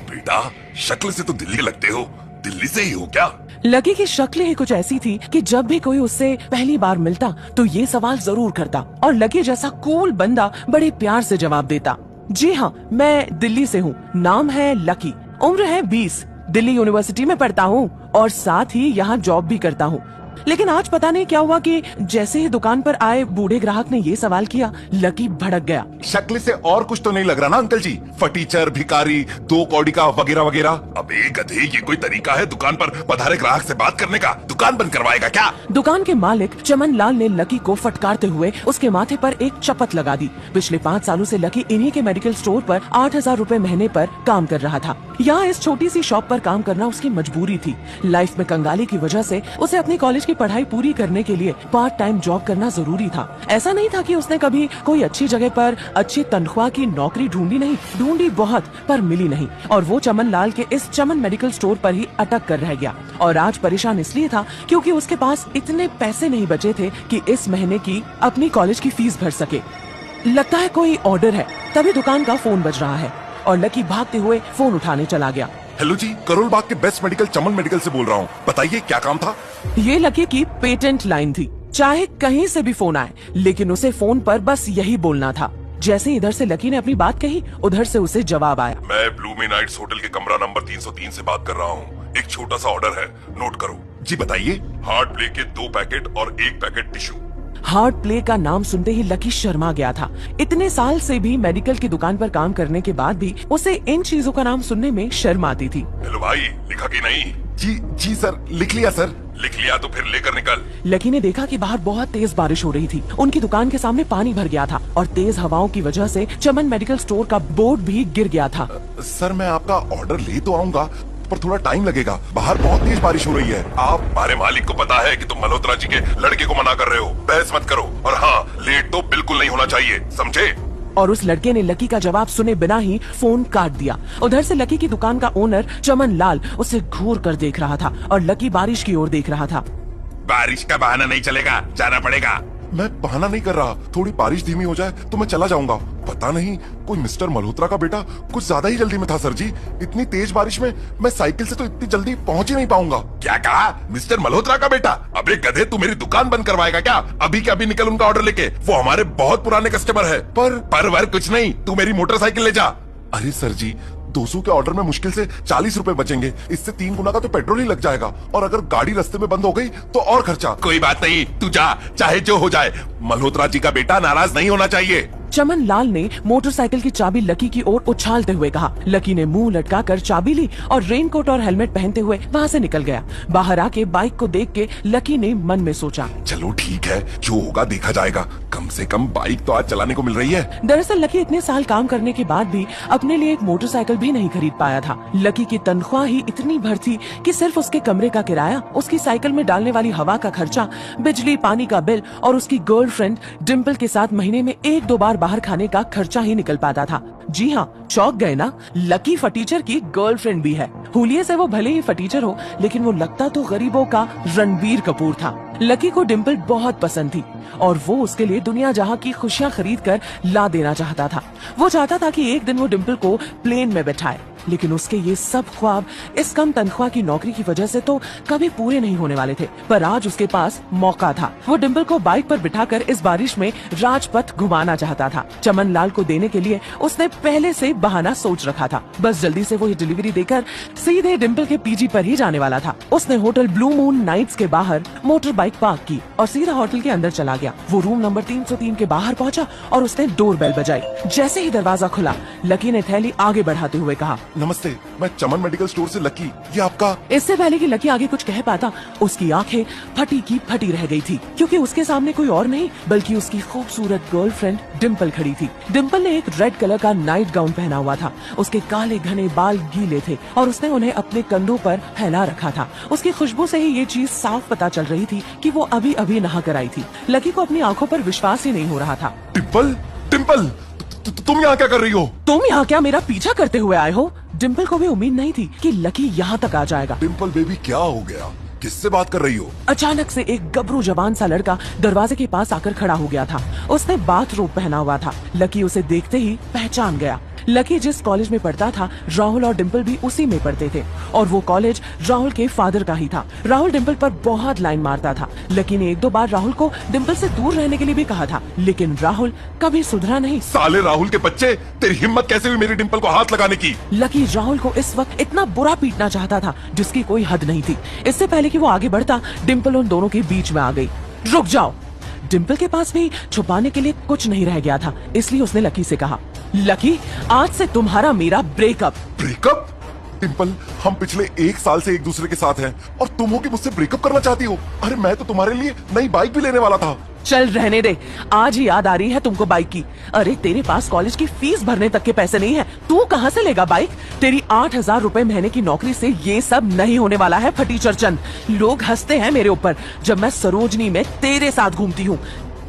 बेटा, शक्ल से तो दिल्ली लगते हो, दिल्ली से ही हो क्या? लकी की शक्ल ही कुछ ऐसी थी कि जब भी कोई उससे पहली बार मिलता तो ये सवाल जरूर करता और लकी जैसा कूल बंदा बड़े प्यार से जवाब देता। जी हाँ, मैं दिल्ली से हूँ, नाम है लकी, उम्र है 20, दिल्ली यूनिवर्सिटी में पढ़ता हूँ और साथ ही यहाँ जॉब भी करता हूँ। लेकिन आज पता नहीं क्या हुआ कि जैसे ही दुकान पर आए बूढ़े ग्राहक ने ये सवाल किया, लकी भड़क गया। शक्ल से और कुछ तो नहीं लग रहा ना अंकल जी? फटीचर, भिखारी, 2 कौड़ी का वगैरह वगैरह। अबे गधे, ये कोई तरीका है दुकान पर पधारे ग्राहक से बात करने का? दुकान बंद करवाएगा क्या? दुकान के मालिक चमन लाल ने लकी को फटकारते हुए उसके माथे पर एक चपत लगा दी। पिछले 5 सालों से लकी इन्हीं के मेडिकल स्टोर पर 8,000 रुपए महीने पर काम कर रहा था। यहाँ इस छोटी सी शॉप पर काम करना उसकी मजबूरी थी। लाइफ में कंगाली की वजह से उसे अपनी कॉलेज की पढ़ाई पूरी करने के लिए पार्ट टाइम जॉब करना जरूरी था। ऐसा नहीं था कि उसने कभी कोई अच्छी जगह पर अच्छी तनख्वाह की नौकरी ढूंढी नहीं, ढूंढी बहुत पर मिली नहीं और वो चमन लाल के इस चमन मेडिकल स्टोर पर ही अटक कर रह गया। और आज परेशान इसलिए था क्योंकि उसके पास इतने पैसे नहीं बचे थे कि इस महीने की अपनी कॉलेज की फीस भर सके। लगता है कोई ऑर्डर है, तभी दुकान का फोन बज रहा है और लकी भागते हुए फोन उठाने चला गया। हेलो जी, करोल बाग के बेस्ट मेडिकल चमन मेडिकल से बोल रहा हूँ, बताइए क्या काम था? ये लकी की पेटेंट लाइन थी, चाहे कहीं से भी फोन आए लेकिन उसे फोन पर बस यही बोलना था। जैसे इधर से लकी ने अपनी बात कही, उधर से उसे जवाब आया। मैं ब्लूमी नाइट्स होटल के कमरा नंबर 303 से बात कर रहा हूँ, एक छोटा सा ऑर्डर है, नोट करो। जी बताइए। हार्ट प्ले के 2 पैकेट और 1 पैकेट टिश्यू। हार्ट प्ले का नाम सुनते ही लकी शर्मा गया था। इतने साल से भी मेडिकल की दुकान पर काम करने के बाद भी उसे इन चीजों का नाम सुनने में शर्म आती थी। हेलो भाई, लिखा कि नहीं? जी सर, लिख लिया सर। लिख लिया तो फिर लेकर निकल। लकी ने देखा कि बाहर बहुत तेज बारिश हो रही थी। उनकी दुकान के सामने पानी भर गया था और तेज हवाओं की वजह से चमन मेडिकल स्टोर का बोर्ड भी गिर गया था। सर, मैं आपका ऑर्डर ले तो आऊंगा पर थोड़ा टाइम लगेगा, बाहर बहुत तेज बारिश हो रही है। आप हमारे मालिक को पता है कि तुम मल्होत्रा जी के लड़के को मना कर रहे हो, बहस मत करो। और हाँ, लेट तो बिल्कुल नहीं होना चाहिए, समझे? और उस लड़के ने लकी का जवाब सुने बिना ही फोन काट दिया। उधर से लकी की दुकान का ओनर चमन लाल उसे घूर कर देख रहा था और लकी बारिश की ओर देख रहा था। बारिश का बहाना नहीं चलेगा, जाना पड़ेगा। मैं बहाना नहीं कर रहा, थोड़ी बारिश धीमी हो जाए तो मैं चला जाऊंगा। पता नहीं, कोई मिस्टर मल्होत्रा का बेटा कुछ ज्यादा ही जल्दी में था सर जी। इतनी तेज बारिश में मैं साइकिल से तो इतनी जल्दी पहुंच ही नहीं पाऊंगा। क्या कहा? मिस्टर मल्होत्रा का बेटा? अबे गधे, तू मेरी दुकान बंद करवाएगा क्या? अभी के अभी निकल उनका ऑर्डर लेके, वो हमारे बहुत पुराने कस्टमर है। पर वर कुछ नहीं, तू मेरी मोटरसाइकिल ले जा। अरे सर जी, 200 के ऑर्डर में मुश्किल से 40 रुपए बचेंगे, इससे 3 गुना का तो पेट्रोल ही लग जाएगा और अगर गाड़ी रास्ते में बंद हो गई तो और खर्चा। कोई बात नहीं, तू जा, चाहे जो हो जाए। मल्होत्रा जी का बेटा नाराज नहीं होना चाहिए। चमन लाल ने मोटरसाइकिल की चाबी लकी की ओर उछालते हुए कहा। लकी ने मुंह लटकाकर चाबी ली और रेनकोट और हेलमेट पहनते हुए वहाँ से निकल गया। बाहर आके बाइक को देख के लकी ने मन में सोचा, चलो ठीक है, जो होगा देखा जाएगा, कम से कम बाइक तो आज चलाने को मिल रही है। दरअसल लकी इतने साल काम करने के बाद भी अपने लिए एक मोटरसाइकिल भी नहीं खरीद पाया था। लकी की तनख्वाह ही इतनी भर थी कि सिर्फ उसके कमरे का किराया, उसकी साइकिल में डालने वाली हवा का खर्चा, बिजली पानी का बिल और उसकी गर्लफ्रेंड डिम्पल के साथ महीने में 1-2 बार बाहर खाने का खर्चा ही निकल पाता था। जी हाँ, चौंक गए ना? लकी फटीचर की गर्लफ्रेंड भी है। हुलिये से वो भले ही फटीचर हो लेकिन वो लगता तो गरीबों का रणबीर कपूर था। लकी को डिम्पल बहुत पसंद थी और वो उसके लिए दुनिया जहां की खुशियां खरीद कर ला देना चाहता था। वो चाहता था कि एक दिन वो डिम्पल को प्लेन में बैठाए, लेकिन उसके ये सब ख्वाब इस कम तनख्वाह की नौकरी की वजह से तो कभी पूरे नहीं होने वाले थे। पर आज उसके पास मौका था। वो डिम्पल को बाइक पर बिठाकर इस बारिश में राजपथ घुमाना चाहता था। चमन लाल को देने के लिए उसने पहले से बहाना सोच रखा था। बस जल्दी से वो ये डिलीवरी देकर सीधे डिम्पल के पीजी पर ही जाने वाला था। उसने होटल ब्लू मून नाइट्स के बाहर मोटर बाइक पार्क की और सीधा होटल के अंदर चला गया। वो रूम नंबर 303 के बाहर पहुंचा और उसने डोरबेल बजाई। जैसे ही दरवाजा खुला, लकी ने थैली आगे बढ़ाते हुए कहा, नमस्ते, मैं चमन मेडिकल स्टोर से लकी, ये आपका। इससे पहले कि लकी आगे कुछ कह पाता, उसकी आंखें फटी की फटी रह गई थी क्योंकि उसके सामने कोई और नहीं बल्कि उसकी खूबसूरत गर्लफ्रेंड डिम्पल खड़ी थी। डिम्पल ने एक रेड कलर का नाइट गाउन पहना हुआ था। उसके काले घने बाल गीले थे और उसने उन्हें अपने कंधों पर फैला रखा था। उसकी खुशबू से ही ये चीज साफ पता चल रही थी कि वो अभी अभी नहा कर आई थी। लकी को अपनी आंखों पर विश्वास ही नहीं हो रहा था। डिम्पल, डिम्पल, तुम यहाँ क्या कर रही हो? तुम यहाँ क्या मेरा पीछा करते हुए आए हो? डिम्पल को भी उम्मीद नहीं थी कि लकी यहाँ तक आ जाएगा। डिम्पल बेबी, क्या हो गया? किससे बात कर रही हो? अचानक से एक गबरू जवान सा लड़का दरवाजे के पास आकर खड़ा हो गया था। उसने बाथरोब पहना हुआ था। लकी उसे देखते ही पहचान गया। लकी जिस कॉलेज में पढ़ता था, राहुल और डिम्पल भी उसी में पढ़ते थे और वो कॉलेज राहुल के फादर का ही था। राहुल डिम्पल पर बहुत लाइन मारता था। लकी ने एक दो बार राहुल को डिम्पल से दूर रहने के लिए भी कहा था, लेकिन राहुल कभी सुधरा नहीं। साले राहुल के बच्चे, तेरी हिम्मत कैसे हुई मेरी डिम्पल को हाथ लगाने की? लकी राहुल को इस वक्त इतना बुरा पीटना चाहता था जिसकी कोई हद नहीं थी। इससे पहले कि वो आगे बढ़ता, डिम्पल उन दोनों के बीच में आ गई। रुक जाओ। डिम्पल के पास भी छुपाने के लिए कुछ नहीं रह गया था, इसलिए उसने लकी से कहा, लकी आज से तुम्हारा मेरा ब्रेकअप। ब्रेकअप? डिम्पल, हम पिछले 1 साल से एक दूसरे के साथ हैं और तुम हो कि मुझसे ब्रेकअप करना चाहती हो? अरे मैं तो तुम्हारे लिए नई बाइक भी लेने वाला था। चल रहने दे, आज ही याद आ रही है तुमको बाइक की। अरे तेरे पास कॉलेज की फीस भरने तक के पैसे नहीं है, तू कहाँ से लेगा बाइक? तेरी 8,000 रुपए महीने की नौकरी से ये सब नहीं होने वाला है फटीचर चंद। लोग हंसते हैं मेरे ऊपर जब मैं सरोजनी में तेरे साथ घूमती हूँ।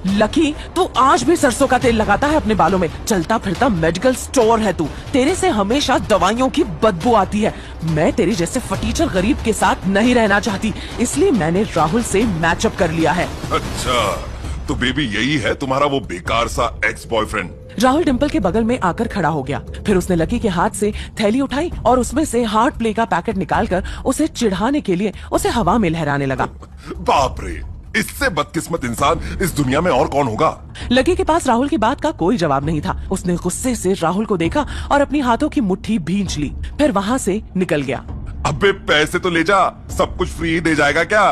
लकी, तू आज भी सरसों का तेल लगाता है अपने बालों में। चलता फिरता मेडिकल स्टोर है तू, तेरे से हमेशा दवाइयों की बदबू आती है। मैं तेरे जैसे फटीचर गरीब के साथ नहीं रहना चाहती, इसलिए मैंने राहुल से मैचअप कर लिया है। अच्छा, तो बेबी यही है तुम्हारा वो बेकार सा एक्स बॉयफ्रेंड? राहुल डिम्पल के बगल में आकर खड़ा हो गया। फिर उसने लकी के हाथ से थैली उठाई और उसमें से हार्ट प्ले का पैकेट निकालकर उसे चिढ़ाने के लिए उसे हवा में लहराने लगा। बाप रे, इससे बदकिस्मत इंसान इस दुनिया में और कौन होगा? लकी के पास राहुल की बात का कोई जवाब नहीं था। उसने गुस्से से राहुल को देखा और अपनी हाथों की मुट्ठी भींच ली, फिर वहाँ से निकल गया। अबे पैसे तो ले जा, सब कुछ फ्री ही दे जाएगा क्या?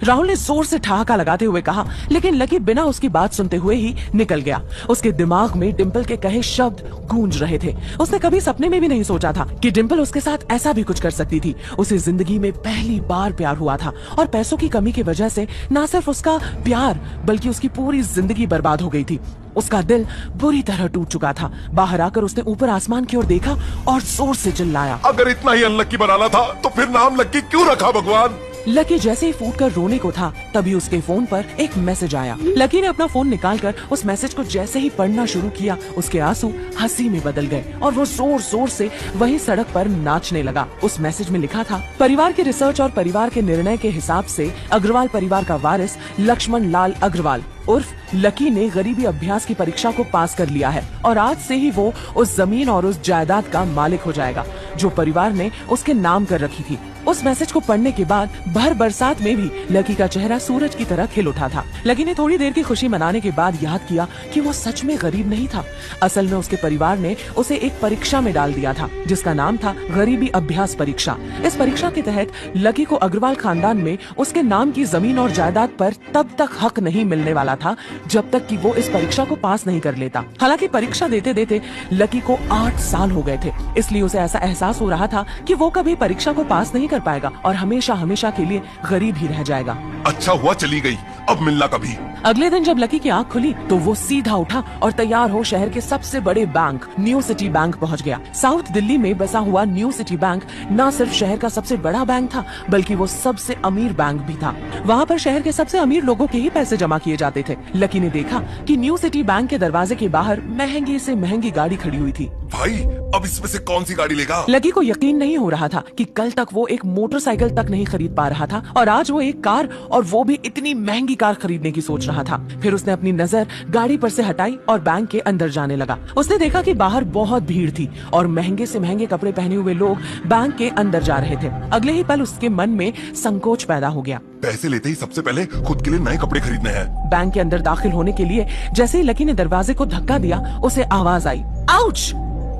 राहुल ने जोर से ठहाका लगाते हुए कहा, लेकिन लकी बिना उसकी बात सुनते हुए ही निकल गया। उसके दिमाग में डिम्पल के कहे शब्द गूंज रहे थे। उसने कभी सपने में भी नहीं सोचा था कि डिम्पल उसके साथ ऐसा भी कुछ कर सकती थी। उसे जिंदगी में पहली बार प्यार हुआ था और पैसों की कमी की वजह से न सिर्फ उसका प्यार बल्कि उसकी पूरी जिंदगी बर्बाद हो गई थी। उसका दिल बुरी तरह टूट चुका था। बाहर आकर उसने ऊपर आसमान की ओर देखा और जोर से चिल्लाया, अगर इतना ही अनलक्की बनाना था तो फिर नाम लक्की क्यों रखा भगवान? लकी जैसे ही फूटकर रोने को था, तभी उसके फोन पर एक मैसेज आया। लकी ने अपना फोन निकालकर उस मैसेज को जैसे ही पढ़ना शुरू किया, उसके आंसू हंसी में बदल गए और वो जोर जोर से वही सड़क पर नाचने लगा। उस मैसेज में लिखा था, परिवार की रिसर्च और परिवार के निर्णय के हिसाब से अग्रवाल परिवार का वारिस लक्ष्मण लाल अग्रवाल उर्फ लकी ने गरीबी अभ्यास की परीक्षा को पास कर लिया है और आज से ही वो उस जमीन और उस जायदाद का मालिक हो जाएगा जो परिवार ने उसके नाम कर रखी थी। उस मैसेज को पढ़ने के बाद भर बरसात में भी लकी का चेहरा सूरज की तरह खिल उठा था। लकी ने थोड़ी देर की खुशी मनाने के बाद याद किया कि वो सच में गरीब नहीं था। असल में उसके परिवार ने उसे एक परीक्षा में डाल दिया था जिसका नाम था गरीबी अभ्यास परीक्षा। इस परीक्षा के तहत लकी को अग्रवाल खानदान में उसके नाम की जमीन और जायदाद पर तब तक हक नहीं मिलने वाला था जब तक कि वो इस परीक्षा को पास नहीं कर लेता। हालांकि परीक्षा देते देते लकी को 8 साल हो गए थे, इसलिए उसे ऐसा एहसास हो रहा था कि वो कभी परीक्षा को पास नहीं कर पाएगा और हमेशा हमेशा के लिए गरीब ही रह जाएगा। अच्छा हुआ चली गई, अब मिलना कभी। अगले दिन जब लकी की आंख खुली तो वो सीधा उठा और तैयार हो शहर के सबसे बड़े बैंक न्यू सिटी बैंक पहुंच गया। साउथ दिल्ली में बसा हुआ न्यू सिटी बैंक न सिर्फ शहर का सबसे बड़ा बैंक था बल्कि वो सबसे अमीर बैंक भी था। वहाँ पर शहर के सबसे अमीर लोगों के ही पैसे जमा किए जाते थे। लकी ने देखा कि न्यू सिटी बैंक के दरवाजे के बाहर महंगी से महंगी गाड़ी खड़ी हुई थी। भाई अब इसमें से कौन सी गाड़ी लेगा? लकी को यकीन नहीं हो रहा था कि कल तक वो एक मोटरसाइकिल तक नहीं खरीद पा रहा था और आज वो एक कार, और वो भी इतनी महंगी कार खरीदने की सोच रहा था। फिर उसने अपनी नजर गाड़ी पर से हटाई और बैंक के अंदर जाने लगा। उसने देखा कि बाहर बहुत भीड़ थी और महंगे से महंगे कपड़े पहने हुए लोग बैंक के अंदर जा रहे थे। अगले ही पल उसके मन में संकोच पैदा हो गया। पैसे लेते ही सबसे पहले खुद के लिए नए कपड़े खरीदने हैं। बैंक के अंदर दाखिल होने के लिए जैसे ही लकी ने दरवाजे को धक्का दिया, उसे आवाज आई, आउच!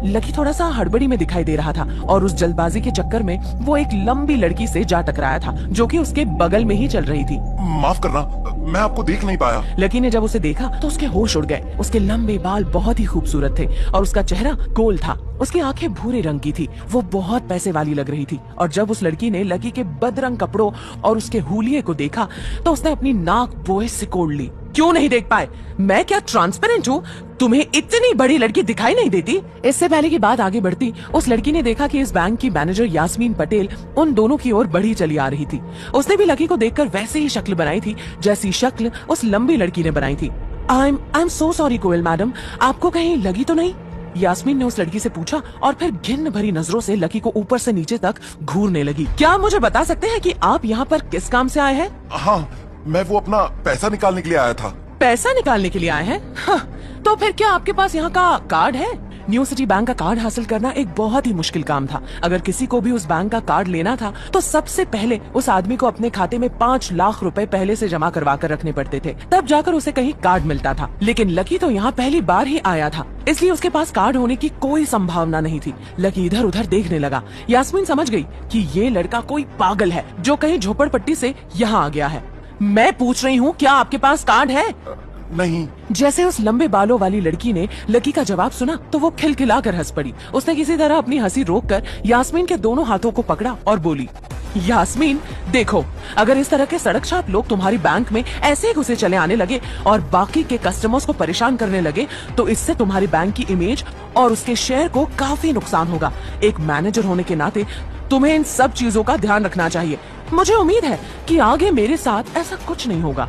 लकी थोड़ा सा हड़बड़ी में दिखाई दे रहा था और उस जल्दबाजी के चक्कर में वो एक लंबी लड़की से जा टकराया था जो कि उसके बगल में ही चल रही थी। माफ करना, मैं आपको देख नहीं पाया। लकी ने जब उसे देखा तो उसके होश उड़ गए। उसके लंबे बाल बहुत ही खूबसूरत थे और उसका चेहरा गोल था। उसकी आंखें भूरे रंग की थी। वो बहुत पैसे वाली लग रही थी और जब उस लड़की ने लकी के बदरंग कपड़ों और उसके हुलिये को देखा तो उसने अपनी नाक बोए सिकोड़ ली। क्यों नहीं देख पाए? मैं क्या ट्रांसपेरेंट हूँ? तुम्हें इतनी बड़ी लड़की दिखाई नहीं देती? इससे पहले की बात आगे बढ़ती, उस लड़की ने देखा कि इस बैंक की मैनेजर यास्मीन पटेल उन दोनों की ओर बढ़ी चली आ रही थी। उसने भी लकी को देखकर वैसे ही शक्ल बनाई थी जैसी शक्ल उस लंबी लड़की ने बनाई थी। I am so sorry Koyal madam, आपको कहीं लगी तो नहीं? यास्मीन ने उस लड़की से पूछा और फिर घिन्न भरी नजरों से लकी को ऊपर से नीचे तक घूरने लगी। क्या आप मुझे बता सकते हैं कि आप यहाँ पर किस काम से आए हैं? हाँ, मैं वो अपना पैसा निकालने के लिए आया था। पैसा निकालने के लिए आए हैं? हाँ, तो फिर क्या आपके पास यहाँ का कार्ड है? न्यू सिटी बैंक का कार्ड हासिल करना एक बहुत ही मुश्किल काम था। अगर किसी को भी उस बैंक का कार्ड लेना था तो सबसे पहले उस आदमी को अपने खाते में 5 लाख रुपए पहले से जमा करवा कर रखने पड़ते थे, तब जाकर उसे कहीं कार्ड मिलता था। लेकिन लकी तो यहाँ पहली बार ही आया था, इसलिए उसके पास कार्ड होने की कोई संभावना नहीं थी। लकी इधर उधर देखने लगा। यास्मीन समझ गई कि ये लड़का कोई पागल है जो कहीं झोपड़पट्टी से यहाँ आ गया है। मैं पूछ रही हूँ, क्या आपके पास कार्ड है? नहीं। जैसे उस लंबे बालों वाली लड़की ने लकी का जवाब सुना तो वो खिलखिलाकर हंस पड़ी। उसने किसी तरह अपनी हंसी रोककर यास्मीन के दोनों हाथों को पकड़ा और बोली, यास्मीन देखो, अगर इस तरह के सड़क छाप लोग तुम्हारी बैंक में ऐसे ही घुसे चले आने लगे और बाकी के कस्टमर्स को परेशान करने लगे तो इससे तुम्हारी बैंक की इमेज और उसके शेयर को काफी नुकसान होगा। एक मैनेजर होने के नाते तुम्हें इन सब चीजों का ध्यान रखना चाहिए। मुझे उम्मीद है कि आगे मेरे साथ ऐसा कुछ नहीं होगा।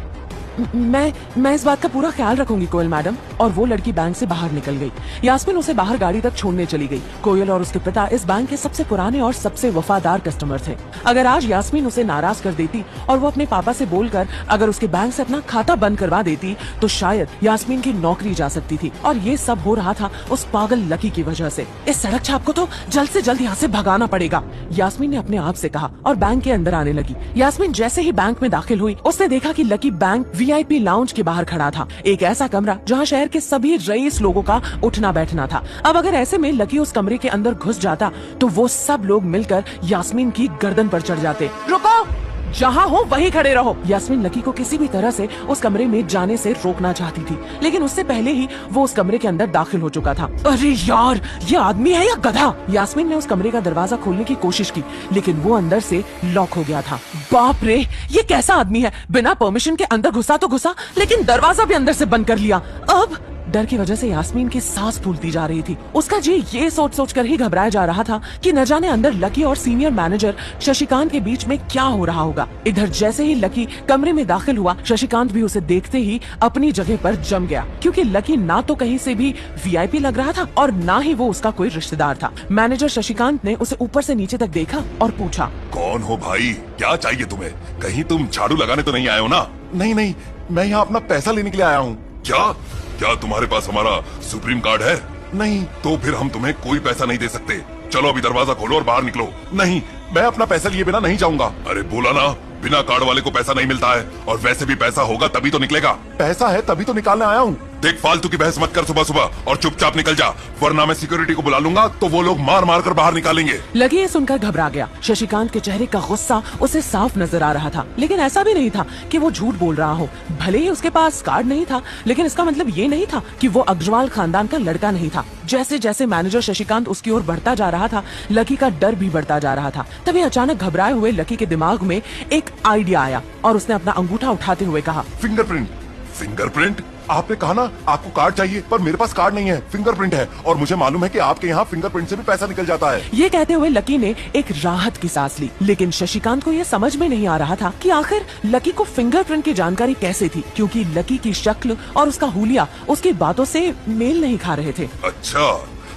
मैं इस बात का पूरा ख्याल रखूंगी कोयल मैडम। और वो लड़की बैंक से बाहर निकल गई। यास्मीन उसे बाहर गाड़ी तक छोड़ने चली गई। कोयल और उसके पिता इस बैंक के सबसे पुराने और सबसे वफादार कस्टमर थे। अगर आज यास्मीन उसे नाराज कर देती और वो अपने पापा से बोलकर अगर उसके बैंक से अपना खाता बंद करवा देती तो शायद यास्मीन की नौकरी जा सकती थी। और ये सब हो रहा था उस पागल लकी की वजह से। इस सड़क छाप को तो जल्द से जल्द यहाँ से भगाना पड़ेगा, यास्मीन ने अपने आप से कहा और बैंक के अंदर आने लगी। यास्मीन जैसे ही बैंक में दाखिल हुई उसने देखा कि लकी बैंक VIP लाउंज के बाहर खड़ा था, एक ऐसा कमरा जहां शहर के सभी रईस लोगों का उठना बैठना था। अब अगर ऐसे में लकी उस कमरे के अंदर घुस जाता तो वो सब लोग मिलकर यास्मीन की गर्दन पर चढ़ जाते। रुको, जहाँ हो वहीं खड़े रहो। यास्मीन लकी को किसी भी तरह से उस कमरे में जाने से रोकना चाहती थी, लेकिन उससे पहले ही वो उस कमरे के अंदर दाखिल हो चुका था। अरे यार, ये आदमी है या गधा? यास्मीन ने उस कमरे का दरवाजा खोलने की कोशिश की, लेकिन वो अंदर से लॉक हो गया था। बाप रे, ये कैसा आदमी है? बिना परमिशन के अंदर घुसा तो घुसा, लेकिन दरवाजा भी अंदर से बंद कर लिया। अब डर की वजह से यास्मीन की सांस फूलती जा रही थी। उसका जी ये सोच सोच कर ही घबराया जा रहा था कि न जाने अंदर लकी और सीनियर मैनेजर शशिकांत के बीच में क्या हो रहा होगा। इधर जैसे ही लकी कमरे में दाखिल हुआ, शशिकांत भी उसे देखते ही अपनी जगह पर जम गया, क्योंकि लकी ना तो कहीं से भी VIP लग रहा था और ना ही वो उसका कोई रिश्तेदार था। मैनेजर शशिकांत ने उसे ऊपर से नीचे तक देखा और पूछा, कौन हो भाई? क्या चाहिए तुम्हें? कहीं तुम झाड़ू लगाने तो नहीं आए हो ना? नहीं नहीं, मैं यहाँ अपना पैसा लेने के लिए आया हूँ। क्या तुम्हारे पास हमारा सुप्रीम कार्ड है? नहीं। तो फिर हम तुम्हें कोई पैसा नहीं दे सकते। चलो अभी दरवाजा खोलो और बाहर निकलो। नहीं, मैं अपना पैसा लिए बिना नहीं जाऊंगा। अरे बोला ना, बिना कार्ड वाले को पैसा नहीं मिलता है, और वैसे भी पैसा होगा तभी तो निकलेगा। पैसा है तभी तो निकालने आया हूँ। देख, फालतू की बहस मत कर सुबह सुबह और चुपचाप निकल जा, वरना मैं सिक्योरिटी को बुला लूंगा तो वो लोग मार मार कर बाहर निकालेंगे। लकी ये सुनकर घबरा गया। शशिकांत के चेहरे का गुस्सा उसे साफ नजर आ रहा था, लेकिन ऐसा भी नहीं था कि वो झूठ बोल रहा हो। भले ही उसके पास कार्ड नहीं था, लेकिन इसका मतलब ये नहीं था कि वो अग्रवाल खानदान का लड़का नहीं था। जैसे जैसे मैनेजर शशिकांत उसकी ओर बढ़ता जा रहा था, लकी का डर भी बढ़ता जा रहा था। तभी अचानक घबराए हुए लकी के दिमाग में एक आइडिया आया और उसने अपना अंगूठा उठाते हुए कहा, फिंगरप्रिंट। फिंगरप्रिंट? आपने कहा ना आपको कार्ड चाहिए, पर मेरे पास कार्ड नहीं है, फिंगरप्रिंट है, और मुझे मालूम है कि आपके यहाँ फिंगरप्रिंट से भी पैसा निकल जाता है। ये कहते हुए लकी ने एक राहत की सांस ली, लेकिन शशिकांत को ये समझ में नहीं आ रहा था कि आखिर लकी को फिंगरप्रिंट की जानकारी कैसे थी, क्योंकि लकी की शक्ल और उसका हुलिया उसकी बातों से मेल नहीं खा रहे थे। अच्छा,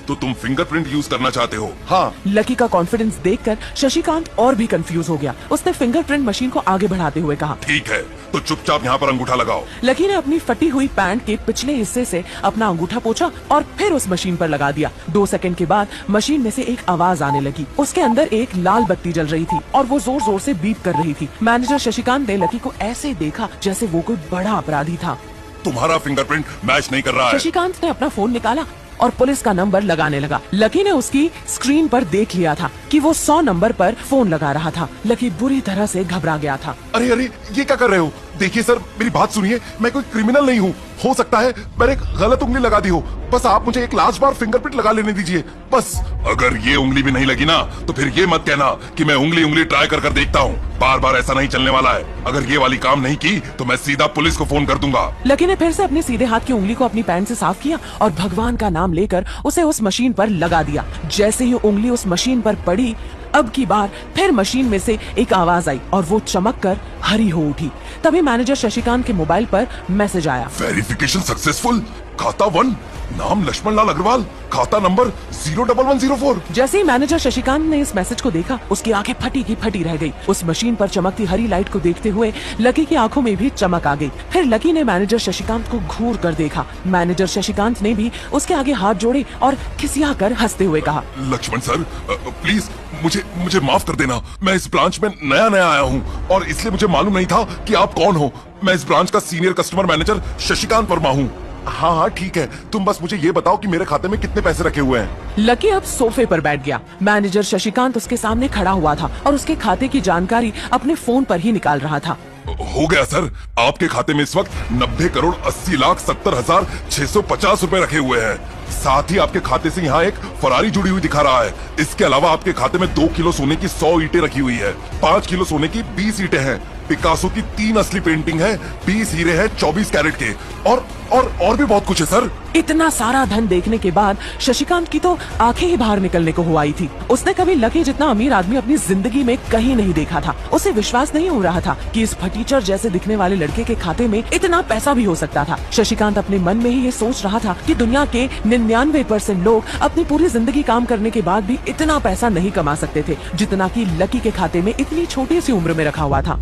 तो तुम फिंगरप्रिंट यूज करना चाहते हो? हाँ। लकी का कॉन्फिडेंस देखकर शशिकांत और भी कंफ्यूज हो गया। उसने फिंगरप्रिंट मशीन को आगे बढ़ाते हुए कहा, ठीक है, तो चुपचाप यहाँ पर अंगूठा लगाओ। लकी ने अपनी फटी हुई पैंट के पिछले हिस्से से अपना अंगूठा पोंछा और फिर उस मशीन पर लगा दिया। 2 सेकंड के बाद मशीन में से एक आवाज आने लगी। उसके अंदर एक लाल बत्ती जल रही थी और वो जोर जोर से बीप कर रही थी। मैनेजर शशिकांत ने लकी को ऐसे देखा जैसे वो कोई बड़ा अपराधी था। तुम्हारा फिंगरप्रिंट मैच नहीं कर रहा है। शशिकांत ने अपना फोन निकाला और पुलिस का नंबर लगाने लगा। लकी ने उसकी स्क्रीन पर देख लिया था कि वो 100 नंबर पर फोन लगा रहा था। लकी बुरी तरह से घबरा गया था। अरे अरे, ये क्या कर रहे हो? देखिए सर, मेरी बात सुनिए, मैं कोई क्रिमिनल नहीं हूँ। हो सकता है मैंने एक गलत उंगली लगा दी हो, बस आप मुझे एक लास्ट बार फिंगरप्रिंट लगा लेने दीजिए, बस। अगर ये उंगली भी नहीं लगी ना तो फिर ये मत कहना कि मैं उंगली उंगली ट्राई कर देखता हूँ। बार बार ऐसा नहीं चलने वाला है। अगर ये वाली काम नहीं की तो मैं सीधा पुलिस को फोन कर दूंगा। लकी ने फिर से अपने सीधे हाथ की उंगली को अपनी पैंट से साफ किया और भगवान का नाम लेकर उसे उस मशीन पर लगा दिया। जैसे ही उंगली उस मशीन पर पड़ी, अब की बार फिर मशीन में से एक आवाज आई और वो चमक कर हरी हो उठी। तभी मैनेजर शशिकांत के मोबाइल पर मैसेज आया, वेरिफिकेशन सक्सेसफुल, खाता 1 नाम लक्ष्मण लाल अग्रवाल, खाता नंबर 01104। जैसे ही मैनेजर शशिकांत ने इस मैसेज को देखा, उसकी आंखें फटी की फटी रह गई। उस मशीन पर चमकती हरी लाइट को देखते हुए लकी की आंखों में भी चमक आ गई। फिर लकी ने मैनेजर शशिकांत को घूर कर देखा। मैनेजर शशिकांत ने भी उसके आगे हाथ जोड़े और खिसियाकर हंसते हुए कहा, लक्ष्मण सर, प्लीज मुझे माफ कर देना। मैं इस ब्रांच में नया आया हूँ और इसलिए मुझे मालूम नहीं था कि आप कौन हो। मैं इस ब्रांच का senior customer manager Shashikant Verma हूँ। हाँ ठीक है, तुम बस मुझे ये बताओ कि मेरे खाते में कितने पैसे रखे हुए हैं। लकी अब सोफे पर बैठ गया। मैनेजर शशिकांत उसके सामने खड़ा हुआ था और उसके खाते की जानकारी अपने फोन पर ही निकाल रहा था। हो गया सर, आपके खाते में इस वक्त 90,80,70,650 रुपए रखे हुए हैं। साथ ही आपके खाते से यहाँ एक फरारी जुड़ी हुई दिखा रहा है। इसके अलावा आपके खाते में 2 किलो सोने की 100 ईंटें रखी हुई है, 5 किलो सोने की 20 ईंटें हैं, पिकासो की 3 असली पेंटिंग है, 20 हीरे हैं 24 कैरेट के, और भी बहुत कुछ है सर। इतना सारा धन देखने के बाद शशिकांत की तो आंखें ही बाहर निकलने को हुआ ही थी। उसने कभी लकी जितना अमीर आदमी अपनी जिंदगी में कहीं नहीं देखा था। उसे विश्वास नहीं हो रहा था कि इस फटीचर जैसे दिखने वाले लड़के के खाते में इतना पैसा भी हो सकता था। शशिकांत अपने मन में ही ये सोच रहा था कि दुनिया के 99% लोग अपनी पूरी जिंदगी काम करने के बाद भी इतना पैसा नहीं कमा सकते थे जितना कि लकी के खाते में इतनी छोटी सी उम्र में रखा हुआ था।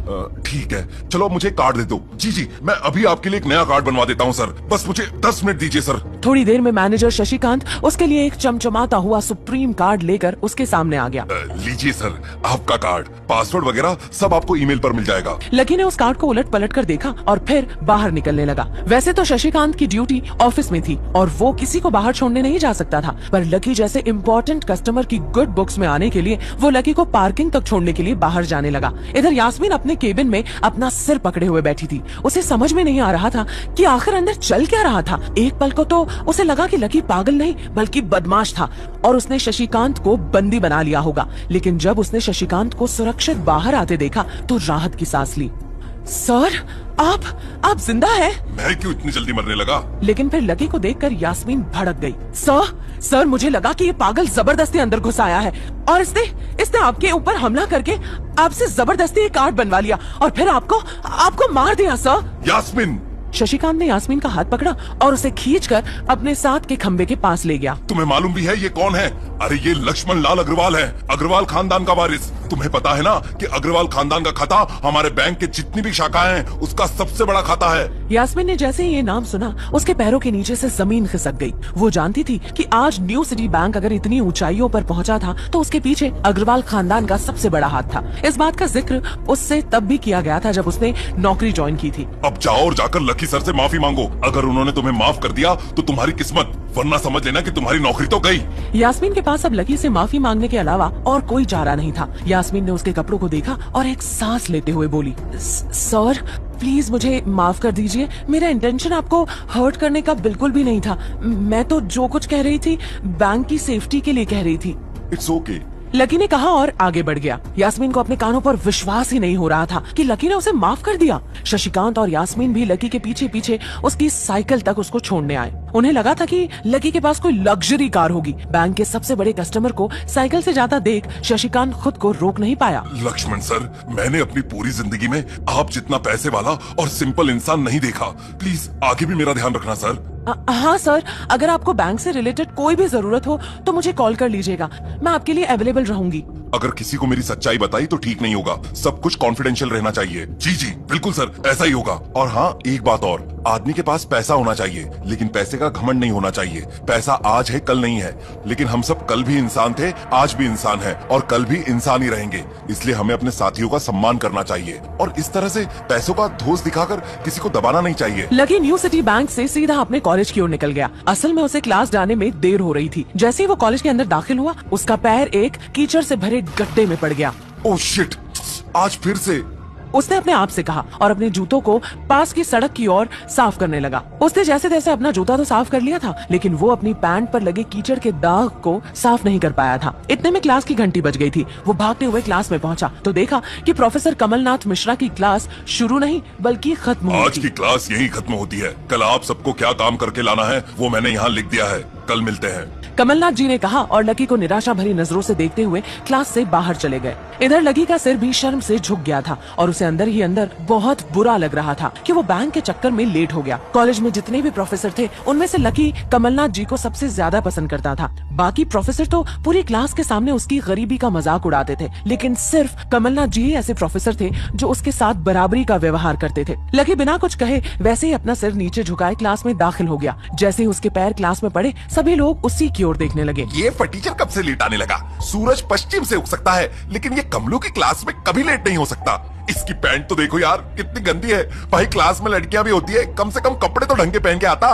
ठीक है, चलो मुझे कार्ड दे दो। जी, मैं अभी आपके लिए एक नया कार्ड बनवा देता हूँ सर, बस मुझे 10 मिनट दीजिए सर। थोड़ी देर में मैनेजर शशिकांत उसके लिए एक चमचमाता हुआ सुप्रीम कार्ड लेकर उसके सामने आ गया। लीजिए सर, आपका कार्ड, पासवर्ड वगैरह सब आपको ईमेल पर मिल जाएगा। लकी ने उस कार्ड को उलट पलट कर देखा और फिर बाहर निकलने लगा। वैसे तो शशिकांत की ड्यूटी ऑफिस में थी और वो किसी को बाहर छोड़ने नहीं जा सकता था, पर लकी जैसे इम्पोर्टेंट कस्टमर की गुड बुक्स में आने के लिए वो लकी को पार्किंग तक छोड़ने के लिए बाहर जाने लगा। इधर यास्मीन अपने केबिन में अपना सिर पकड़े हुए बैठी थी। उसे समझ में नहीं आ रहा था कि आखिर अंदर चल क्या रहा था। एक पल को तो उसे लगा कि लकी पागल नहीं बल्कि बदमाश था और उसने शशिकांत को बंदी बना लिया होगा। लेकिन जब उसने शशिकांत को सुरक्षित बाहर आते देखा तो राहत की सांस ली। सर, आप जिंदा हैं? मैं क्यों इतनी जल्दी मरने लगा? लेकिन फिर लकी को देखकर यास्मीन भड़क गई। सर, मुझे लगा कि ये पागल जबरदस्ती अंदर घुस आया है और इसने आपके ऊपर हमला करके आपसे जबरदस्ती एक कार्ड बनवा लिया और फिर आपको मार दिया सर। यास्मीन! शशिकांत ने यास्मीन का हाथ पकड़ा और उसे खींचकर अपने साथ के खंबे के पास ले गया। तुम्हें मालूम भी है ये कौन है? अरे ये लक्ष्मण लाल अग्रवाल है, अग्रवाल खानदान का वारिस। तुम्हें पता है ना कि अग्रवाल खानदान का खाता हमारे बैंक के जितनी भी शाखाएं हैं उसका सबसे बड़ा खाता है। यास्मीन ने जैसे ही ये नाम सुना उसके पैरों के नीचे से जमीन खिसक गई। वो जानती थी कि आज न्यू सिटी बैंक अगर इतनी ऊंचाइयों पर पहुंचा था तो उसके पीछे अग्रवाल खानदान का सबसे बड़ा हाथ था। इस बात का जिक्र उससे तब भी किया गया था जब उसने नौकरी ज्वाइन की थी। अब जाओ और जाकर लकी सर से माफी मांगो। अगर उन्होंने तुम्हें माफ कर दिया तो तुम्हारी किस्मत, वरना समझ लेना कि तुम्हारी नौकरी तो गई। यास्मीन के पास अब लकी से माफी मांगने के अलावा और कोई चारा नहीं था। यास्मीन ने उसके कपड़ों को देखा और एक सांस लेते हुए बोली, सर प्लीज मुझे माफ कर दीजिए। मेरा इंटेंशन आपको हर्ट करने का बिल्कुल भी नहीं था। मैं तो जो कुछ कह रही थी बैंक की सेफ्टी के लिए कह रही थी। इट्स ओके, लकी ने कहा और आगे बढ़ गया। यास्मीन को अपने कानों पर विश्वास ही नहीं हो रहा था कि लकी ने उसे माफ कर दिया। शशिकांत और यास्मीन भी लकी के पीछे पीछे उसकी साइकिल तक उसको छोड़ने आए। उन्हें लगा था कि लकी के पास कोई लग्जरी कार होगी। बैंक के सबसे बड़े कस्टमर को साइकिल से जाता देख शशिकांत खुद को रोक नहीं पाया। लक्ष्मण सर, मैंने अपनी पूरी जिंदगी में आप जितना पैसे वाला और सिंपल इंसान नहीं देखा। प्लीज आगे भी मेरा ध्यान रखना सर। हाँ सर, अगर आपको बैंक से रिलेटेड कोई भी जरूरत हो तो मुझे कॉल कर लीजिएगा, मैं आपके लिए अवेलेबल रहूंगी। अगर किसी को मेरी सच्चाई बताई तो ठीक नहीं होगा, सब कुछ कॉन्फिडेंशियल रहना चाहिए। जी बिल्कुल सर, ऐसा ही होगा। और हाँ, एक बात और, आदमी के पास पैसा होना चाहिए लेकिन पैसे का घमंड नहीं होना चाहिए। पैसा आज है कल नहीं है, लेकिन हम सब कल भी इंसान थे, आज भी इंसान है और कल भी इंसान ही रहेंगे। इसलिए हमें अपने साथियों का सम्मान करना चाहिए और इस तरह से पैसों का धोस दिखाकर किसी को दबाना नहीं चाहिए। लकी न्यू सिटी बैंक से सीधा अपने कॉलेज की ओर निकल गया। असल में उसे क्लास जाने में देर हो रही थी। जैसे ही वो कॉलेज के अंदर दाखिल हुआ उसका पैर एक कीचड़ से भरे गड्ढे में पड़ गया। ओह शिट, आज फिर से। उसने अपने आप से कहा और अपने जूतों को पास की सड़क की ओर साफ करने लगा। उसने जैसे तैसे अपना जूता तो साफ कर लिया था लेकिन वो अपनी पैंट पर लगे कीचड़ के दाग को साफ नहीं कर पाया था। इतने में क्लास की घंटी बज गई थी। वो भागते हुए क्लास में पहुंचा तो देखा कि प्रोफेसर कमलनाथ मिश्रा की क्लास शुरू नहीं बल्कि खत्म हो गई। आज की क्लास यही खत्म होती है। कल आप सबको क्या काम करके लाना है वो मैंने यहाँ लिख दिया है। कल मिलते हैं। कमलनाथ जी ने कहा और लकी को निराशा भरी नजरों से देखते हुए क्लास से बाहर चले गए। इधर लकी का सिर भी शर्म से झुक गया था और उसे अंदर ही अंदर बहुत बुरा लग रहा था कि वो बैंक के चक्कर में लेट हो गया। कॉलेज में जितने भी प्रोफेसर थे उनमें से लकी कमलनाथ जी को सबसे ज्यादा पसंद करता था। बाकी प्रोफेसर तो पूरी क्लास के सामने उसकी गरीबी का मजाक उड़ाते थे, लेकिन सिर्फ कमलनाथ जी ही ऐसे प्रोफेसर थे जो उसके साथ बराबरी का व्यवहार करते थे। लकी बिना कुछ कहे वैसे ही अपना सिर नीचे झुकाए क्लास में दाखिल हो गया। जैसे ही उसके पैर क्लास में पड़े सभी लोग उसी की ओर देखने लगे। ये फटीचर कब से लेट आने लगा? सूरज पश्चिम से उग सकता है लेकिन ये कमलू की क्लास में कभी लेट नहीं हो सकता। इसकी पैंट तो देखो यार कितनी गंदी है। भाई क्लास में लड़कियां भी होती है, कम से कम कपड़े तो ढंग के पहन के आता।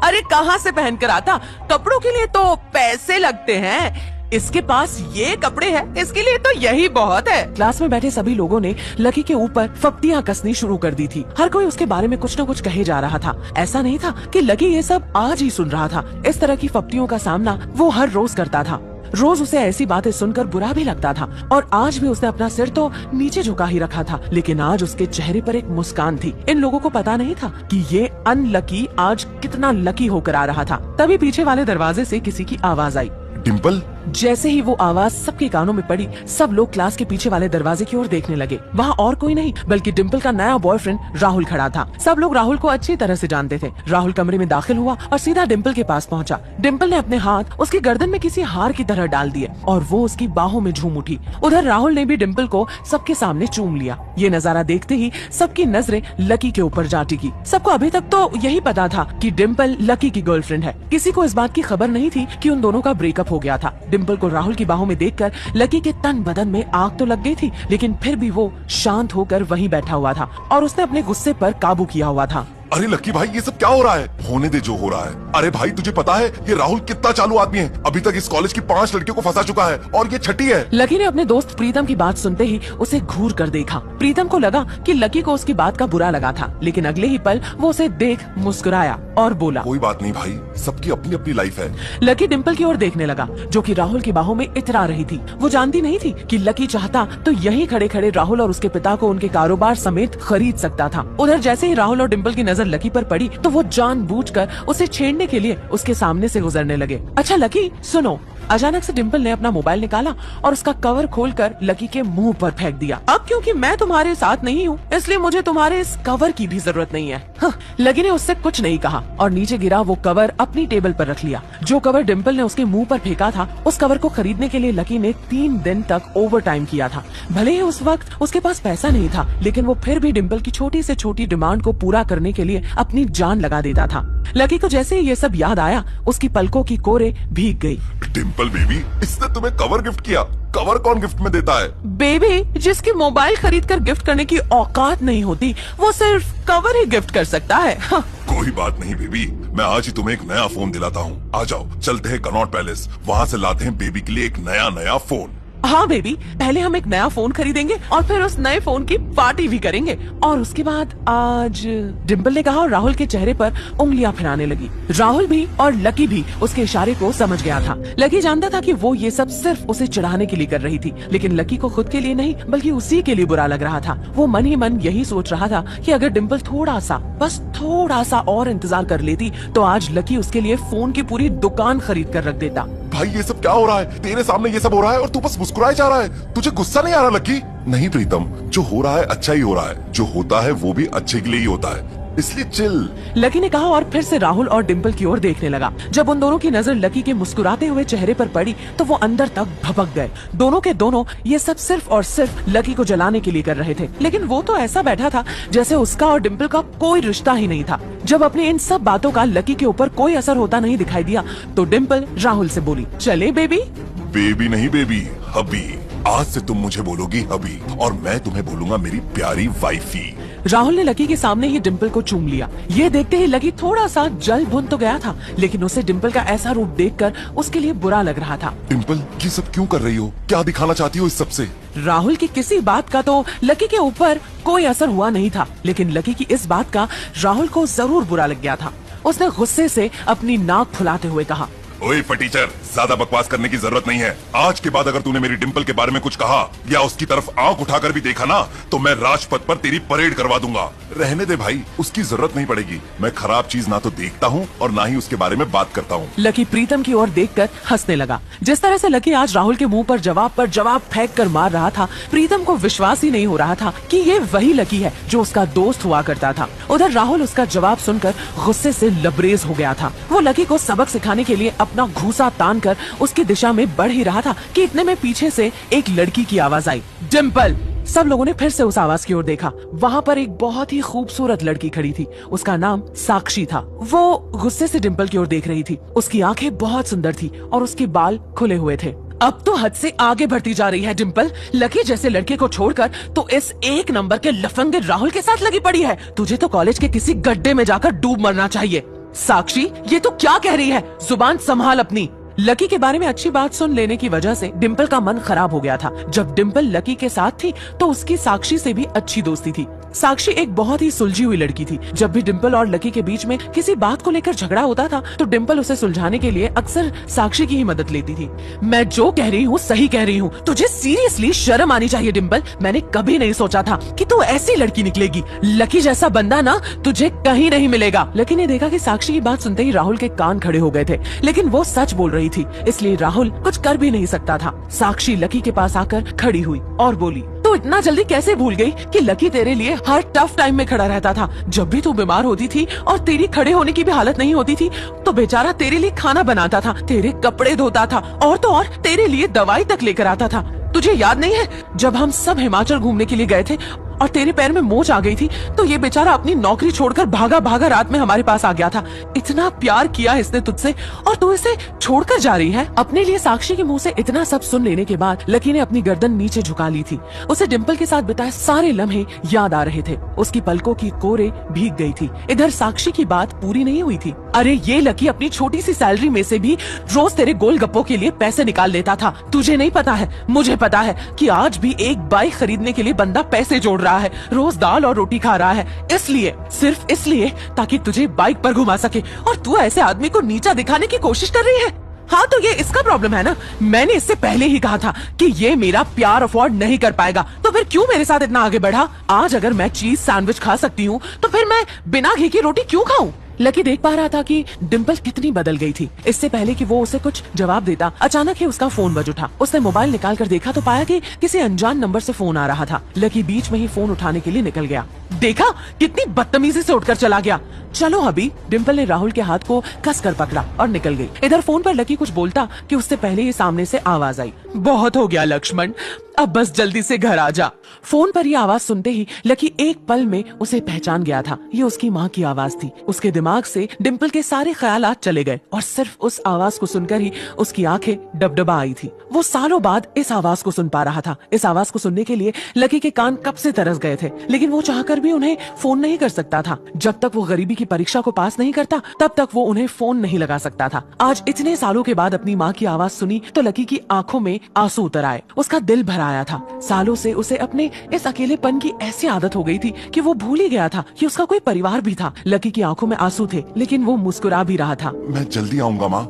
अरे कहाँ से पहन कर आता? कपड़ों के लिए तो पैसे लगते हैं। इसके पास ये कपड़े हैं, इसके लिए तो यही बहुत है। क्लास में बैठे सभी लोगों ने लकी के ऊपर फप्तियां कसनी शुरू कर दी थी। हर कोई उसके बारे में कुछ न कुछ कहे जा रहा था। ऐसा नहीं था कि लकी ये सब आज ही सुन रहा था। इस तरह की फप्तियों का सामना वो हर रोज करता था। रोज उसे ऐसी बातें सुनकर बुरा भी लगता था और आज भी उसने अपना सिर तो नीचे झुका ही रखा था, लेकिन आज उसके चेहरे पर एक मुस्कान थी। इन लोगों को पता नहीं था कि ये अनलकी आज कितना लकी होकर आ रहा था। तभी पीछे वाले दरवाजे से किसी की आवाज आई, डिम्पल। जैसे ही वो आवाज सबके कानों में पड़ी सब लोग क्लास के पीछे वाले दरवाजे की ओर देखने लगे। वहाँ और कोई नहीं बल्कि डिम्पल का नया बॉयफ्रेंड राहुल खड़ा था। सब लोग राहुल को अच्छी तरह से जानते थे। राहुल कमरे में दाखिल हुआ और सीधा डिम्पल के पास पहुंचा। डिम्पल ने अपने हाथ उसकी गर्दन में किसी हार की तरह डाल दिए और वो उसकी बाहों में झूम उठी। उधर राहुल ने भी डिम्पल को सबके सामने चूम लिया। ये नजारा देखते ही सबकी नजरें लकी के ऊपर जा टिकी। सबको अभी तक तो यही पता था कि डिम्पल लकी की गर्लफ्रेंड है। किसी को इस बात की खबर नहीं थी कि उन दोनों का ब्रेकअप हो गया था। डिम्पल को राहुल की बाहों में देखकर लकी के तन बदन में आग तो लग गई थी, लेकिन फिर भी वो शांत होकर वहीं बैठा हुआ था और उसने अपने गुस्से पर काबू किया हुआ था। अरे लकी भाई ये सब क्या हो रहा है? होने दे जो हो रहा है। अरे भाई तुझे पता है ये राहुल कितना चालू आदमी है? अभी तक इस कॉलेज की 5 लड़कियों को फंसा चुका है और ये छठी है। लकी ने अपने दोस्त प्रीतम की बात सुनते ही उसे घूर कर देखा। प्रीतम को लगा कि लकी को उसकी बात का बुरा लगा था, लेकिन अगले ही पल वो उसे देख मुस्कुराया और बोला, कोई बात नहीं भाई, सबकी अपनी अपनी लाइफ है। लकी डिम्पल की ओर देखने लगा जो कि राहुल की बाहों में इतरा रही थी। वो जानती नहीं थी कि लकी चाहता तो यहीं खड़े खड़े राहुल और उसके पिता को उनके कारोबार समेत खरीद सकता था। उधर जैसे ही राहुल और डिम्पल की नजर लकी पर पड़ी तो वो जानबूझकर उसे छेड़ने के लिए उसके सामने से गुजरने लगे। अच्छा लकी सुनो। अचानक से डिम्पल ने अपना मोबाइल निकाला और उसका कवर खोलकर लकी के मुंह पर फेंक दिया। अब क्योंकि मैं तुम्हारे साथ नहीं हूँ इसलिए मुझे तुम्हारे इस कवर की भी जरूरत नहीं है। लकी ने उससे कुछ नहीं कहा और नीचे गिरा वो कवर अपनी टेबल पर रख लिया। जो कवर डिम्पल ने उसके मुंह पर फेंका था उस कवर को खरीदने के लिए लकी ने 3 दिन तक ओवर टाइम किया था। भले ही उस वक्त उसके पास पैसा नहीं था, लेकिन वो फिर भी डिम्पल की छोटी से छोटी डिमांड को पूरा करने के लिए अपनी जान लगा देता था। लकी को जैसे ही ये सब याद आया उसकी पलकों की कोरे भीग गई। डिम्पल बेबी, इसने तुम्हें कवर गिफ्ट किया। कवर कौन गिफ्ट में देता है? बेबी जिसकी मोबाइल खरीद कर गिफ्ट करने की औकात नहीं होती वो सिर्फ कवर ही गिफ्ट कर सकता है। कोई बात नहीं बेबी, मैं आज ही तुम्हें एक नया फोन दिलाता हूँ। आ जाओ चलते हैं कनॉट पैलेस, वहाँ से लाते हैं बेबी के लिए एक नया फोन। हाँ बेबी, पहले हम एक नया फोन खरीदेंगे और फिर उस नए फोन की पार्टी भी करेंगे और उसके बाद आज, डिम्पल ने कहा और राहुल के चेहरे पर उंगलियां फिराने लगी। राहुल भी और लकी भी उसके इशारे को समझ गया था। लकी जानता था कि वो ये सब सिर्फ उसे चिढ़ाने के लिए कर रही थी, लेकिन लकी को खुद के लिए नहीं बल्कि उसी के लिए बुरा लग रहा था। वो मन ही मन यही सोच रहा था कि अगर डिम्पल थोड़ा सा, बस थोड़ा सा और इंतजार कर लेती तो आज लकी उसके लिए फोन की पूरी दुकान खरीद कर रख देता। भाई ये सब क्या हो रहा है? तेरे सामने ये सब हो रहा है और तू बस मुस्कुराए जा रहा है। तुझे गुस्सा नहीं आ रहा लकी? नहीं प्रीतम, जो हो रहा है अच्छा ही हो रहा है। जो होता है वो भी अच्छे के लिए ही होता है, इसलिए चिल। लकी ने कहा और फिर से राहुल और डिम्पल की ओर देखने लगा। जब उन दोनों की नजर लकी के मुस्कुराते हुए चेहरे पर पड़ी तो वो अंदर तक भपक गए। दोनों के दोनों ये सब सिर्फ और सिर्फ लकी को जलाने के लिए कर रहे थे, लेकिन वो तो ऐसा बैठा था जैसे उसका और डिम्पल का कोई रिश्ता ही नहीं था। जब अपनी इन सब बातों का लकी के ऊपर कोई असर होता नहीं दिखाई दिया तो डिम्पल राहुल से बोली, चले बेबी। बेबी नहीं बेबी, हबी। आज से तुम मुझे बोलोगी हबी और मैं तुम्हें बोलूंगा मेरी प्यारी वाइफी। राहुल ने लकी के सामने ही डिम्पल को चूम लिया। ये देखते ही लकी थोड़ा सा जल भुन तो गया था, लेकिन उसे डिम्पल का ऐसा रूप देखकर उसके लिए बुरा लग रहा था। डिम्पल ये सब क्यों कर रही हो? क्या दिखाना चाहती हो इस सब से? राहुल की किसी बात का तो लकी के ऊपर कोई असर हुआ नहीं था, लेकिन लकी की इस बात का राहुल को जरूर बुरा लग गया था। उसने गुस्से से अपनी नाक फुलाते हुए कहा, ओए फटीचर, ज्यादा बकवास करने की जरूरत नहीं है। आज के बाद अगर तूने मेरी डिंपल के बारे में कुछ कहा या उसकी तरफ आंख उठाकर भी देखा ना, तो मैं राजपथ पर तेरी परेड करवा दूंगा। रहने दे भाई, उसकी जरूरत नहीं पड़ेगी। मैं खराब चीज ना तो देखता हूँ और ना ही उसके बारे में बात करता हूँ। लकी प्रीतम की ओर देखकर हंसने लगा। जिस तरह से लकी आज राहुल के मुंह पर जवाब फेंक कर मार रहा था, प्रीतम को विश्वास ही नहीं हो रहा था कि ये वही लकी है जो उसका दोस्त हुआ करता था। उधर राहुल उसका जवाब सुनकर गुस्से से लबरेज हो गया था। वो लकी को सबक सिखाने के लिए अपना घूंसा तान कर उसकी दिशा में बढ़ ही रहा था कि इतने में पीछे से एक लड़की की आवाज आई, डिंपल। सब लोगों ने फिर से उस आवाज की ओर देखा। वहाँ पर एक बहुत ही खूबसूरत लड़की खड़ी थी। उसका नाम साक्षी था। वो गुस्से से डिंपल की ओर देख रही थी। उसकी आंखें बहुत सुंदर थी और उसके बाल खुले हुए थे। अब तो हद से आगे बढ़ती जा रही है डिंपल। लकी जैसे लड़के को छोड़कर तो इस एक नंबर के लफंगे राहुल के साथ लगी पड़ी है। तुझे तो कॉलेज के किसी गड्ढे में जाकर डूब मरना चाहिए। साक्षी, ये तो क्या कह रही है? जुबान संभाल अपनी। लकी के बारे में अच्छी बात सुन लेने की वजह से डिंपल का मन खराब हो गया था। जब डिंपल लकी के साथ थी तो उसकी साक्षी से भी अच्छी दोस्ती थी। साक्षी एक बहुत ही सुलझी हुई लड़की थी। जब भी डिंपल और लकी के बीच में किसी बात को लेकर झगड़ा होता था तो डिंपल उसे सुलझाने के लिए अक्सर साक्षी की ही मदद लेती थी। मैं जो कह रही हूँ सही कह रही हूँ। तुझे सीरियसली शर्म आनी चाहिए डिंपल। मैंने कभी नहीं सोचा था कि तू ऐसी लड़की निकलेगी। लकी जैसा बंदा ना तुझे कहीं नहीं मिलेगा। लकी ने देखा कि साक्षी की बात सुनते ही राहुल के कान खड़े हो गए थे, लेकिन वो सच बोल रही थी, इसलिए राहुल कुछ कर भी नहीं सकता था। साक्षी लकी के पास आकर खड़ी हुई और बोली, तू इतना जल्दी कैसे भूल गई कि लकी तेरे लिए हर टफ टाइम में खड़ा रहता था? जब भी तू बीमार होती थी और तेरी खड़े होने की भी हालत नहीं होती थी तो बेचारा तेरे लिए खाना बनाता था, तेरे कपड़े धोता था और तो और तेरे लिए दवाई तक लेकर आता था। तुझे याद नहीं है जब हम सब हिमाचल घूमने के लिए गए थे और तेरे पैर में मोच आ गई थी तो ये बेचारा अपनी नौकरी छोड़कर भागा भागा रात में हमारे पास आ गया था। इतना प्यार किया इसने तुझसे और तू इसे छोड़कर जा रही है। अपने लिए साक्षी के मुंह से इतना सब सुन लेने के बाद लकी ने अपनी गर्दन नीचे झुका ली थी। उसे डिंपल के साथ बिताए सारे लम्हे याद आ रहे थे। उसकी पलकों की कोरे भीग गई थी। इधर साक्षी की बात पूरी नहीं हुई थी। अरे ये लकी अपनी छोटी सी सैलरी में से भी रोज तेरे गोलगप्पों के लिए पैसे निकाल लेता था। तुझे नहीं पता है, मुझे पता है कि आज भी एक बाइक खरीदने के लिए बंदा पैसे जोड़ रहा है, रोज दाल और रोटी खा रहा है, इसलिए, सिर्फ इसलिए ताकि तुझे बाइक पर घुमा सके। और तू ऐसे आदमी को नीचा दिखाने की कोशिश कर रही है। हाँ तो ये इसका प्रॉब्लम है ना। मैंने इससे पहले ही कहा था कि ये मेरा प्यार अफोर्ड नहीं कर पाएगा, तो फिर क्यों मेरे साथ इतना आगे बढ़ा? आज अगर मैं चीज सैंडविच खा सकती हूँ तो फिर मैं बिना घी की रोटी क्यों खाऊं? लकी देख पा रहा था कि डिंपल कितनी बदल गई थी। इससे पहले कि वो उसे कुछ जवाब देता, अचानक ही उसका फोन बज उठा। उसने मोबाइल निकाल कर देखा तो पाया कि किसी अनजान नंबर से फोन आ रहा था। लकी बीच में ही फोन उठाने के लिए निकल गया। देखा कितनी बदतमीजी से उठकर चला गया। चलो अभी। डिंपल ने राहुल के हाथ को कस कर पकड़ा और निकल गई। इधर फोन पर लकी कुछ बोलता कि उससे पहले ही सामने से आवाज आई, बहुत हो गया लक्ष्मण, अब बस जल्दी से घर आ जा। फोन पर ये आवाज सुनते ही लकी एक पल में उसे पहचान गया था। ये उसकी माँ की आवाज थी। उसके दिमाग से डिंपल के सारे ख्यालात चले गए और सिर्फ उस आवाज को सुनकर ही उसकी आंखें डबडबा आई थी। वो सालों बाद इस आवाज को सुन पा रहा था। इस आवाज को सुनने के लिए लकी के कान कब से तरस गए थे, लेकिन वो चाहकर भी उन्हें फोन नहीं कर सकता था। जब तक वो गरीबी की परीक्षा को पास नहीं करता तब तक वो उन्हें फोन नहीं लगा सकता था। आज इतने सालों के बाद अपनी माँ की आवाज सुनी तो लकी की आंखों में आंसू उतर आए। उसका दिल भर आया था। सालों से उसे अपने इस अकेलेपन की ऐसी आदत हो गई थी कि वो भूल ही गया था कि उसका कोई परिवार भी था। लकी की आंखों में आंसू थे, लेकिन वो मुस्कुरा भी रहा था। मैं जल्दी आऊंगा माँ,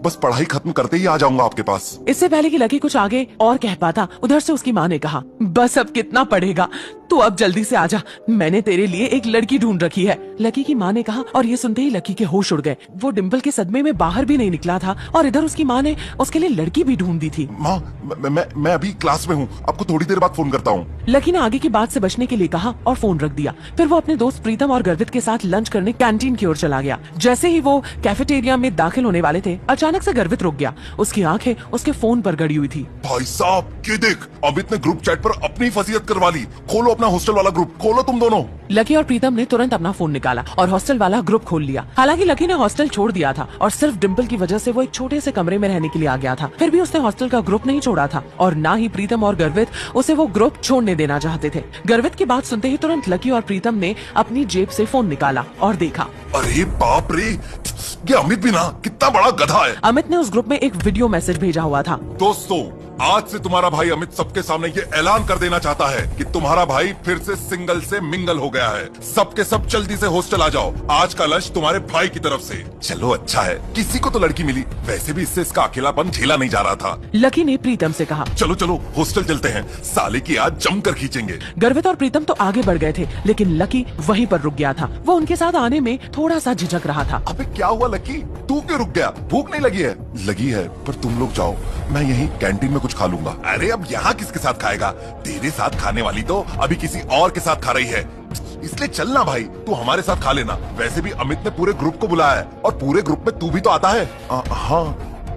बस पढ़ाई खत्म करते ही आ जाऊंगा आपके पास। इससे पहले कि लकी कुछ आगे और कह पाता, उधर से उसकी माँ ने कहा, बस अब कितना पढ़ेगा, तू अब जल्दी से आजा, मैंने तेरे लिए एक लड़की ढूंढ रखी है। लकी की माँ ने कहा और ये सुनते ही लकी के होश उड़ गए। वो डिंपल के सदमे में बाहर भी नहीं निकला था और इधर उसकी माँ ने उसके लिए लड़की भी ढूंढ दी थी। माँ मैं अभी क्लास में हूँ, आपको थोड़ी देर बाद फोन करता हूँ। लकी ने आगे की बात से बचने के लिए कहा और फोन रख दिया। फिर वो अपने दोस्त प्रीतम और गर्वित के साथ लंच करने कैंटीन की ओर चला गया। जैसे ही वो कैफेटेरिया में दाखिल होने वाले थे, अचानक से गर्वित रुक गया। उसकी आंखें उसके फोन पर गड़ी हुई थी। भाई साहब ये देख, अमित ने ग्रुप चैट पर अपनी फजीयत करवा ली। खोलो अपना हॉस्टल वाला ग्रुप, खोलो तुम दोनों। लकी और प्रीतम ने तुरंत अपना फोन निकाला और हॉस्टल वाला ग्रुप खोल लिया। हालांकि लकी ने हॉस्टल छोड़ दिया था और सिर्फ डिंपल की वजह से वो एक छोटे से कमरे में रहने के लिए आ गया था। फिर भी उसने हॉस्टल का ग्रुप नहीं छोड़ा था और ना ही प्रीतम और गर्वित उसे वो ग्रुप छोड़ने देना चाहते थे। गर्वित की बात सुनते ही तुरंत लकी और प्रीतम ने अपनी जेब से फोन निकाला और देखा। अरे बाप रे, ये अमित भी ना कितना बड़ा गधा है। अमित ने उस ग्रुप में एक वीडियो मैसेज भेजा हुआ था। दोस्तों आज से तुम्हारा भाई अमित सबके सामने ये ऐलान कर देना चाहता है कि तुम्हारा भाई फिर से सिंगल से मिंगल हो गया है। सबके सब जल्दी से हॉस्टल आ जाओ, आज का लंच तुम्हारे भाई की तरफ से। चलो अच्छा है, किसी को तो लड़की मिली, वैसे भी इससे इसका अकेलापन झेला नहीं जा रहा था। लकी ने प्रीतम से कहा, चलो चलो हॉस्टल चलते हैं, साले की आज जमकर खींचेंगे। गर्वित और प्रीतम तो आगे बढ़ गए थे, लेकिन लकी वहीं पर रुक गया था। वो उनके साथ आने में थोड़ा सा झिझक रहा था। अबे क्या हुआ लकी, तू क्यों रुक गया? भूख नहीं लगी है? लगी है, पर तुम लोग जाओ, मैं यहीं कैंटीन में कुछ खा लूंगा। अरे अब यहाँ किसके साथ खाएगा? तेरे साथ खाने वाली तो अभी किसी और के साथ खा रही है, इसलिए चलना भाई, तू हमारे साथ खा लेना। वैसे भी अमित ने पूरे ग्रुप को बुलाया है और पूरे ग्रुप में तू भी तो आता है। हाँ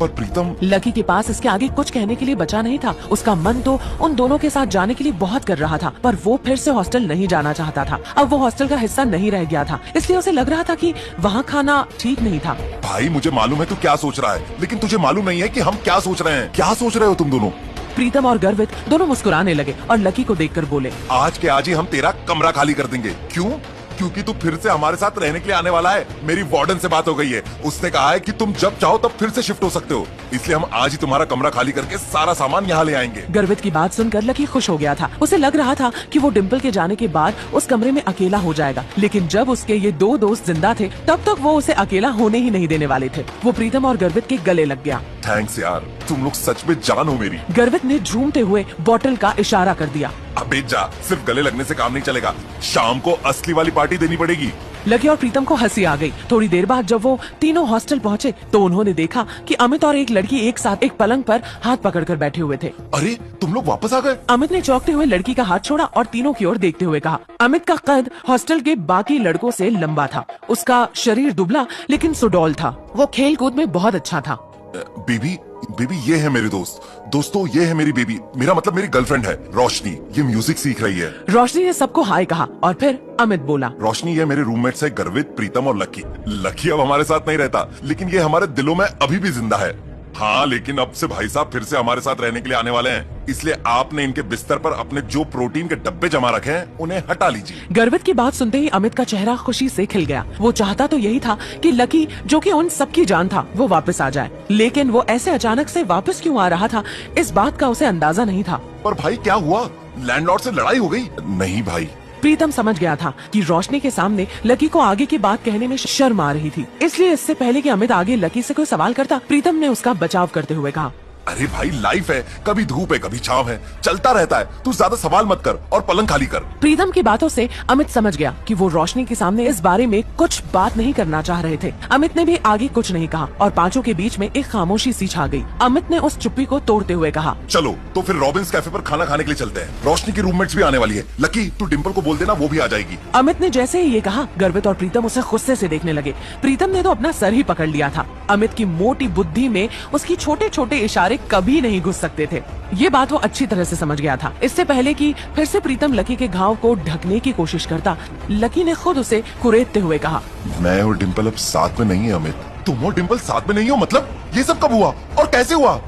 पर प्रीतम। लकी के पास इसके आगे कुछ कहने के लिए बचा नहीं था। उसका मन तो उन दोनों के साथ जाने के लिए बहुत कर रहा था, पर वो फिर से हॉस्टल नहीं जाना चाहता था। अब वो हॉस्टल का हिस्सा नहीं रह गया था, इसलिए उसे लग रहा था कि वहाँ खाना ठीक नहीं था। भाई मुझे मालूम है तू क्या सोच रहा है, लेकिन तुझे मालूम नहीं है कि हम क्या सोच रहे हैं। क्या सोच रहे हो तुम दोनों? प्रीतम और गर्वित दोनों मुस्कुराने लगे और लकी को देखकर बोले, आज के आज ही हम तेरा कमरा खाली कर देंगे। क्यों? क्योंकि तू फिर से हमारे साथ रहने के लिए आने वाला है। मेरी वार्डन से बात हो गई है, उसने कहा है कि तुम जब चाहो तब फिर से शिफ्ट हो सकते हो, इसलिए हम आज ही तुम्हारा कमरा खाली करके सारा सामान यहाँ ले आएंगे। गर्वित की बात सुनकर लकी खुश हो गया था। उसे लग रहा था कि वो डिम्पल के जाने के बाद उस कमरे में अकेला हो जाएगा, लेकिन जब उसके ये दो दोस्त जिंदा थे तब तक वो उसे अकेला होने ही नहीं देने वाले थे। वो प्रीतम और गर्वित के गले लग गया। थैंक्स यार, तुम लोग सच में जान हो मेरी। गर्वित ने झूमते हुए बॉटल का इशारा कर दिया। अबे जा, सिर्फ गले लगने से काम नहीं चलेगा, शाम को असली वाली पार्टी देनी पड़ेगी। लकी और प्रीतम को हंसी आ गई। थोड़ी देर बाद जब वो तीनों हॉस्टल पहुँचे तो उन्होंने देखा कि अमित और एक लड़की एक साथ एक पलंग पर हाथ पकड़कर बैठे हुए थे। अरे तुम लोग वापस आ गए? अमित ने चौंकते हुए लड़की का हाथ छोड़ा और तीनों की ओर देखते हुए कहा। अमित का कद हॉस्टल के बाकी लड़कों से लंबा था। उसका शरीर दुबला लेकिन सुडौल था। वो खेल कूद में बहुत अच्छा था। बेबी बेबी ये है मेरे दोस्त। दोस्तों ये है मेरी बेबी, मेरा मतलब मेरी गर्लफ्रेंड है रोशनी, ये म्यूजिक सीख रही है। रोशनी ने सबको हाय कहा और फिर अमित बोला, रोशनी ये मेरे रूममेट्स है गर्वित, प्रीतम और लकी। लकी अब हमारे साथ नहीं रहता, लेकिन ये हमारे दिलों में अभी भी जिंदा है। हाँ लेकिन अब से भाई साहब फिर से हमारे साथ रहने के लिए आने वाले हैं, इसलिए आपने इनके बिस्तर पर अपने जो प्रोटीन के डब्बे जमा रखे हैं उन्हें हटा लीजिए। गर्वित की बात सुनते ही अमित का चेहरा खुशी से खिल गया। वो चाहता तो यही था कि लकी, जो कि उन सबकी जान था, वो वापस आ जाए, लेकिन वो ऐसे अचानक से वापस क्यों आ रहा था, इस बात का उसे अंदाजा नहीं था। पर भाई क्या हुआ? लैंडलॉर्ड से लड़ाई हो गई? नहीं भाई। प्रीतम समझ गया था कि रोशनी के सामने लकी को आगे की बात कहने में शर्म आ रही थी, इसलिए इससे पहले कि अमित आगे लकी से कोई सवाल करता, प्रीतम ने उसका बचाव करते हुए कहा, अरे भाई लाइफ है, कभी धूप है कभी छांव है, चलता रहता है, तू ज्यादा सवाल मत कर और पलंग खाली कर। प्रीतम की बातों से अमित समझ गया कि वो रोशनी के सामने इस बारे में कुछ बात नहीं करना चाह रहे थे। अमित ने भी आगे कुछ नहीं कहा और पांचों के बीच में एक खामोशी सी छा गई। अमित ने उस चुप्पी को तोड़ते हुए कहा, चलो तो फिर रॉबिन्स कैफे पर खाना खाने के लिए चलते हैं, रोशनी की रूममेट्स भी आने वाली है। लकी तू डिम्पल को बोल देना, वो भी आ जाएगी। अमित ने जैसे ही ये कहा, गर्वित और प्रीतम उसे गुस्से से देखने लगे। प्रीतम ने तो अपना सर ही पकड़ लिया था। अमित की मोटी बुद्धि में उसकी छोटे छोटे इशारे कभी नहीं घुस सकते थे। ये बात वो अच्छी तरह से समझ गया था। इससे पहले कि फिर से प्रीतम लकी के घाव को ढकने की कोशिश करता, लकी ने खुद उसे कुरेदते हुए कहा, मैं और डिम्पल अब साथ में नहीं है अमित। तुम और डिम्पल साथ में नहीं हो मतलब? ये सब कब हुआ और कैसे हुआ?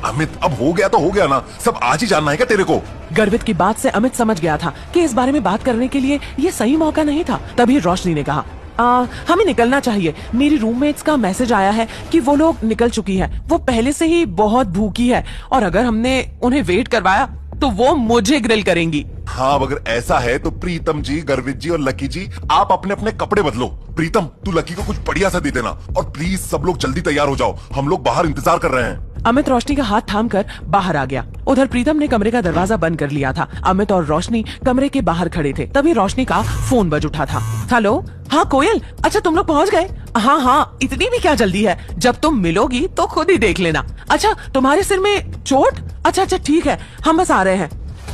अमित अब हो गया तो हो गया ना, सब आज ही जानना है क्या तेरे को? गर्वित की बात से अमित समझ गया था कि इस बारे में बात करने के लिए ये सही मौका नहीं था। तभी रोशनी ने कहा, हमें निकलना चाहिए। मेरी रूममेट्स का मैसेज आया है कि वो लोग निकल चुकी है। वो पहले से ही बहुत भूखी है और अगर हमने उन्हें वेट करवाया तो वो मुझे ग्रिल करेंगी। हाँ अगर ऐसा है तो प्रीतम जी, गर्वित जी और लकी जी आप अपने अपने कपड़े बदलो। प्रीतम तू लकी को कुछ बढ़िया सा दे देना और प्लीज सब लोग जल्दी तैयार हो जाओ, हम लोग बाहर इंतजार कर रहे हैं। अमित रोशनी का हाथ थामकर बाहर आ गया। उधर प्रीतम ने कमरे का दरवाजा बंद कर लिया था। अमित और रोशनी कमरे के बाहर खड़े थे। तभी रोशनी का फोन बज उठा था। हेलो, हाँ कोयल, अच्छा तुम लोग पहुंच गए? हाँ, इतनी भी क्या जल्दी है, जब तुम मिलोगी तो खुद ही देख लेना। अच्छा तुम्हारे सिर में चोट? अच्छा ठीक है, हम बस आ रहे हैं।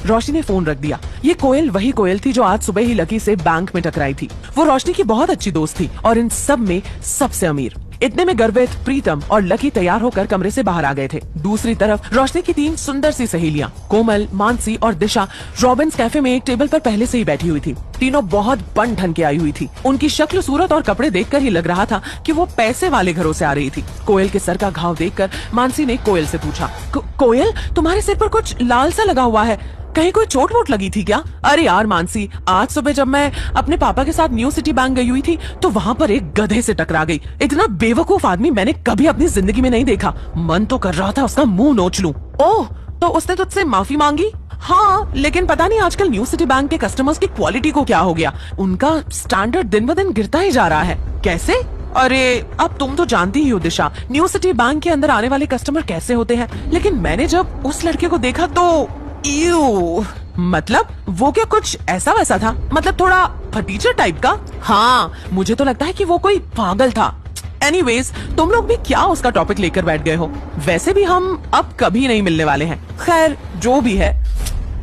रोशनी ने फोन रख दिया। ये कोयल वही कोयल थी जो आज सुबह ही लकी से बैंक में टकराई थी। वो रोशनी की बहुत अच्छी दोस्त थी और इन सब में सबसे अमीर। इतने में गर्वित, प्रीतम और लकी तैयार होकर कमरे से बाहर आ गए थे। दूसरी तरफ रोशनी की तीन सुंदर सी सहेलियां कोमल, मानसी और दिशा रॉबिन्स कैफे में एक टेबल पर पहले से ही बैठी हुई थी। तीनों बहुत बन ठन के आई हुई थी। उनकी शक्ल, सूरत और कपड़े देखकर ही लग रहा था कि वो पैसे वाले घरों से आ रही थी। कोयल के सर का घाव देखकर मानसी ने कोयल से पूछा, कोयल तुम्हारे सिर पर कुछ लाल सा लगा हुआ है, कहीं कोई चोट वोट लगी थी क्या? अरे यार मानसी, आज सुबह जब मैं अपने पापा के साथ न्यू सिटी बैंक गई हुई थी तो वहाँ पर एक गधे से टकरा गई। इतना बेवकूफ आदमी मैंने कभी अपनी जिंदगी में नहीं देखा। मन तो कर रहा था उसका मुंह नोच लूं। ओह, तो उसने तुझसे माफी मांगी? हाँ, लेकिन पता नहीं आजकल न्यू सिटी बैंक के कस्टमर्स की क्वालिटी को क्या हो गया। उनका स्टैंडर्ड दिन ब दिन गिरता ही जा रहा है। कैसे? अरे अब तुम तो जानती ही हो दिशा, न्यू सिटी बैंक के अंदर आने वाले कस्टमर कैसे होते हैं। लेकिन मैंने जब उस लड़के को देखा तो मतलब वो क्या कुछ ऐसा वैसा था? मतलब थोड़ा फटीचर टाइप का? हाँ, मुझे तो लगता है कि वो कोई पागल था। एनीवेज, तुम लोग भी क्या उसका टॉपिक लेकर बैठ गए हो? वैसे भी हम अब कभी नहीं मिलने वाले हैं। खैर, जो भी है।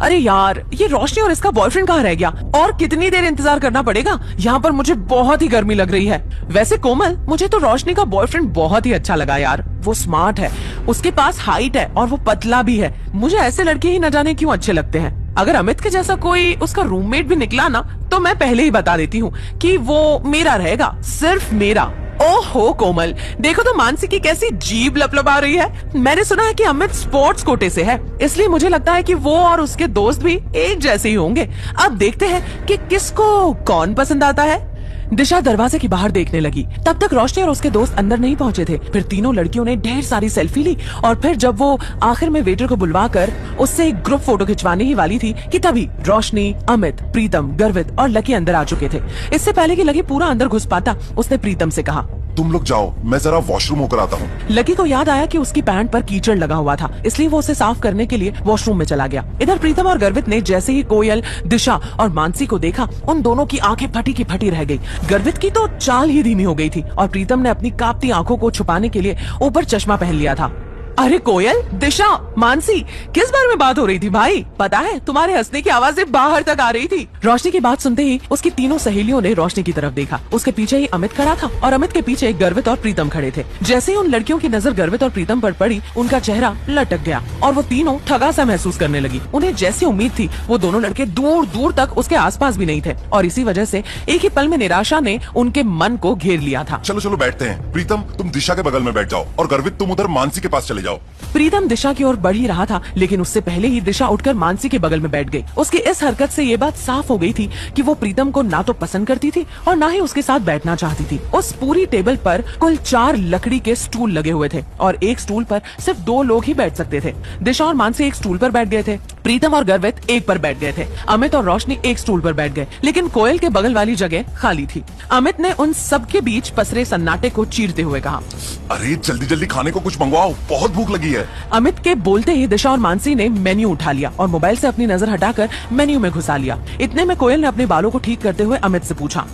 अरे यार, ये रोशनी और इसका बॉयफ्रेंड कहाँ रह गया? और कितनी देर इंतजार करना पड़ेगा? यहाँ पर मुझे बहुत ही गर्मी लग रही है। वैसे कोमल, मुझे तो रोशनी का बॉयफ्रेंड बहुत ही अच्छा लगा यार। वो स्मार्ट है, उसके पास हाइट है और वो पतला भी है। मुझे ऐसे लड़के ही न जाने क्यों अच्छे लगते हैं। अगर अमित के जैसा कोई उसका रूममेट भी निकला ना, तो मैं पहले ही बता देती हूँ कि वो मेरा रहेगा, सिर्फ मेरा। ओहो कोमल, देखो तो मानसी की कैसी जीभ लपलपा रही है। मैंने सुना है कि अमित स्पोर्ट्स कोटे से है, इसलिए मुझे लगता है कि वो और उसके दोस्त भी एक जैसे ही होंगे। अब देखते हैं कि किसको कौन पसंद आता है। दिशा दरवाजे के बाहर देखने लगी। तब तक रोशनी और उसके दोस्त अंदर नहीं पहुंचे थे। फिर तीनों लड़कियों ने ढेर सारी सेल्फी ली और फिर जब वो आखिर में वेटर को बुलवाकर उससे एक ग्रुप फोटो खिंचवाने ही वाली थी कि तभी रोशनी, अमित, प्रीतम, गर्वित और लकी अंदर आ चुके थे। इससे पहले कि लकी पूरा अंदर घुस पाता, उसने प्रीतम से कहा, तुम लोग जाओ, मैं जरा वॉशरूम होकर आता हूँ। लकी को याद आया कि उसकी पैंट पर कीचड़ लगा हुआ था, इसलिए वो उसे साफ करने के लिए वॉशरूम में चला गया। इधर प्रीतम और गर्वित ने जैसे ही कोयल, दिशा और मानसी को देखा, उन दोनों की आंखें फटी की फटी रह गई। गर्वित की तो चाल ही धीमी हो गई थी और प्रीतम ने अपनी कांपती आंखों को छुपाने के लिए ऊपर चश्मा पहन लिया था। अरे कोयल, दिशा, मानसी, किस बारे में बात हो रही थी भाई? पता है, तुम्हारे हंसने की आवाजें बाहर तक आ रही थी। रोशनी की बात सुनते ही उसकी तीनों सहेलियों ने रोशनी की तरफ देखा। उसके पीछे ही अमित खड़ा था और अमित के पीछे गर्वित और प्रीतम खड़े थे। जैसे ही उन लड़कियों की नजर गर्वित और प्रीतम पर पड़ी, उनका चेहरा लटक गया और वो तीनों ठगा सा महसूस करने लगी। उन्हें जैसी उम्मीद थी, वो दोनों लड़के दूर दूर तक उसके आसपास भी नहीं थे और इसी वजह से एक ही पल में निराशा ने उनके मन को घेर लिया था। चलो चलो बैठते हैं। प्रीतम, तुम दिशा के बगल में बैठ जाओ और गर्वित, तुम उधर मानसी के पास चले जाओ। प्रीतम दिशा की ओर बढ़ ही रहा था, लेकिन उससे पहले ही दिशा उठकर मानसी के बगल में बैठ गई। उसकी इस हरकत से ये बात साफ हो गई थी कि वो प्रीतम को ना तो पसंद करती थी और ना ही उसके साथ बैठना चाहती थी। उस पूरी टेबल पर कुल 4 लकड़ी के स्टूल लगे हुए थे और एक स्टूल पर सिर्फ 2 लोग ही बैठ सकते थे। दिशा और मानसी एक स्टूल पर बैठ गए थे, प्रीतम और गर्वित एक पर बैठ गए थे, अमित और रोशनी एक स्टूल पर बैठ गए, लेकिन कोयल के बगल वाली जगह खाली थी। अमित ने उन सबके बीच पसरे सन्नाटे को चीरते हुए कहा, अरे जल्दी जल्दी खाने को कुछ मंगवाओ, बहुत भूख लगी है। अमित के बोलते ही दिशा और मानसी ने मेन्यू उठा लिया और मोबाइल से अपनी नजर हटाकर मेन्यू में घुसा लिया। इतने में कोयल ने अपने बालों को ठीक करते हुए अमित से पूछा,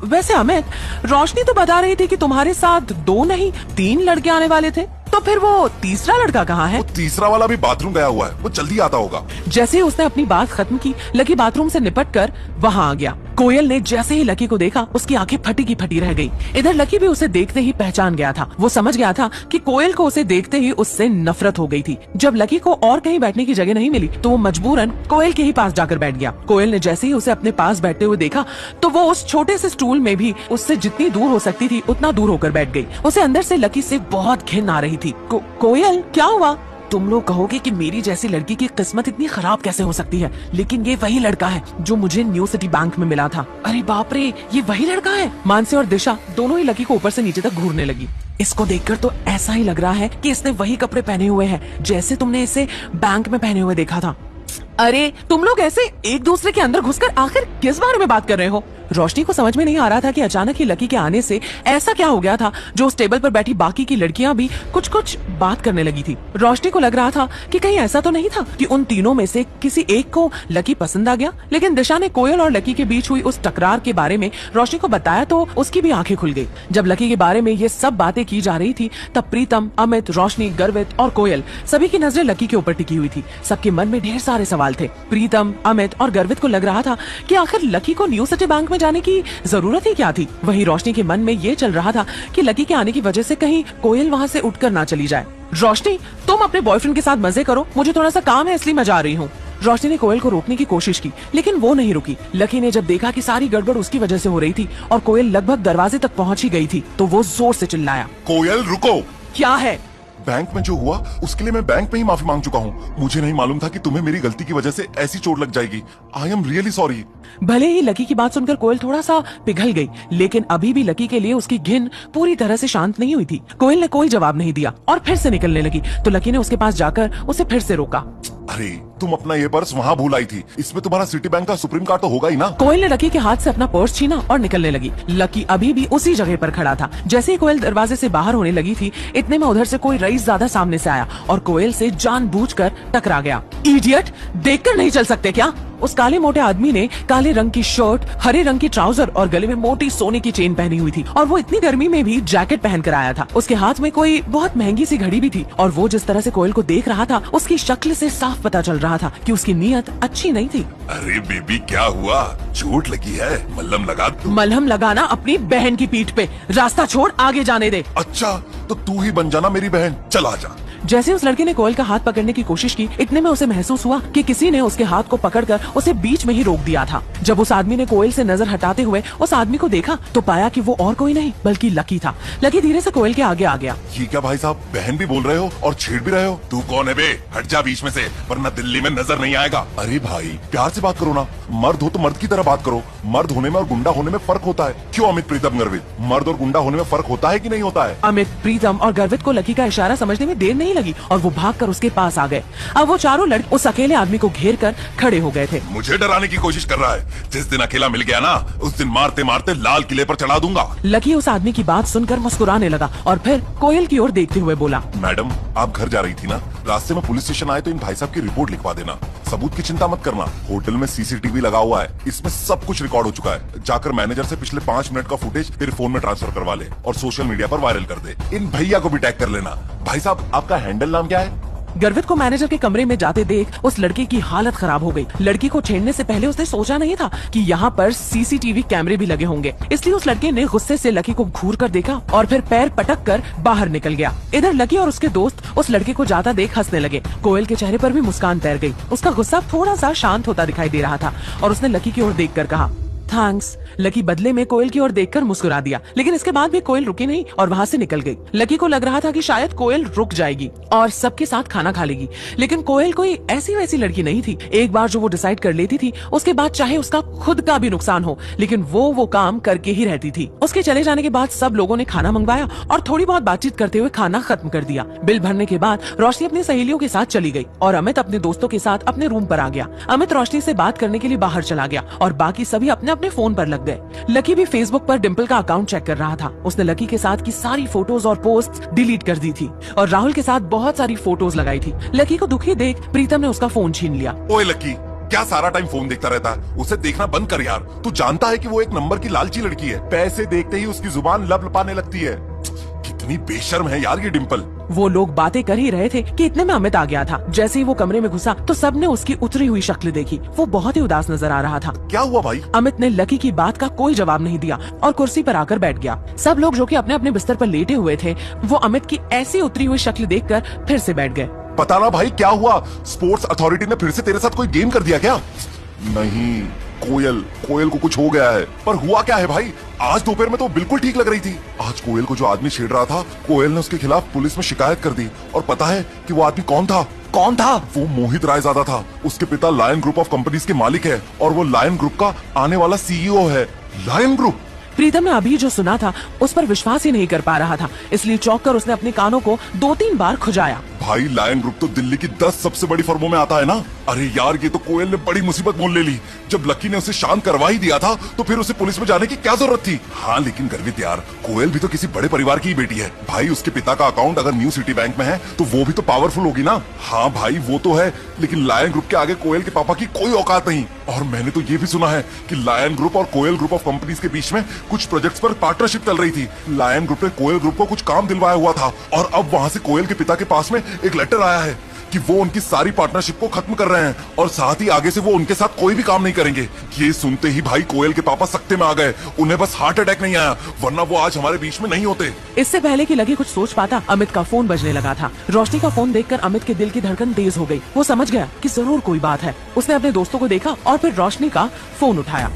वैसे अमित, रोशनी तो बता रही थी कि तुम्हारे साथ 2 नहीं 3 लड़के आने वाले थे, तो फिर वो तीसरा लड़का कहाँ है? वो तीसरा वाला भी बाथरूम गया हुआ है, वो जल्दी आता होगा। जैसे ही उसने अपनी बात खत्म की, लकी बाथरूम से निपट कर वहाँ आ गया। कोयल ने जैसे ही लकी को देखा, उसकी आंखें फटी की फटी रह गई। इधर लकी भी उसे देखते ही पहचान गया था। वो समझ गया था कि कोयल को उसे देखते ही उससे नफरत हो गई थी। जब लकी को और कहीं बैठने की जगह नहीं मिली, तो वो मजबूरन कोयल के ही पास जाकर बैठ गया। कोयल ने जैसे ही उसे अपने पास बैठते हुए देखा, तो वो उस छोटे से स्टूल में भी उससे जितनी दूर हो सकती थी उतना दूर होकर बैठ गई। उसे अंदर से लकी से बहुत घिन आ रही थी। कोयल, क्या हुआ? तुम लोग कहोगे कि मेरी जैसी लड़की की किस्मत इतनी खराब कैसे हो सकती है, लेकिन ये वही लड़का है जो मुझे न्यू सिटी बैंक में मिला था। अरे बाप रे, ये वही लड़का है। मानसी और दिशा दोनों ही लकी को ऊपर से नीचे तक घूरने लगी। इसको देखकर तो ऐसा ही लग रहा है कि इसने वही कपड़े पहने हुए हैं जैसे तुमने इसे बैंक में पहने हुए देखा था। अरे तुम लोग ऐसे एक दूसरे के अंदर घुसकर आखिर किस बारे में बात कर रहे हो? रोशनी को समझ में नहीं आ रहा था कि अचानक ही लकी के आने से ऐसा क्या हो गया था जो उस टेबल पर बैठी बाकी की लड़कियां भी कुछ कुछ बात करने लगी थी। रोशनी को लग रहा था कि कहीं ऐसा तो नहीं था कि उन तीनों में से किसी एक को लकी पसंद आ गया। लेकिन दिशा ने कोयल और लकी के बीच हुई उस टकरार के बारे में रोशनी को बताया तो उसकी भी आंखें खुल गई। जब लकी के बारे में ये सब बातें की जा रही थी, तब प्रीतम, अमित, रोशनी, गर्वित और कोयल सभी की नजरें लकी के ऊपर टिकी हुई थी। सबके मन में ढेर सारे सवाल थे। प्रीतम, अमित और गर्वित को लग रहा था कि आखिर लकी को न्यू सिटी बैंक में जाने की जरूरत ही क्या थी। वहीं रोशनी के मन में ये चल रहा था कि लकी के आने की वजह से कहीं कोयल वहाँ से उठकर ना चली जाए। रोशनी, तुम अपने बॉयफ्रेंड के साथ मजे करो, मुझे थोड़ा सा काम है इसलिए मैं जा रही हूँ। रोशनी ने कोयल को रोकने की कोशिश की, लेकिन वो नहीं रुकी। लकी ने जब देखा कि सारी गड़बड़ उसकी वजह से हो रही थी और कोयल लगभग दरवाजे तक पहुँच ही गई थी, तो वो जोर से चिल्लाया, कोयल रुको। क्या है? बैंक में जो हुआ उसके लिए मैं बैंक में ही माफी मांग चुका हूँ। मुझे नहीं मालूम था कि तुम्हें मेरी गलती की वजह से ऐसी चोट लग जाएगी। I am really sorry. भले ही लकी की बात सुनकर कोयल थोड़ा सा पिघल गई, लेकिन अभी भी लकी के लिए उसकी घिन पूरी तरह से शांत नहीं हुई थी। कोयल ने कोई जवाब नहीं दिया और फिर से निकलने लगी, तो लकी ने उसके पास जाकर उसे फिर से रोका। अरे तुम अपना ये पर्स वहाँ भूल आई थी, इसमें तुम्हारा सिटी बैंक का सुप्रीम कार्ड तो होगा ही ना। कोयल ने लकी के हाथ से अपना पर्स छीना और निकलने लगी। लकी अभी भी उसी जगह पर खड़ा था। जैसे ही कोयल दरवाजे से बाहर होने लगी थी, इतने में उधर से कोई रईस ज्यादा सामने से आया और कोयल से जानबूझकर टकरा गया। इडियट, देखकर नहीं चल सकते क्या? उस काले मोटे आदमी ने काले रंग की शर्ट, हरे रंग की ट्राउजर और गले में मोटी सोने की चेन पहनी हुई थी और वो इतनी गर्मी में भी जैकेट पहन कर आया था। उसके हाथ में कोई बहुत महंगी सी घड़ी भी थी और वो जिस तरह से कोयल को देख रहा था, उसकी शक्ल से साफ पता चल रहा था कि उसकी नीयत अच्छी नहीं थी। अरे बेबी क्या हुआ? चोट लगी है? मल्हम लगा दूं? मलहम लगाना अपनी बहन की पीठ पे। रास्ता छोड़, आगे जाने दे। अच्छा तो तू ही बन जाना मेरी बहन, चला जा। जैसे उस लड़के ने कोयल का हाथ पकड़ने की कोशिश की, इतने में उसे महसूस हुआ कि किसी ने उसके हाथ को पकड़कर उसे बीच में ही रोक दिया था। जब उस आदमी ने कोयल से नजर हटाते हुए उस आदमी को देखा, तो पाया कि वो और कोई नहीं बल्कि लकी था। लकी धीरे से कोयल के आगे आ गया। ये क्या भाई साहब, बहन भी बोल रहे हो और छेड़ भी रहे हो? तू कौन है बे? हट जा बीच में से, वरना दिल्ली में नजर नहीं आएगा। अरे भाई प्यार से बात करो ना, मर्द हो तो मर्द की तरह बात करो। मर्द होने में और गुंडा होने में फर्क होता है। क्यों अमित प्रीतम गर्वित, मर्द और गुंडा होने में फर्क होता है कि नहीं होता है? अमित, प्रीतम और गर्वित को लकी का इशारा समझने में देर नहीं लगी और वो भागकर उसके पास आ गए। अब वो चारों लड़के उस अकेले आदमी को घेर कर खड़े हो गए थे। मुझे डराने की कोशिश कर रहा है? जिस दिन अकेला मिल गया ना, उस दिन मारते मारते लाल किले पर चढ़ा दूंगा। लकी उस आदमी की बात सुनकर मुस्कुराने लगा और फिर कोयल की ओर देखते हुए बोला, मैडम आप घर जा रही थी ना, रास्ते में पुलिस स्टेशन आए तो इन भाई साहब की रिपोर्ट लिखवा देना। सबूत की चिंता मत करना, होटल में सीसीटीवी लगा हुआ है, इसमें सब कुछ रिकॉर्ड हो चुका है। जाकर मैनेजर से पिछले 5 मिनट का फुटेज तेरे फोन में ट्रांसफर करवा ले और सोशल मीडिया पर वायरल कर दे। इन भैया को भी टैग कर लेना। भाई साहब आपका हैंडल नाम क्या है? गर्वित को मैनेजर के कमरे में जाते देख उस लड़के की हालत खराब हो गई। लड़की को छेड़ने से पहले उसने सोचा नहीं था कि यहाँ पर सीसीटीवी कैमरे भी लगे होंगे, इसलिए उस लड़के ने गुस्से से लकी को घूर कर देखा और फिर पैर पटक कर बाहर निकल गया। इधर लकी और उसके दोस्त उस लड़के को जाता देख हंसने लगे। कोयल के चेहरे पर भी मुस्कान तैर गई। उसका गुस्सा थोड़ा सा शांत होता दिखाई दे रहा था और उसने लकी की ओर देख कर कहा, थैंक्स। लकी बदले में कोयल की ओर देखकर मुस्कुरा दिया, लेकिन इसके बाद भी कोयल रुकी नहीं और वहाँ से निकल गई। लकी को लग रहा था कि शायद कोयल रुक जाएगी और सबके साथ खाना खा लेगी, लेकिन कोयल कोई ऐसी वैसी लड़की नहीं थी। एक बार जो वो डिसाइड कर लेती थी, उसके बाद चाहे उसका खुद का भी नुकसान हो, लेकिन वो काम करके ही रहती थी। उसके चले जाने के बाद सब लोगों ने खाना मंगवाया और थोड़ी बहुत बातचीत करते हुए खाना खत्म कर दिया। बिल भरने के बाद रोशनी अपनी सहेलियों के साथ चली गई और अमित अपने दोस्तों के साथ अपने रूम पर आ गया। अमित रोशनी से बात करने के लिए बाहर चला गया और बाकी सभी अपने अपने फोन पर लग गए। लकी भी फेसबुक पर डिम्पल का अकाउंट चेक कर रहा था। उसने लकी के साथ की सारी फोटोज और पोस्ट डिलीट कर दी थी और राहुल के साथ बहुत सारी फोटोज लगाई थी। लकी को दुखी देख प्रीतम ने उसका फोन छीन लिया। ओए लकी, क्या सारा टाइम फोन देखता रहता है? उसे देखना बंद कर यार। तू जानता है कि वो एक नंबर की लालची लड़की है। पैसे देखते ही उसकी जुबान लपलपाने लगती है। कितनी बेशर्म है यार ये डिम्पल। वो लोग बातें कर ही रहे थे कि इतने में अमित आ गया था। जैसे ही वो कमरे में घुसा तो सबने उसकी उतरी हुई शक्ल देखी। वो बहुत ही उदास नजर आ रहा था। क्या हुआ भाई? अमित ने लकी की बात का कोई जवाब नहीं दिया और कुर्सी पर आकर बैठ गया। सब लोग जो कि अपने अपने बिस्तर पर लेटे हुए थे, वो अमित की ऐसी उतरी हुई शक्ल देखकर फिर से बैठ गए। पता ना भाई क्या हुआ? स्पोर्ट्स अथॉरिटी ने फिर से तेरे साथ कोई गेम कर दिया क्या? नहीं कोयल को कुछ हो गया है। पर हुआ क्या है भाई? आज दोपहर में तो बिल्कुल ठीक लग रही थी। आज कोयल को जो आदमी छेड़ रहा था, कोयल ने उसके खिलाफ पुलिस में शिकायत कर दी। और पता है कि वो आदमी कौन था? कौन था? वो मोहित रायजादा था। उसके पिता लायन ग्रुप ऑफ कंपनीज के मालिक है और वो लायन ग्रुप का आने वाला सीईओ है। Lion group? प्रीतम ने अभी जो सुना था उस पर विश्वास ही नहीं कर पा रहा था, इसलिए चौंक कर उसने अपने कानों को 2-3 बार खुजाया। भाई लायन ग्रुप तो दिल्ली की 10 सबसे बड़ी फर्मों में आता है ना। अरे यार ये तो कोयल ने बड़ी मुसीबत मोल ले ली। जब लकी ने उसे शांत करवा ही दिया था तो फिर उसे पुलिस में जाने की क्या जरूरत थी? हाँ लेकिन गर्वित यार, कोयल भी तो किसी बड़े परिवार की ही बेटी है। भाई उसके पिता का अकाउंट अगर न्यू सिटी बैंक में है तो वो भी तो पावरफुल होगी ना। हाँ भाई वो तो है, लेकिन लायन ग्रुप के आगे कोयल के पापा की कोई औकात नहीं। और मैंने तो ये भी सुना है कि लायन ग्रुप और कोयल ग्रुप ऑफ कंपनीज के बीच में कुछ प्रोजेक्ट्स पर पार्टनरशिप चल रही थी। लायन ग्रुप ने कोयल ग्रुप को कुछ काम दिलवाया हुआ था और अब वहाँ से कोयल के पिता के पास में एक लेटर आया है कि वो उनकी सारी पार्टनरशिप को खत्म कर रहे हैं और साथ ही आगे से वो उनके साथ कोई भी काम नहीं करेंगे। ये सुनते ही भाई कोयल के पापा सख्ते में आ गए। उन्हें बस हार्ट अटैक नहीं आया, वरना वो आज हमारे बीच में नहीं होते। इससे पहले कि लकी कुछ सोच पाता, अमित का फोन बजने लगा था। रोशनी का फोन देखकर अमित के दिल की धड़कन तेज हो गई। वो समझ गया कि जरूर कोई बात है। उसने अपने दोस्तों को देखा और फिर रोशनी का फोन उठाया।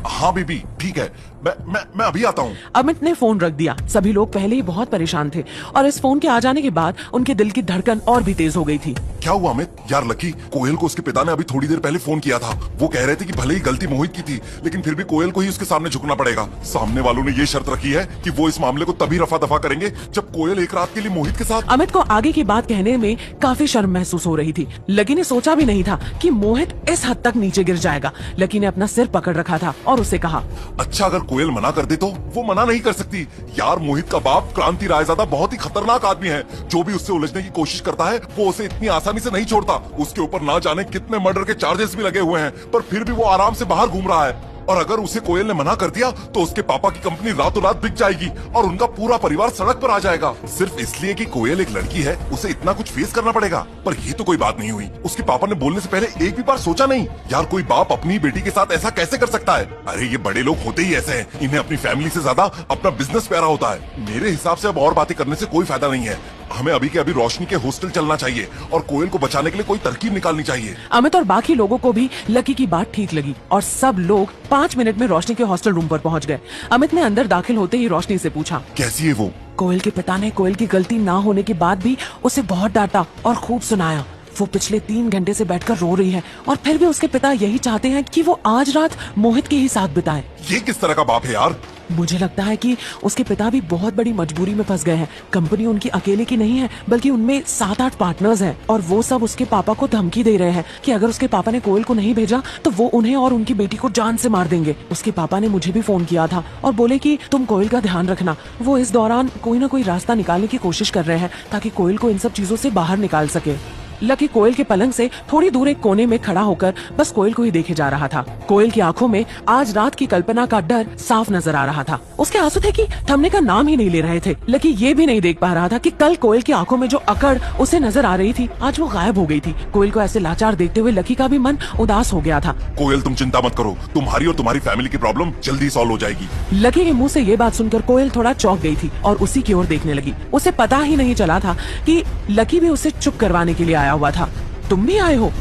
हाँ बीबी ठीक है, मैं अभी आता हूँ। अमित ने फोन रख दिया। सभी लोग पहले ही बहुत परेशान थे और इस फोन के आ जाने के बाद उनके दिल की धड़कन और भी तेज हो गई थी। क्या हुआ अमित? यार लकी, कोयल को उसके पिता ने अभी थोड़ी देर पहले फोन किया था। वो कह रहे थे कि भले ही गलती मोहित की थी, लेकिन फिर भी कोयल को ही उसके सामने झुकना पड़ेगा। सामने वालों ने ये शर्त रखी है कि वो इस मामले को तभी रफा दफा करेंगे जब कोयल एक रात के लिए मोहित के साथ। अमित को आगे की बात कहने में काफी शर्म महसूस हो रही थी। लकी ने सोचा भी नहीं था कि मोहित इस हद तक नीचे गिर जाएगा। लकी ने अपना सिर पकड़ रखा था और उसे कहा, अच्छा अगर कोयल मना कर दे तो? वो मना नहीं कर सकती। यार मोहित का बाप क्रांति रायजादा बहुत ही खतरनाक आदमी है। जो भी उससे उलझने की कोशिश करता है वो उसे इतनी आसानी से नहीं छोड़ता। उसके ऊपर ना जाने कितने मर्डर के चार्जेस भी लगे हुए हैं, पर फिर भी वो आराम से बाहर घूम रहा है। और अगर उसे कोयल ने मना कर दिया तो उसके पापा की कंपनी रातों रात बिक जाएगी और उनका पूरा परिवार सड़क पर आ जाएगा। सिर्फ इसलिए कि कोयल एक लड़की है, उसे इतना कुछ फेस करना पड़ेगा। पर ये तो कोई बात नहीं हुई। उसके पापा ने बोलने से पहले एक भी बार सोचा नहीं। यार कोई बाप अपनी बेटी के साथ ऐसा कैसे कर सकता है? अरे ये बड़े लोग होते ही ऐसे हैं। इन्हें अपनी फैमिली से ज्यादा अपना बिजनेस प्यारा होता है। मेरे हिसाब से अब और बातें करने से कोई फायदा नहीं है। हमें अभी के अभी रोशनी के हॉस्टल चलना चाहिए और कोयल को बचाने के लिए कोई तरकीब निकालनी चाहिए। अमित और बाकी लोगों को भी लकी की बात ठीक लगी और सब लोग 5 मिनट में रोशनी के हॉस्टल रूम पर पहुंच गए। अमित ने अंदर दाखिल होते ही रोशनी से पूछा, कैसी है वो? कोयल के पिता ने कोयल की गलती ना होने के बाद भी उसे बहुत डांटा और खूब सुनाया। वो पिछले 3 घंटे से बैठकर रो रही है और फिर भी उसके पिता यही चाहते हैं कि वो आज रात मोहित के ही साथ बिताए। ये किस तरह का बाप है यार? मुझे लगता है कि उसके पिता भी बहुत बड़ी मजबूरी में फंस गए हैं। कंपनी उनकी अकेले की नहीं है, बल्कि उनमें 7-8 पार्टनर्स हैं और वो सब उसके पापा को धमकी दे रहे हैं कि अगर उसके पापा ने कोयल को नहीं भेजा तो वो उन्हें और उनकी बेटी को जान से मार देंगे। उसके पापा ने मुझे भी फोन किया था और बोले कि तुम कोयल का ध्यान रखना। वो इस दौरान कोई ना कोई रास्ता निकालने की कोशिश कर रहे हैं ताकि कोयल को इन सब चीजों से बाहर निकाल सके। लकी कोयल के पलंग से थोड़ी दूर एक कोने में खड़ा होकर बस कोयल को ही देखे जा रहा था। कोयल की आंखों में आज रात की कल्पना का डर साफ नजर आ रहा था। उसके आंसू थे कि थमने का नाम ही नहीं ले रहे थे। लकी ये भी नहीं देख पा रहा था कि कल कोयल की आंखों में जो अकड़ उसे नजर आ रही थी आज वो गायब हो गई थी। कोयल को ऐसे लाचार देखते हुए लकी का भी मन उदास हो गया था। कोयल तुम चिंता मत करो, तुम्हारी और तुम्हारी फैमिली की प्रॉब्लम जल्दी सॉल्व हो जाएगी। लकी के मुंह से ये बात सुनकर कोयल थोड़ा चौंक गई थी और उसी की ओर देखने लगी। उसे पता ही नहीं चला था कि लकी भी उसे चुप करवाने के लिए आया हुआ था। तुम भी आए हो?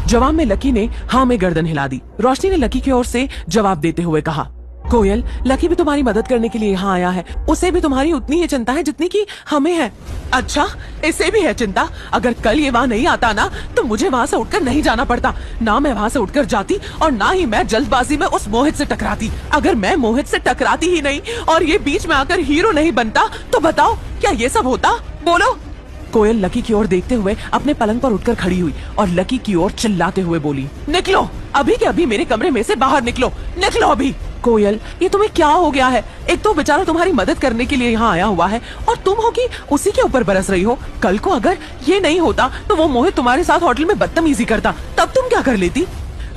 जवाब में लकी ने हाँ में गर्दन हिला दी। रोशनी ने लकी की ओर से जवाब देते हुए कहा, कोयल लकी भी तुम्हारी मदद करने के लिए यहाँ आया है। उसे भी तुम्हारी उतनी ही चिंता है जितनी की हमें है। अच्छा, इसे भी है चिंता? अगर कल ये वहाँ नहीं आता ना तो मुझे वहाँ से उठकर नहीं जाना पड़ता। ना मैं वहाँ से उठकर जाती और ना ही मैं जल्दबाजी में उस मोहित से टकराती। अगर मैं मोहित से टकराती ही नहीं और ये बीच में आकर हीरो नहीं बनता तो बताओ क्या ये सब होता? बोलो। कोयल लकी की ओर देखते हुए अपने पलंग पर उठकर खड़ी हुई और लकी की ओर चिल्लाते हुए बोली, निकलो अभी के अभी मेरे कमरे में से बाहर निकलो, निकलो अभी। कोयल ये तुम्हें क्या हो गया है? एक तो बेचारा तुम्हारी मदद करने के लिए यहाँ आया हुआ है और तुम हो कि उसी के ऊपर बरस रही हो। कल को अगर ये नहीं होता तो वो मोहित तुम्हारे साथ होटल में बदतमीजी करता, तब तुम क्या कर लेती?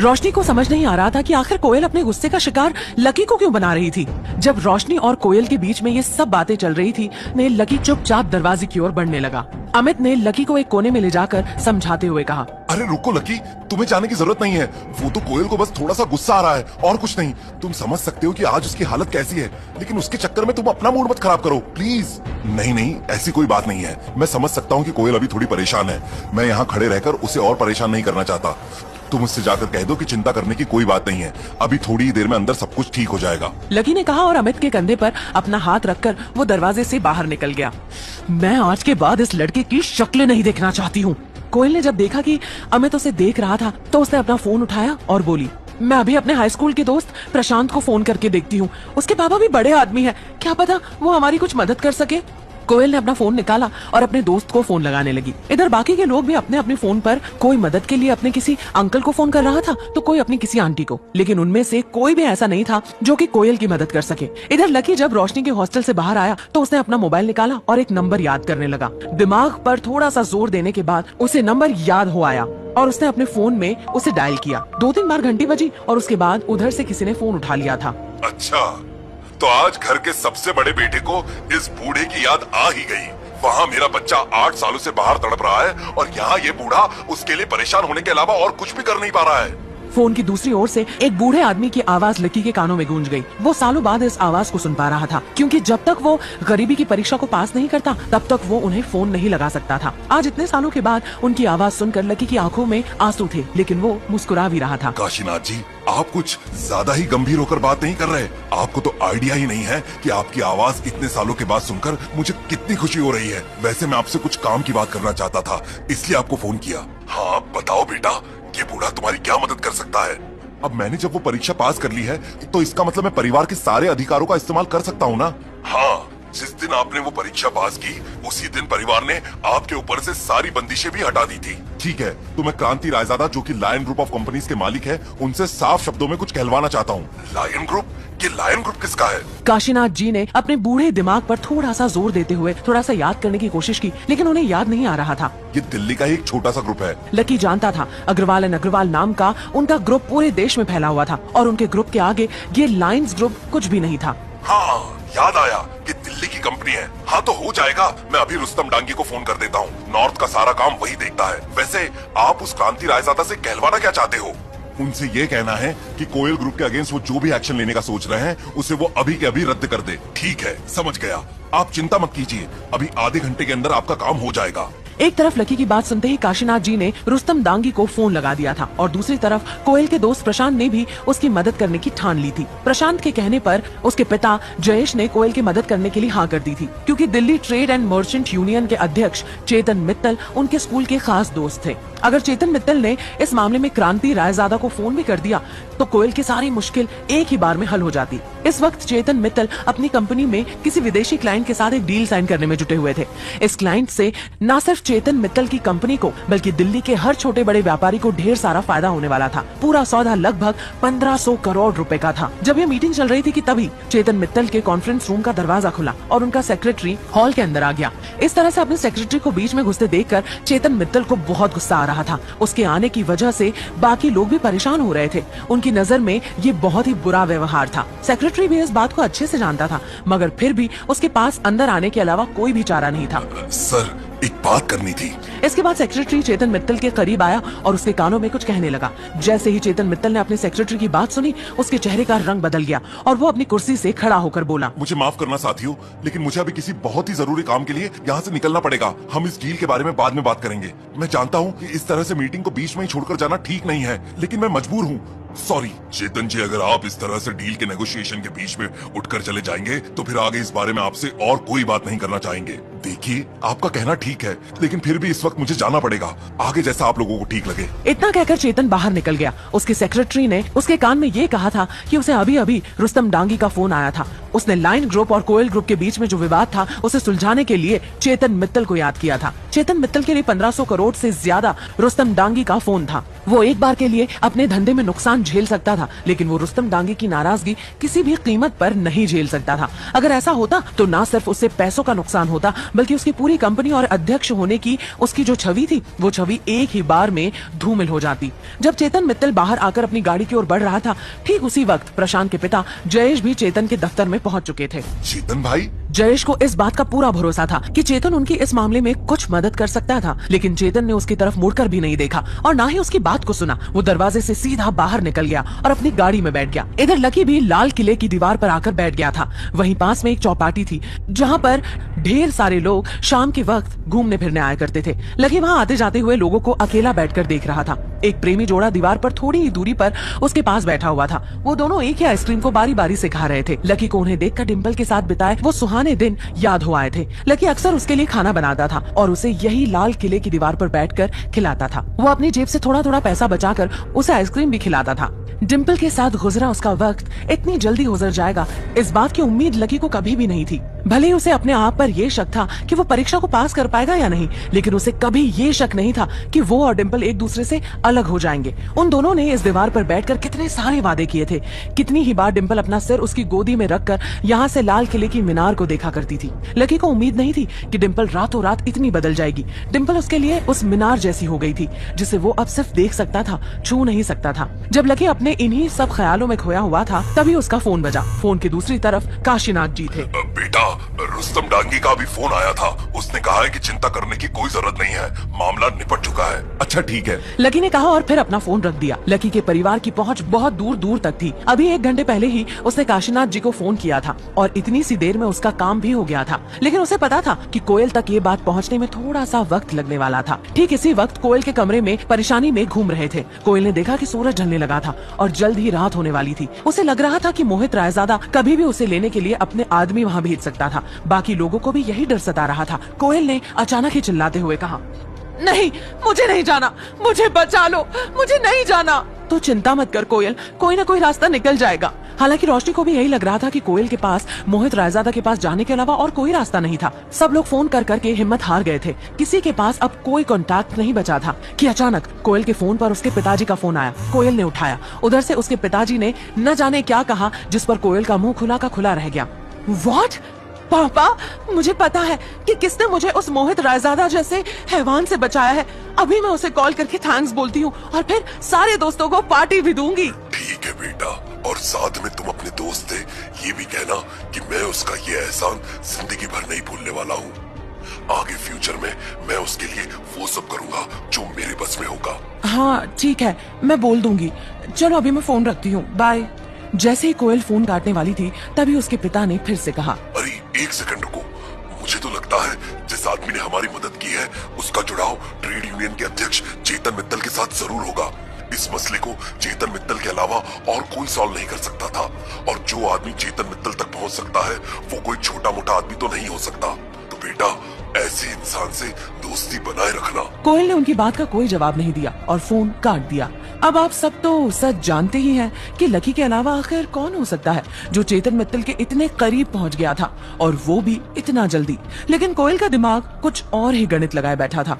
रोशनी को समझ नहीं आ रहा था कि आखिर कोयल अपने गुस्से का शिकार लकी को क्यों बना रही थी। जब रोशनी और कोयल के बीच में ये सब बातें चल रही थी ने लकी चुपचाप दरवाजे की ओर बढ़ने लगा। अमित ने लकी को एक कोने में ले जाकर समझाते हुए कहा, अरे रुको लकी, तुम्हें जाने की जरूरत नहीं है। वो तो कोयल को बस थोड़ा सा गुस्सा आ रहा है और कुछ नहीं। तुम समझ सकते हो कि आज उसकी हालत कैसी है, लेकिन उसके चक्कर में तुम अपना मूड मत खराब करो प्लीज। नहीं, ऐसी कोई बात नहीं है। मैं समझ सकता हूँ कि कोयल अभी थोड़ी परेशान है। मैं यहाँ खड़े रहकर उसे और परेशान नहीं करना चाहता। तुम उससे जाकर कह दो कि चिंता करने की कोई बात नहीं है, अभी थोड़ी ही देर में अंदर सब कुछ ठीक हो जाएगा। लकी ने कहा और अमित के कंधे पर अपना हाथ रखकर वो दरवाजे से बाहर निकल गया। मैं आज के बाद इस लड़के की शक्ल नहीं देखना चाहती हूँ। कोयल ने जब देखा कि अमित उसे देख रहा था तो उसने अपना फोन उठाया और बोली, मैं अभी अपने हाई स्कूल के दोस्त प्रशांत को फोन करके देखती हूँ। उसके पापा भी बड़े आदमी है, क्या पता वो हमारी कुछ मदद कर सके। कोयल ने अपना फोन निकाला और अपने दोस्त को फोन लगाने लगी। इधर बाकी के लोग भी अपने अपने फोन पर कोई मदद के लिए अपने किसी अंकल को फोन कर रहा था तो कोई अपनी किसी आंटी को, लेकिन उनमें से कोई भी ऐसा नहीं था जो कि कोयल की मदद कर सके। इधर लकी जब रोशनी के हॉस्टल से बाहर आया तो उसने अपना मोबाइल निकाला और एक नंबर याद करने लगा। दिमाग पर थोड़ा सा जोर देने के बाद उसे नंबर याद हो आया और उसने अपने फोन में उसे डायल किया। 2-3 बार घंटी बजी और उसके बाद उधर से किसी ने फोन उठा लिया था। अच्छा, तो आज घर के सबसे बड़े बेटे को इस बूढ़े की याद आ ही गई। वहाँ मेरा बच्चा 8 सालों से बाहर तड़प रहा है और यहाँ ये बूढ़ा उसके लिए परेशान होने के अलावा और कुछ भी कर नहीं पा रहा है। फोन की दूसरी ओर से एक बूढ़े आदमी की आवाज लकी के कानों में गूंज गई। वो सालों बाद इस आवाज को सुन पा रहा था, क्योंकि जब तक वो गरीबी की परीक्षा को पास नहीं करता तब तक वो उन्हें फोन नहीं लगा सकता था। आज इतने सालों के बाद उनकी आवाज सुनकर लकी की आंखों में आंसू थे, लेकिन वो मुस्कुरा भी रहा था। काशीनाथ जी, आप कुछ ज्यादा ही गंभीर होकर बात नहीं कर रहे। आपको तो आइडिया ही नहीं है कि आपकी आवाज इतने सालों के बाद सुनकर मुझे कितनी खुशी हो रही है। वैसे मैं आपसे कुछ काम की बात करना चाहता था, इसलिए आपको फोन किया। हाँ बताओ बेटा, ये बूढ़ा तुम्हारी क्या मदद कर सकता है? अब मैंने जब वो परीक्षा पास कर ली है तो इसका मतलब मैं परिवार के सारे अधिकारों का इस्तेमाल कर सकता हूँ ना? हाँ, जिस दिन आपने वो परीक्षा पास की उसी दिन परिवार ने आपके ऊपर से सारी बंदिशें भी हटा दी थी। ठीक है, तो मैं क्रांति रायजादा, जो कि लायन ग्रुप ऑफ कंपनीज के मालिक है, उनसे साफ शब्दों में कुछ कहलवाना चाहता हूँ। Lion group? ये लायन ग्रुप किसका है? काशीनाथ जी ने अपने बूढ़े दिमाग पर थोड़ा सा जोर देते हुए थोड़ा सा याद करने की कोशिश की, लेकिन उन्हें याद नहीं आ रहा था। ये दिल्ली का ही एक छोटा सा ग्रुप है। लकी जानता था अग्रवाल एंड अग्रवाल नाम का उनका ग्रुप पूरे देश में फैला हुआ था, और उनके ग्रुप के आगे ये लायंस ग्रुप कुछ भी नहीं था। हाँ, याद आया कि दिल्ली की कंपनी है। हाँ तो हो जाएगा, मैं अभी रुस्तम डांगी को फोन कर देता हूँ। नॉर्थ का सारा काम वही देखता है। वैसे आप उस क्रांति रायजादा से कहलवाना क्या चाहते हो? उनसे ये कहना है कि कोयल ग्रुप के अगेंस्ट वो जो भी एक्शन लेने का सोच रहे हैं उसे वो अभी के अभी रद्द कर दे। ठीक है, समझ गया। आप चिंता मत कीजिए, अभी आधे घंटे के अंदर आपका काम हो जाएगा। एक तरफ लकी की बात सुनते ही काशीनाथ जी ने रुस्तम डांगी को फोन लगा दिया था, और दूसरी तरफ कोयल के दोस्त प्रशांत ने भी उसकी मदद करने की ठान ली थी। प्रशांत के कहने पर उसके पिता जयेश ने कोयल की मदद करने के लिए हाँ कर दी थी, क्योंकि Delhi trade and merchant union के अध्यक्ष चेतन मित्तल उनके स्कूल के खास दोस्त थे। अगर चेतन मित्तल ने इस मामले में क्रांति रायजादा को फोन भी कर दिया तो कोयल की सारी मुश्किल एक ही बार में हल हो जाती। इस वक्त चेतन मित्तल अपनी कंपनी में किसी विदेशी क्लाइंट के साथ एक डील साइन करने में जुटे हुए थे। इस क्लाइंट से न सिर्फ चेतन मित्तल की कंपनी को बल्कि दिल्ली के हर छोटे बड़े व्यापारी को ढेर सारा फायदा होने वाला था। पूरा सौदा लगभग 1500 करोड़ रुपए का था। जब ये मीटिंग चल रही थी कि तभी चेतन मित्तल के कॉन्फ्रेंस रूम का दरवाजा खुला और उनका सेक्रेटरी हॉल के अंदर आ गया। इस तरह से अपने सेक्रेटरी को बीच में घुसते देखकर चेतन मित्तल को बहुत गुस्सा आ रहा था। उसके आने की वजह से बाकी लोग भी परेशान हो रहे थे। उनकी नजर में ये बहुत ही बुरा व्यवहार था। सेक्रेटरी भी इस बात को अच्छे से जानता था, मगर फिर भी उसके पास अंदर आने के अलावा कोई भी चारा नहीं था। सर, एक बात करनी थी। इसके बाद सेक्रेटरी चेतन मित्तल के करीब आया और उसके कानों में कुछ कहने लगा। जैसे ही चेतन मित्तल ने अपने सेक्रेटरी की बात सुनी, उसके चेहरे का रंग बदल गया और वो अपनी कुर्सी से खड़ा होकर बोला, मुझे माफ करना साथियों, लेकिन मुझे अभी किसी बहुत ही जरूरी काम के लिए यहाँ से निकलना पड़ेगा। हम इस डील के बारे में बाद में बात करेंगे। मैं जानता हूँ कि इस तरह से मीटिंग को बीच में ही छोड़कर जाना ठीक नहीं है, लेकिन मैं मजबूर हूँ। सॉरी चेतन जी, अगर आप इस तरह से डील के नेगोशिएशन के बीच में उठकर चले जाएंगे तो फिर आगे इस बारे में आपसे और कोई बात नहीं करना चाहेंगे। देखिए, आपका कहना ठीक है, लेकिन फिर भी इस वक्त मुझे जाना पड़ेगा, आगे जैसा आप लोगों को ठीक लगे। इतना कहकर चेतन बाहर निकल गया। उसके सेक्रेटरी ने उसके कान में ये कहा था कि उसे अभी अभी रुस्तम डांगी का फोन आया था। उसने लाइन ग्रुप और कोयल ग्रुप के बीच में जो विवाद था उसे सुलझाने के लिए चेतन मित्तल को याद किया था। चेतन मित्तल के लिए 1500 करोड़ से ज्यादा रुस्तम डांगी का फोन था। वो एक बार के लिए अपने धंधे में नुकसान झेल सकता था, लेकिन वो रुस्तम डांगी की नाराजगी किसी भी कीमत पर नहीं झेल सकता था। अगर ऐसा होता तो ना सिर्फ उससे पैसों का नुकसान होता, बल्कि उसकी पूरी कंपनी और अध्यक्ष होने की उसकी जो छवि थी वो छवि एक ही बार में धूमिल हो जाती। जब चेतन मित्तल बाहर आकर अपनी गाड़ी की ओर बढ़ रहा था, ठीक उसी वक्त प्रशांत के पिता जयेश भी चेतन के दफ्तर में पहुंच चुके थे। चेतन भाई? जयेश को इस बात का पूरा भरोसा था कि चेतन उनकी इस मामले में कुछ मदद कर सकता था, लेकिन चेतन ने उसकी तरफ मुड़कर भी नहीं देखा और ना ही उसकी बात को सुना। वो दरवाजे से सीधा बाहर निकल गया और अपनी गाड़ी में बैठ गया। इधर लकी भी लाल किले की दीवार पर आकर बैठ गया था। वहीं पास में एक चौपाटी थी जहाँ पर ढेर सारे लोग शाम के वक्त घूमने फिरने आया करते थे। लकी वहाँ आते जाते हुए लोगों को अकेला बैठकर देख रहा था। एक प्रेमी जोड़ा दीवार पर थोड़ी ही दूरी पर उसके पास बैठा हुआ था। वो दोनों एक ही आइसक्रीम को बारी बारी से खा रहे थे। लकी को उन्हें देखकर डिम्पल के साथ बिताए वो सुहाने दिन याद हो आए थे। लकी अक्सर उसके लिए खाना बनाता था और उसे यही लाल किले की दीवार पर बैठकर खिलाता था। वो अपनी जेब से थोड़ा थोड़ा पैसा बचाकर उसे आइसक्रीम भी खिलाता था। डिम्पल के साथ गुजरा उसका वक्त इतनी जल्दी गुजर जाएगा, इस बात की उम्मीद लकी को कभी भी नहीं थी। भले ही उसे अपने आप पर यह शक था कि वो परीक्षा को पास कर पाएगा या नहीं, लेकिन उसे कभी ये शक नहीं था कि वो और डिम्पल एक दूसरे से अलग हो जाएंगे। उन दोनों ने इस दीवार पर बैठकर कितने सारे वादे किए थे। कितनी ही बार डिम्पल अपना सिर उसकी गोदी में रखकर यहाँ से लाल किले की मीनार को देखा करती थी। लकी को उम्मीद नहीं थी कि डिम्पल रातों रात इतनी बदल जाएगी। डिम्पल उसके लिए उस मीनार जैसी हो गई थी जिसे वो अब सिर्फ देख सकता था, छू नहीं सकता था। जब लकी अपने इन्हीं सब ख्यालों में खोया हुआ था, तभी उसका फोन बजा। फोन की दूसरी तरफ काशीनाथ जी थे। बेटा, रुस्तम डांगी का भी फोन आया था। उसने कहा है कि चिंता करने की कोई जरूरत नहीं है, मामला निपट चुका है। अच्छा ठीक है, लकी ने कहा और फिर अपना फोन रख दिया। लकी के परिवार की पहुंच बहुत दूर दूर तक थी। अभी 1 घंटे पहले ही उसने काशीनाथ जी को फोन किया था और इतनी सी देर में उसका काम भी हो गया था। लेकिन उसे पता था कि कोयल तक ये बात पहुंचने में थोड़ा सा वक्त लगने वाला था। ठीक इसी वक्त कोयल के कमरे में परेशानी में घूम रहे थे। कोयल ने देखा कि सूरज ढलने लगा था और जल्द ही रात होने वाली थी। उसे लग रहा था कि मोहित रायजादा कभी भी उसे लेने के लिए अपने आदमी वहाँ भेज सकता था। बाकी लोगों को भी यही डर सता रहा था। कोयल ने अचानक ही चिल्लाते हुए कहा, नहीं, मुझे नहीं जाना, मुझे बचा लो, मुझे नहीं जाना। तो चिंता मत कर कोयल, कोई ना कोई रास्ता निकल जाएगा। हालांकि रोशनी को भी यही लग रहा था कि कोयल के पास मोहित रायजादा के पास जाने के अलावा और कोई रास्ता नहीं था। सब लोग फोन कर करके हिम्मत हार गए थे। किसी के पास अब कोई कांटेक्ट नहीं बचा था कि अचानक कोयल के फोन पर उसके पिताजी का फोन आया। कोयल ने उठाया। उधर से उसके पिताजी ने न जाने क्या कहा, जिस पर कोयल का मुंह खुला का खुला रह गया। व्हाट? पापा, मुझे पता है कि किसने मुझे उस मोहित रायजादा जैसे हैवान से बचाया है। अभी मैं उसे कॉल करके थैंक्स बोलती हूँ और फिर सारे दोस्तों को पार्टी भी दूंगी। ठीक है बेटा, और साथ में तुम अपने दोस्त से ये भी कहना कि मैं उसका ये एहसान जिंदगी भर नहीं भूलने वाला हूँ। आगे फ्यूचर में मैं उसके लिए वो सब करूँगा जो मेरे बस में होगा। हाँ ठीक है, मैं बोल दूंगी। चलो अभी मैं फोन रखती हूँ, बाय। जैसे ही कोयल फोन काटने वाली थी तभी उसके पिता ने फिर से कहा, अरे 1 सेकंड रुको, मुझे तो लगता है जिस आदमी ने हमारी मदद की है उसका जुड़ाव ट्रेड यूनियन के अध्यक्ष चेतन मित्तल के साथ जरूर होगा। इस मसले को चेतन मित्तल के अलावा और कोई सॉल्व नहीं कर सकता था, और जो आदमी चेतन मित्तल तक पहुंच सकता है वो कोई छोटा मोटा आदमी तो नहीं हो सकता। तो बेटा, ऐसे इंसान से दोस्ती बनाए रखना। कोयल ने उनकी बात का कोई जवाब नहीं दिया और फोन काट दिया। अब आप सब तो सच जानते ही हैं कि लकी के अलावा आखिर कौन हो सकता है जो चेतन मित्तल के इतने करीब पहुंच गया था, और वो भी इतना जल्दी। लेकिन कोयल का दिमाग कुछ और ही गणित लगाए बैठा था।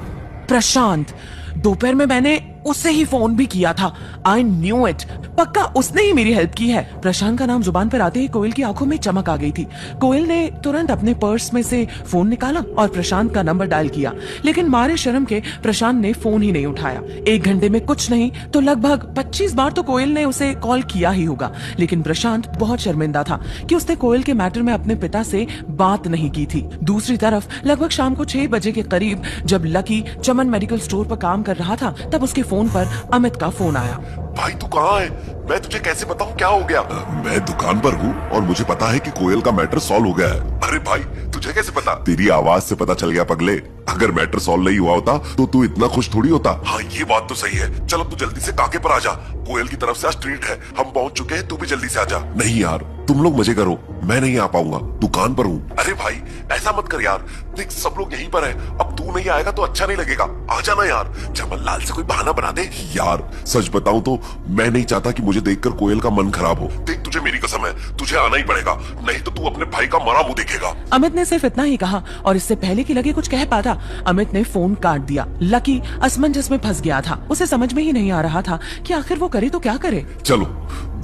प्रशांत, दोपहर में मैंने उससे ही फोन भी किया था। आई न्यू इट, पक्का उसने ही मेरी हेल्प की है। प्रशांत का नाम जुबान पर आते ही कोयल की आंखों में चमक आ गई थी। कोयल ने तुरंत अपने पर्स में से फोन निकाला और प्रशांत का नंबर डायल किया, लेकिन मारे शर्म के प्रशांत ने फोन ही नहीं उठाया। 1 घंटे में कुछ नहीं तो लगभग 25 बार तो कोयल ने उसे कॉल किया ही होगा, लेकिन प्रशांत बहुत शर्मिंदा था कि उसने कोयल के मैटर में अपने पिता से बात नहीं की थी। दूसरी तरफ लगभग शाम को 6 बजे के करीब जब लकी चमन मेडिकल स्टोर पर काम कर रहा था तब उसके फोन पर अमित का फोन आया। भाई तू कहाँ है? मैं तुझे कैसे बताऊं क्या हो गया? मैं दुकान पर हूँ और मुझे पता है कि कोयल का मैटर सॉल्व हो गया है। अरे भाई, तुझे कैसे पता? तेरी आवाज से पता चल गया पगले। अगर मैटर सॉल्व नहीं हुआ होता तो तू इतना खुश थोड़ी होता। हाँ ये बात तो सही है। चल अब तू जल्दी से काके पर आ जा। कोयल की तरफ से आज ट्रीट है, हम पहुंच चुके हैं, तू भी जल्दी से आ जा। नहीं यार, तुम लोग मजे करो, मैं नहीं आ पाऊंगा, दुकान पर हूँ। अरे भाई ऐसा मत कर यार, देख सब लोग यहीं पर हैं, अब तू नहीं आएगा तो अच्छा नहीं लगेगा। आ जाना यार, चमन लाल से कोई बहाना बना दे। यार सच बताऊं तो मैं नहीं चाहता कि मुझे देखकर कोयल का मन खराब हो। देख तुझे मेरी कसम है, तुझे आना ही पड़ेगा, नहीं तो तू अपने भाई का मरा मुंह देखेगा। अमित ने सिर्फ इतना ही कहा और इससे पहले कि लकी कुछ कह पाता अमित ने फोन काट दिया। लकी असमंजस में फंस गया था। उसे समझ में ही नहीं आ रहा था कि आखिर वो करे तो क्या करे। चलो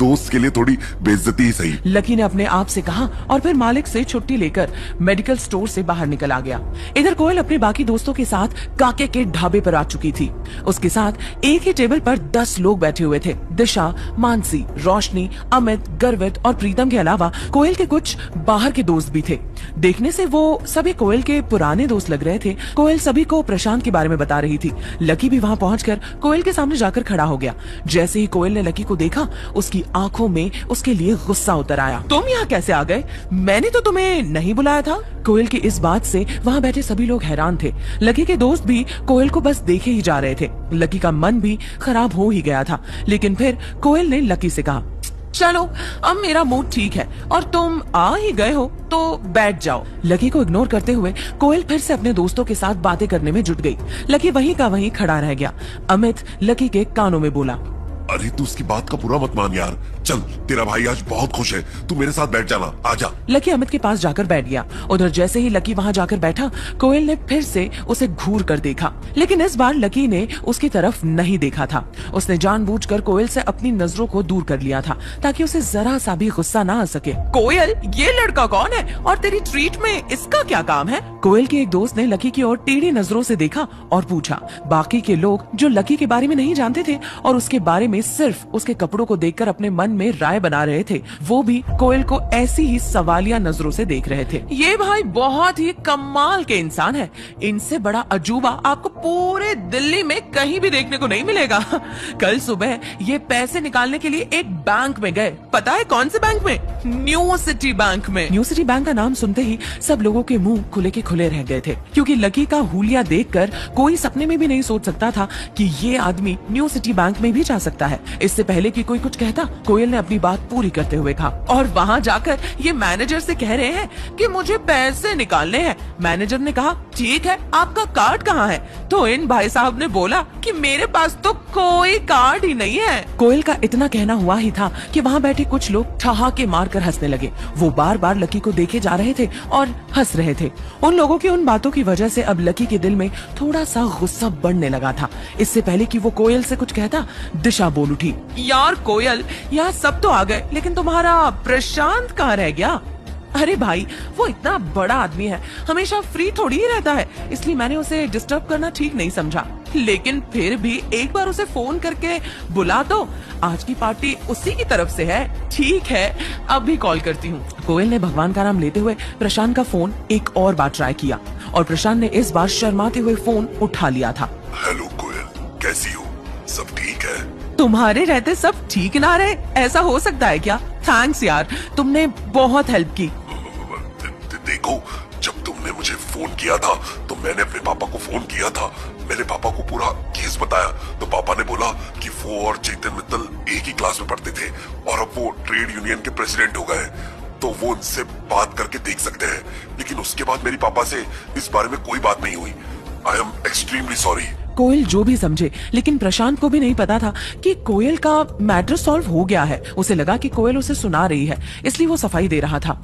दोस्त के लिए थोड़ी बेइज्जती ही सही, लकी ने अपने आप से कहा और फिर मालिक से छुट्टी लेकर मेडिकल स्टोर से बाहर निकल आ गया। इधर कोयल अपने बाकी दोस्तों के साथ काके के ढाबे पर आ चुकी थी। उसके साथ एक ही टेबल पर 10 लोग बैठे हुए थे। दिशा, मानसी, रोशनी, अमित, गर्वित और प्रीतम के अलावा कोयल के कुछ बाहर के दोस्त भी थे। देखने से वो सभी कोयल के पुराने दोस्त लग रहे थे। कोयल सभी को प्रशांत के बारे में बता रही थी। लकी भी वहाँ पहुंचकर कोयल के सामने जाकर खड़ा हो गया। जैसे ही कोयल ने लकी को देखा, उसकी आंखों में उसके लिए गुस्सा उतर आया। तुम यहाँ कैसे आ गए? मैंने तो तुम्हें नहीं बुलाया था। कोयल की इस बात से वहाँ बैठे सभी लोग हैरान थे। लकी के दोस्त भी कोयल को बस देखे ही जा रहे थे। लकी का मन भी खराब हो ही गया था, लेकिन फिर कोयल ने लकी से कहा, चलो अब मेरा मूड ठीक है और तुम आ ही गए हो तो बैठ जाओ। लकी को इग्नोर करते हुए कोयल फिर से अपने दोस्तों के साथ बातें करने में जुट गई। लकी वहीं का वहीं खड़ा रह गया। अमित लकी के कानों में बोला, अरे तू उसकी बात का बुरा मत मान यार, चल तेरा भाई आज बहुत खुश है, तू मेरे साथ बैठ जाना, आजा। लकी अमित के पास जाकर बैठ गया। उधर जैसे ही लकी वहां जाकर बैठा, कोयल ने फिर से उसे घूर कर देखा, लेकिन इस बार लकी ने उसकी तरफ नहीं देखा था। उसने जानबूझकर कोयल से अपनी नजरों को दूर कर लिया था ताकि उसे जरा सा भी गुस्सा ना आ सके। कोयल, ये लड़का कौन है और तेरी ट्रीट में इसका क्या काम है? कोयल के एक दोस्त ने लकी की ओर टेढ़ी नजरों से देखा और पूछा। बाकी के लोग जो लकी के बारे में नहीं जानते थे और उसके बारे में दोनों सिर्फ उसके कपड़ों को देखकर अपने मन में राय बना रहे थे, वो भी कोयल को ऐसी ही सवालिया नजरों से देख रहे थे। ये भाई बहुत ही कमाल के इंसान है, इनसे बड़ा अजूबा आपको पूरे दिल्ली में कहीं भी देखने को नहीं मिलेगा। कल सुबह ये पैसे निकालने के लिए एक बैंक में गए, पता है कौन से बैंक में? न्यू सिटी बैंक में। न्यू सिटी बैंक का नाम सुनते ही सब लोगों के मुंह खुले के खुले रह गए थे, क्योंकि लकी का हुलिया देखकर कोई सपने में भी नहीं सोच सकता था कि ये आदमी न्यू सिटी बैंक में भी जा सकता है। इससे पहले कि कोई कुछ कहता, कोयल ने अपनी बात पूरी करते हुए कहा, और वहाँ जाकर ये मैनेजर से कह रहे हैं कि मुझे पैसे निकालने हैं। मैनेजर ने कहा, ठीक है, आपका कार्ड कहाँ है? तो इन भाई साहब ने बोला कि मेरे पास तो कोई कार्ड ही नहीं है। कोयल का इतना कहना हुआ ही था कि वहाँ बैठे कुछ लोग ठहाके मारकर हंसने लगे। वो बार बार लकी को देखे जा रहे थे और हंस रहे थे। उन लोगों की उन बातों की वजह से अब लकी के दिल में थोड़ा सा गुस्सा बढ़ने लगा था। इससे पहले कि वो कोयल से कुछ कहता, दिशा बोल उठी, यार कोयल, यहाँ सब तो आ गए, लेकिन तुम्हारा प्रशांत कहाँ रह गया? अरे भाई, वो इतना बड़ा आदमी है, हमेशा फ्री थोड़ी ही रहता है, इसलिए मैंने उसे डिस्टर्ब करना ठीक नहीं समझा। लेकिन फिर भी एक बार उसे फोन करके बुला दो, आज की पार्टी उसी की तरफ से है। ठीक है, अभी कॉल करती हूँ। कोयल ने भगवान का नाम लेते हुए प्रशांत का फोन एक और बार ट्राई किया, और प्रशांत ने इस बार शर्माते हुए फोन उठा लिया था। हेलो कोयल, कैसी हो? सब ठीक है? तुम्हारे रहते सब ठीक ना रहे, ऐसा हो सकता है क्या? थैंक्स यार, तुमने बहुत हेल्प की। देखो, जब तुमने मुझे फोन किया था तो मैंने अपने पापा को फोन किया था। मैंने पापा को पूरा केस बताया तो पापा ने बोला कि वो और चेतन मित्तल एक ही क्लास में पढ़ते थे और अब वो ट्रेड यूनियन के प्रेसिडेंट हो गए, तो वो उनसे बात करके देख सकते हैं। लेकिन उसके बाद मेरी पापा से इस बारे में कोई बात नहीं हुई। I am extremely sorry. कोयल जो भी समझे, लेकिन प्रशांत को भी नहीं पता था कि कोयल का मैटर सॉल्व हो गया है। उसे लगा कि कोयल उसे सुना रही है, इसलिए वो सफाई दे रहा था।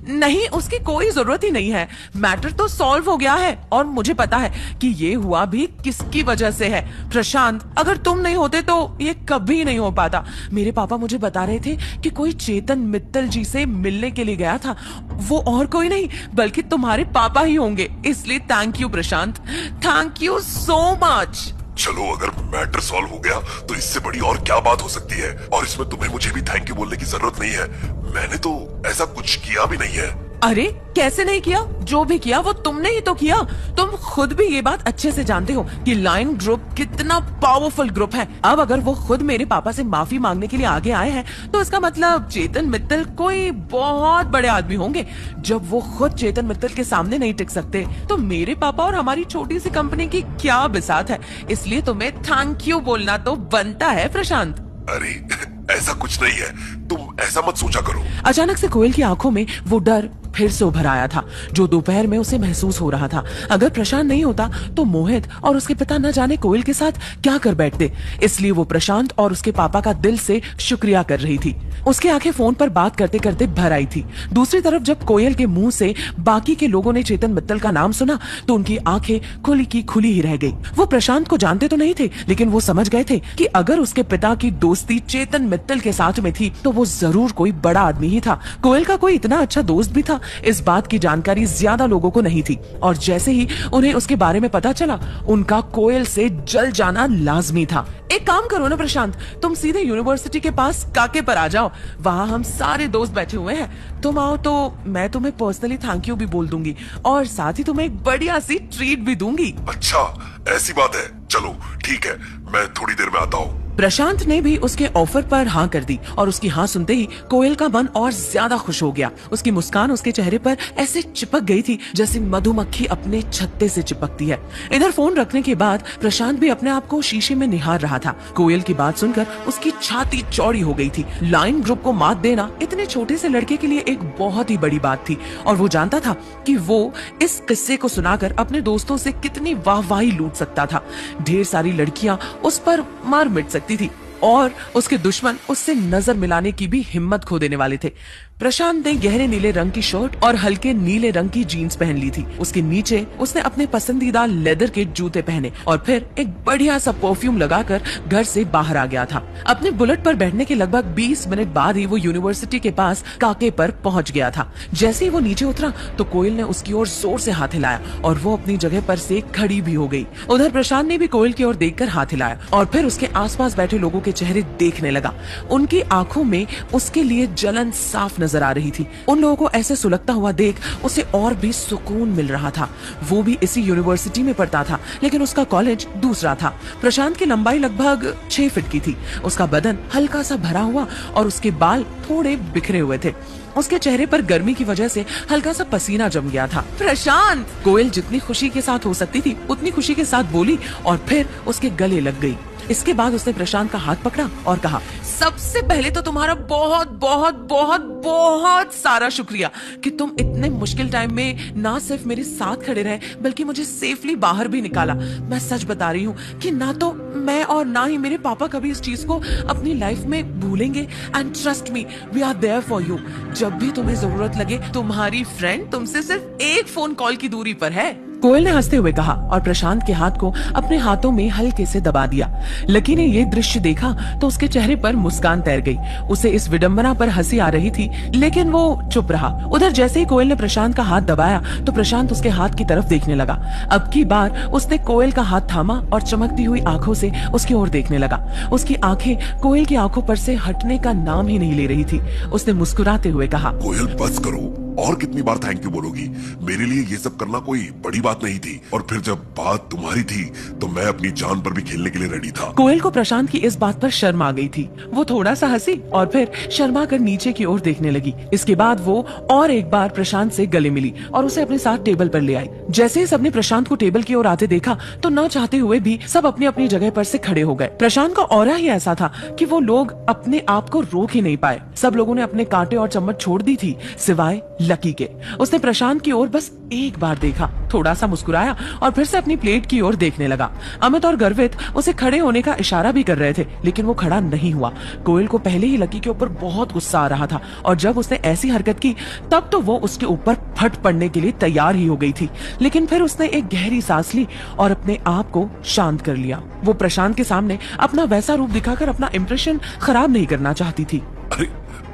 नहीं, उसकी कोई जरूरत ही नहीं है, मैटर तो सॉल्व हो गया है, और मुझे पता है कि ये हुआ भी किसकी वजह से है। प्रशांत, अगर तुम नहीं होते तो ये कभी नहीं हो पाता। मेरे पापा मुझे बता रहे थे कि कोई चेतन मित्तल जी से मिलने के लिए गया था, वो और कोई नहीं बल्कि तुम्हारे पापा ही होंगे। इसलिए thank you Prashant, thank you so much. चलो, अगर मैटर सॉल्व हो गया तो इससे बड़ी और क्या बात हो सकती है। और इसमें तुम्हें मुझे भी थैंक यू बोलने की जरूरत नहीं है, मैंने तो ऐसा कुछ किया भी नहीं है। अरे कैसे नहीं किया? जो भी किया वो तुमने ही तो किया। तुम खुद भी ये बात अच्छे से जानते हो कि लाइन ग्रुप कितना पावरफुल ग्रुप है। अब अगर वो खुद मेरे पापा से माफी मांगने के लिए आगे आए हैं तो इसका मतलब चेतन मित्तल कोई बहुत बड़े आदमी होंगे। जब वो खुद चेतन मित्तल के सामने नहीं टिक सकते तो मेरे पापा और हमारी छोटी सी कंपनी की क्या बिसात है। इसलिए तुम्हें थैंक यू बोलना तो बनता है प्रशांत। अरे ऐसा कुछ नहीं है, तुम ऐसा मत सोचा करो। अचानक से कोयल की आंखों में वो डर फिर से उभर आया था जो दोपहर में उसे महसूस हो रहा था। अगर प्रशांत नहीं होता तो मोहित और उसके पिता न जाने कोयल के साथ क्या कर बैठते। इसलिए वो प्रशांत और उसके पापा का दिल से शुक्रिया कर रही थी। उसकी आंखें फोन पर बात करते करते भर आई थी। दूसरी तरफ जब कोयल के मुंह से बाकी के लोगों ने चेतन मित्तल का नाम सुना तो उनकी आंखें खुली की खुली ही रह गई। वो प्रशांत को जानते तो नहीं थे, लेकिन वो समझ गए थे कि अगर उसके पिता की दोस्ती चेतन मित्तल के साथ में थी तो वो जरूर कोई बड़ा आदमी ही था। कोयल का कोई इतना अच्छा दोस्त भी था, इस बात की जानकारी ज्यादा लोगों को नहीं थी। और जैसे ही उन्हें उसके बारे में पता चला, उनका कोयल से जल जाना लाजमी था। एक काम करो ना प्रशांत, तुम सीधे यूनिवर्सिटी के पास काके पर आ जाओ, वहाँ हम सारे दोस्त बैठे हुए हैं। तुम आओ तो मैं तुम्हें पर्सनली थैंक यू भी बोल दूंगी और साथ ही तुम्हें एक बढ़िया सी ट्रीट भी दूंगी। अच्छा, ऐसी बात है, चलो ठीक है, मैं थोड़ी देर में आता हूँ। प्रशांत ने भी उसके ऑफर पर हाँ कर दी और उसकी हाँ सुनते ही कोयल का मन और ज्यादा खुश हो गया। उसकी मुस्कान उसके चेहरे पर ऐसे चिपक गई थी जैसे मधुमक्खी अपने छत्ते से चिपकती है। इधर फोन रखने के बाद प्रशांत भी अपने आप को शीशे में निहार रहा था। कोयल की बात सुनकर उसकी छाती चौड़ी हो गई थी। लाइन ग्रुप को मात देना इतने छोटे से लड़के के लिए एक बहुत ही बड़ी बात थी और वो जानता था कि वो इस किस्से को सुनाकर अपने दोस्तों से कितनी वाहवाही लूट सकता था। ढेर सारी लड़कियां उस पर मार मिट सकती थी और उसके दुश्मन उससे नजर मिलाने की भी हिम्मत खो देने वाले थे। प्रशांत ने गहरे नीले रंग की शर्ट और हल्के नीले रंग की जीन्स पहन ली थी। उसके नीचे उसने अपने पसंदीदा लेदर के जूते पहने और फिर एक बढ़िया सा परफ्यूम लगाकर घर से बाहर आ गया था। अपने बुलेट पर बैठने के लगभग 20 मिनट बाद ही वो यूनिवर्सिटी के पास काके पर पहुंच गया था। जैसे ही वो नीचे उतरा तो कोयल ने उसकी ओर जोर से हाथ हिलाया और वो अपनी जगह पर से खड़ी भी हो गई। उधर प्रशांत ने भी कोयल की ओर देखकर हाथ हिलाया और फिर उसके आसपास बैठे लोगों के चेहरे देखने लगा। उनकी आंखों में उसके लिए जलन साफ नजर आ रही थी। उन लोगों को ऐसे सुलगता हुआ देख उसे और भी सुकून मिल रहा था। वो भी इसी यूनिवर्सिटी में पढ़ता था, लेकिन उसका कॉलेज दूसरा था। प्रशांत की लंबाई लगभग 6 फीट की थी। उसका बदन हल्का सा भरा हुआ और उसके बाल थोड़े बिखरे हुए थे। उसके चेहरे पर गर्मी की वजह से हल्का सा पसीना जम गया था। प्रशांत! कोयल जितनी खुशी के साथ हो सकती थी उतनी खुशी के साथ बोली और फिर उसके गले लग गई। इसके बाद उसने प्रशांत का हाथ पकड़ा और कहा, सबसे पहले तो तुम्हारा बहुत बहुत बहुत बहुत सारा शुक्रिया कि तुम इतने मुश्किल टाइम में ना सिर्फ मेरे साथ खड़े रहे बल्कि मुझे सेफली बाहर भी निकाला। मैं सच बता रही हूँ कि ना तो मैं और ना ही मेरे पापा कभी इस चीज को अपनी लाइफ में भूलेंगे। And trust me, we are there for you. जब भी तुम्हें जरूरत लगे तुम्हारी फ्रेंड तुमसे सिर्फ एक फोन कॉल की दूरी पर है। कोयल ने हंसते हुए कहा और प्रशांत के हाथ को अपने हाथों में हल्के से दबा दिया। लकी ने ये दृश्य देखा तो उसके चेहरे पर मुस्कान तैर गई। उसे इस विडंबना पर हंसी आ रही थी, लेकिन वो चुप रहा। उधर जैसे ही कोयल ने प्रशांत का हाथ दबाया तो प्रशांत उसके हाथ की तरफ देखने लगा। अब की बार उसने कोयल का हाथ थामा और चमकती हुई आंखों से उसकी ओर देखने लगा। उसकी आंखें कोयल की आंखों पर से हटने का नाम ही नहीं ले रही थी। उसने मुस्कुराते हुए कहा, कोयल बस करो, और कितनी बार थैंक यू बोलोगी? मेरे लिए ये सब करना कोई बड़ी बात नहीं थी, और फिर जब बात तुम्हारी थी तो मैं अपनी जान पर भी खेलने के लिए रेडी था। कोयल को प्रशांत की इस बात पर शर्म आ गई थी। वो थोड़ा सा हंसी और फिर शर्मा कर नीचे की ओर देखने लगी। इसके बाद वो और एक बार प्रशांत से गले मिली और उसे अपने साथ टेबल पर ले आई। जैसे ही सबने प्रशांत को टेबल की ओर आते देखा तो न चाहते हुए भी सब अपनी अपनी जगह पर से खड़े हो गए। प्रशांत का ऑरा ही ऐसा था कि वो लोग अपने आप को रोक ही नहीं पाए। सब लोगों ने अपने कांटे और चम्मच छोड़ दी थी सिवाय लकी के। उसने प्रशांत की ओर बस एक बार देखा, थोड़ा सा मुस्कुराया और फिर से अपनी प्लेट की ओर देखने लगा। अमित और गर्वित उसे खड़े होने का इशारा भी कर रहे थे, लेकिन वो खड़ा नहीं हुआ। कोयल को पहले ही लकी के ऊपर बहुत गुस्सा आ रहा था और जब उसने ऐसी हरकत की तब तो वो उसके ऊपर फट पड़ने के लिए तैयार ही हो गई थी। लेकिन फिर उसने एक गहरी सांस ली और अपने आप को शांत कर लिया। वो प्रशांत के सामने अपना वैसा रूप दिखाकर अपना इंप्रेशन खराब नहीं करना चाहती थी। अरे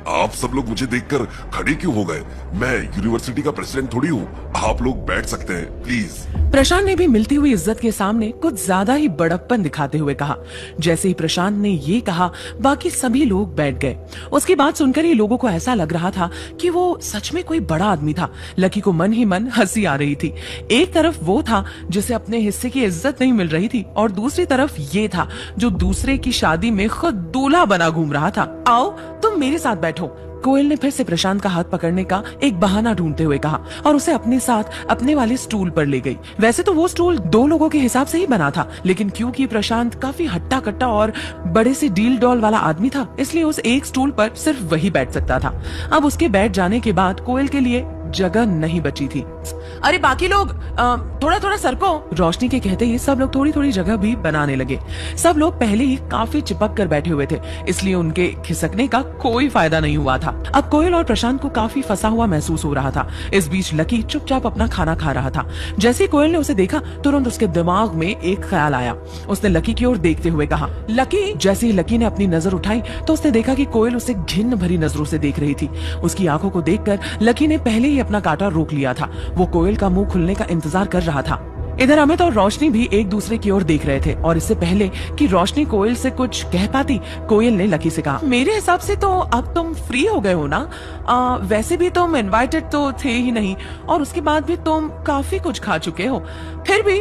आप सब लोग मुझे देखकर खड़े क्यों हो गए? मैं यूनिवर्सिटी का प्रेसिडेंट थोड़ी हूँ। आप लोग बैठ सकते हैं प्लीज। प्रशांत ने भी मिलती हुई इज्जत के सामने कुछ ज्यादा ही बड़प्पन दिखाते हुए कहा। जैसे ही प्रशांत ने ये कहा बाकी सभी लोग बैठ गए। उसकी बात सुनकर ही लोगों को ऐसा लग रहा था कि वो सच में कोई बड़ा आदमी था। लकी को मन ही मन हंसी आ रही थी। एक तरफ वो था जिसे अपने हिस्से की इज्जत नहीं मिल रही थी और दूसरी तरफ ये था जो दूसरे की शादी में खुद दूल्हा बना घूम रहा था। आओ तुम मेरे साथ बैठो। कोयल ने फिर से प्रशांत का हाथ पकड़ने का एक बहाना ढूंढते हुए कहा और उसे अपने साथ अपने वाले स्टूल पर ले गई। वैसे तो वो स्टूल 2 लोगों के हिसाब से ही बना था, लेकिन क्योंकि प्रशांत काफी हट्टा कट्टा और बड़े से डील डॉल वाला आदमी था, इसलिए उस एक स्टूल पर सिर्फ वही बैठ सकता था। अब उसके बैठ जाने के बाद कोयल के लिए जगह नहीं बची थी। अरे बाकी लोग थोड़ा थोड़ा सरको। रोशनी के कहते ही सब लोग थोड़ी थोड़ी जगह भी बनाने लगे। सब लोग पहले ही काफी चिपक कर बैठे हुए थे, इसलिए उनके खिसकने का कोई फायदा नहीं हुआ था। अब कोयल और प्रशांत को काफी फंसा हुआ महसूस हो रहा था। इस बीच लकी चुपचाप अपना खाना खा रहा था। जैसे ही कोयल ने उसे देखा तुरंत उसके दिमाग में एक ख्याल आया। उसने लकी की ओर देखते हुए कहा, लकी। जैसे ही लकी ने अपनी नजर उठाई तो उसने देखा कि कोयल उसे घिन भरी नजरों से देख रही थी। उसकी आंखों को देखकर लकी ने पहले ही अपना कांटा रोक लिया था। वो कोयल का मुंह खुलने का इंतजार कर रहा था। इधर अमित और रोशनी भी एक दूसरे की ओर देख रहे थे और इससे पहले कि रोशनी कोयल से कुछ कह पाती, कोयल ने लकी से कहा, मेरे हिसाब से तो अब तुम फ्री हो गए हो ना? वैसे भी तुम इनवाइटेड तो थे ही नहीं और उसके बाद भी तुम काफी कुछ खा चुके हो। फिर भी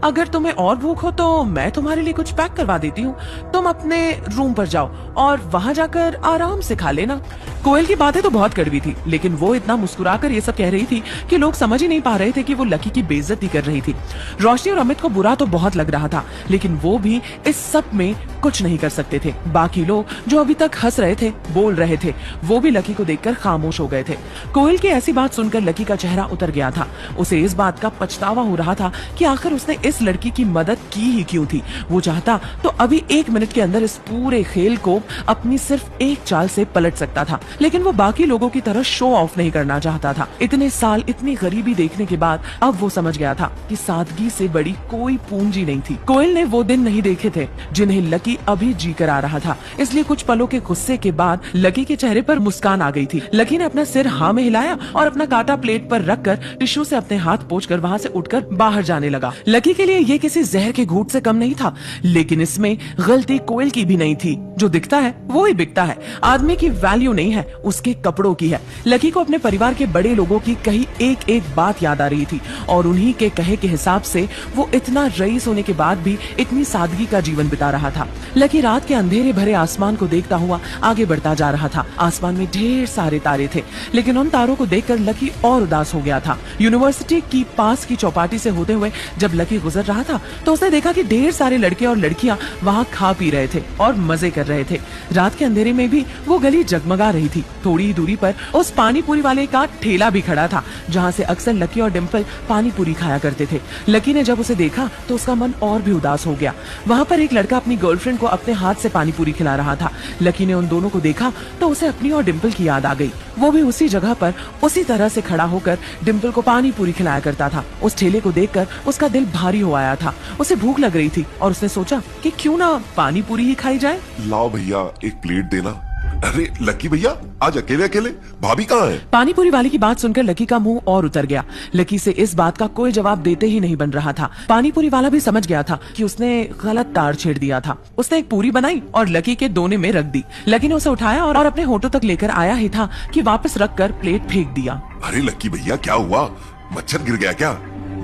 अगर तुम्हें और भूख हो तो मैं तुम्हारे लिए कुछ पैक करवा देती हूँ। तुम अपने रूम पर जाओ और वहां जाकर आराम से खा लेना। कोयल की बातें तो बहुत कड़वी थी, लेकिन वो इतना मुस्कुराकर ये सब कह रही थी कि लोग समझ ही नहीं पा रहे थे कि वो लकी की बेइज्जती कर रही थी। रोशनी और अमित को बुरा तो बहुत लग रहा था, लेकिन वो भी इस सब में कुछ नहीं कर सकते थे। बाकी लोग जो अभी तक हंस रहे थे, बोल रहे थे, वो भी लकी को देखकर खामोश हो गए थे। कोयल की ऐसी बात सुनकर लकी का चेहरा उतर गया था। उसे इस बात का पछतावा हो रहा था कि आखिर उसने इस लड़की की मदद की ही क्यों थी। वो चाहता तो अभी 1 मिनट के अंदर इस पूरे खेल को अपनी सिर्फ एक चाल से पलट सकता था, लेकिन वो बाकी लोगों की तरह शो ऑफ नहीं करना चाहता था। इतने साल इतनी गरीबी देखने के बाद अब वो समझ गया था कि सादगी से बड़ी कोई पूंजी नहीं थी। कोयल ने वो दिन नहीं देखे थे जिन्हें लकी अभी जी कर आ रहा था, इसलिए कुछ पलों के गुस्से के बाद लकी के चेहरे पर मुस्कान आ गई थी। लकी ने अपना सिर हाँ में हिलाया और अपना कांटा प्लेट पर रखकर टिश्यू से अपने हाथ पोंछकर वहां से उठकर बाहर जाने लगा। लकी के लिए ये किसी जहर के घूंट से कम नहीं था, लेकिन इसमें गलती कोयल की भी नहीं थी। जो दिखता है वो ही बिकता है। आदमी की वैल्यू नहीं है, उसके कपड़ों की है। लकी को अपने परिवार के बड़े लोगों की कही एक एक बात याद आ रही थी और उन्हीं के कहे के हिसाब से वो इतना रईस होने के बाद भी इतनी सादगी का जीवन बिता रहा था। लकी रात के अंधेरे भरे आसमान को देखता हुआ आगे बढ़ता जा रहा था। आसमान में ढेर सारे तारे थे, लेकिन उन तारों को देखकर लकी और उदास हो गया था। यूनिवर्सिटी की पास की चौपाटी से होते हुए जब लकी गुजर रहा था तो उसने देखा कि ढेर सारे लड़के और लड़कियां वहां खा पी रहे थे और मजे कर रहे थे। रात के अंधेरे में भी वो गली जगमगा रही थी। थोड़ी ही दूरी पर उस पानी पूरी वाले का ठेला भी खड़ा था, जहाँ से अक्सर लकी और डिम्पल पानी पूरी खाया करते थे। लकी ने जब उसे देखा तो उसका मन और भी उदास हो गया। वहाँ पर एक लड़का अपनी गर्लफ्रेंड को अपने हाथ से पानी पूरी खिला रहा था। लकी ने उन दोनों को देखा तो उसे अपनी और डिम्पल की याद आ गई। वो भी उसी जगह पर उसी तरह से खड़ा होकर डिम्पल को पानी पूरी खिलाया करता था। उस ठेले को देखकर उसका दिल भारी हो आया था। उसे भूख लग रही थी और उसने सोचा कि क्यों ना पानी पूरी ही खाई जाए। लाओ भैया एक प्लेट देना। अरे लकी भैया आज अकेले अकेले, भाभी कहाँ है? पानी पूरी वाले की बात सुनकर लकी का मुंह और उतर गया। लकी से इस बात का कोई जवाब देते ही नहीं बन रहा था। पानी पूरी वाला भी समझ गया था कि उसने गलत तार छेड़ दिया था। उसने एक पूरी बनाई और लकी के दोने में रख दी। लकी ने उसे उठाया और अपने होठों तक लेकर आया ही था कि वापस रखकर प्लेट फेंक दिया। अरे लकी भैया क्या हुआ? मच्छर गिर गया क्या?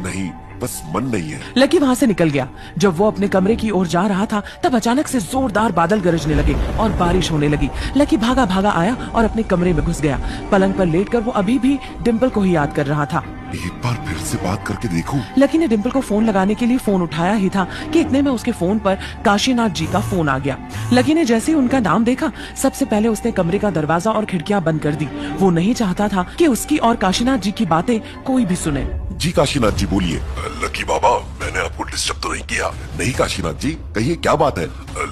नहीं, बस मन नहीं है। लकी वहाँ से निकल गया। जब वो अपने कमरे की ओर जा रहा था तब अचानक से जोरदार बादल गरजने लगे और बारिश होने लगी। लकी भागा भागा आया और अपने कमरे में घुस गया। पलंग पर लेटकर वो अभी भी डिम्पल को ही याद कर रहा था। एक बार फिर से बात करके देखूं। लकी ने डिम्पल को फोन लगाने के लिए फोन उठाया ही था कि इतने में उसके फोन पर काशीनाथ जी का फोन आ गया। लकी ने जैसे ही उनका नाम देखा सबसे पहले उसने कमरे का दरवाजा और खिड़कियां बंद कर दी। वो नहीं चाहता था कि उसकी और काशीनाथ जी की बातें कोई भी सुने। जी काशीनाथ जी बोलिए। लकी बाबा मैंने आपको डिस्टर्ब तो नहीं किया? नहीं काशीनाथ जी कहिए क्या बात है?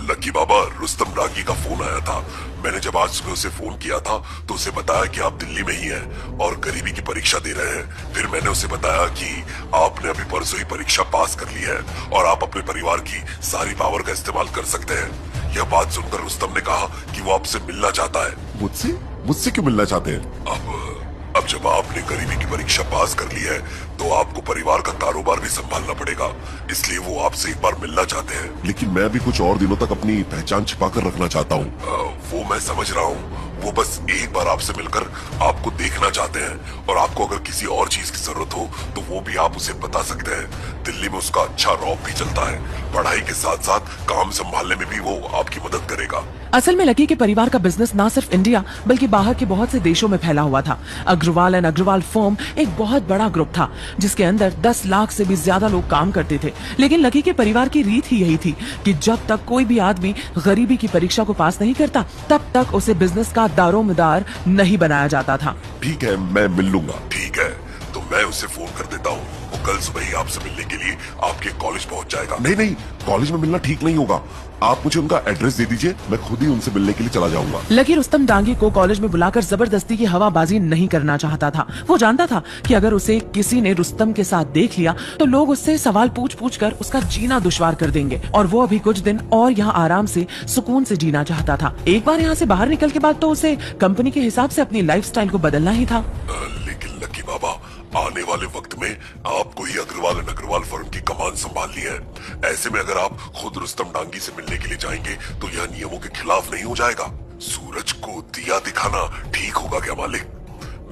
लकी बाबा रुस्तम डांगी का फोन आया था। मैंने जब आज सुबह उसे फोन किया था तो उसे बताया कि आप दिल्ली में ही हैं और गरीबी की परीक्षा दे रहे हैं। फिर मैंने उसे बताया कि आपने अभी परसों ही परीक्षा पास कर ली है और आप अपने परिवार की सारी पावर का इस्तेमाल कर सकते हैं। यह बात सुनकर रुस्तम ने कहा कि वो आपसे मिलना चाहता है। मुझसे? मुझसे क्यों मिलना चाहते हैं? अब जब आपने गरीबी की परीक्षा पास कर ली है तो आपको परिवार का कारोबार भी संभालना पड़ेगा, इसलिए वो आपसे एक बार मिलना चाहते हैं। लेकिन मैं भी कुछ और दिनों तक अपनी पहचान छिपा कर रखना चाहता हूँ। वो मैं समझ रहा हूँ। वो बस एक बार आपसे मिलकर आपको देखना चाहते हैं और आपको अगर किसी और चीज की जरूरत हो तो वो भी आप उसे बता सकते हैं। दिल्ली में उसका अच्छा रौब भी चलता है। पढ़ाई के साथ साथ काम संभालने में भी वो आपकी मदद करेगा। असल में लकी के परिवार का बिजनेस ना सिर्फ इंडिया बल्कि बाहर के बहुत से देशों में फैला हुआ था। अग्रवाल एंड अग्रवाल फर्म एक बहुत बड़ा ग्रुप था जिसके अंदर 10 लाख से भी ज्यादा लोग काम करते थे। लेकिन लकी के परिवार की रीत ही यही थी कि जब तक कोई भी आदमी गरीबी की परीक्षा को पास नहीं करता तब तक उसे बिजनेस का दारोमदार नहीं बनाया जाता था। ठीक है मैं मिल लूंगा। ठीक है तो मैं उसे फोन कर देता हूँ। वो कल सुबह ही आपसे मिलने के लिए आपके कॉलेज पहुँच जाएगा। नहीं नहीं कॉलेज में मिलना ठीक नहीं होगा। आप मुझे उनका एड्रेस दे दीजिए, मैं खुद ही उनसे मिलने के लिए चला जाऊंगा। लकी रुस्तम डांगी को कॉलेज में बुलाकर जबरदस्ती की हवाबाजी नहीं करना चाहता था। वो जानता था कि अगर उसे किसी ने रुस्तम के साथ देख लिया तो लोग उससे सवाल पूछ पूछ कर उसका जीना दुश्वार कर देंगे और वो अभी कुछ दिन और यहाँ आराम से सुकून से जीना चाहता था। एक बार यहाँ से बाहर निकल के बाद तो उसे कंपनी के हिसाब से अपनी लाइफस्टाइल को बदलना ही था। लेकिन लकी बाबा आने वाले वक्त में आपको ही अग्रवाल एंड अग्रवाल फर्म की कमान संभालनी है। ऐसे में अगर आप खुद रुस्तम डांगी से मिलने के लिए जाएंगे तो यह नियमों के खिलाफ नहीं हो जाएगा। सूरज को दिया दिखाना ठीक होगा क्या मालिक?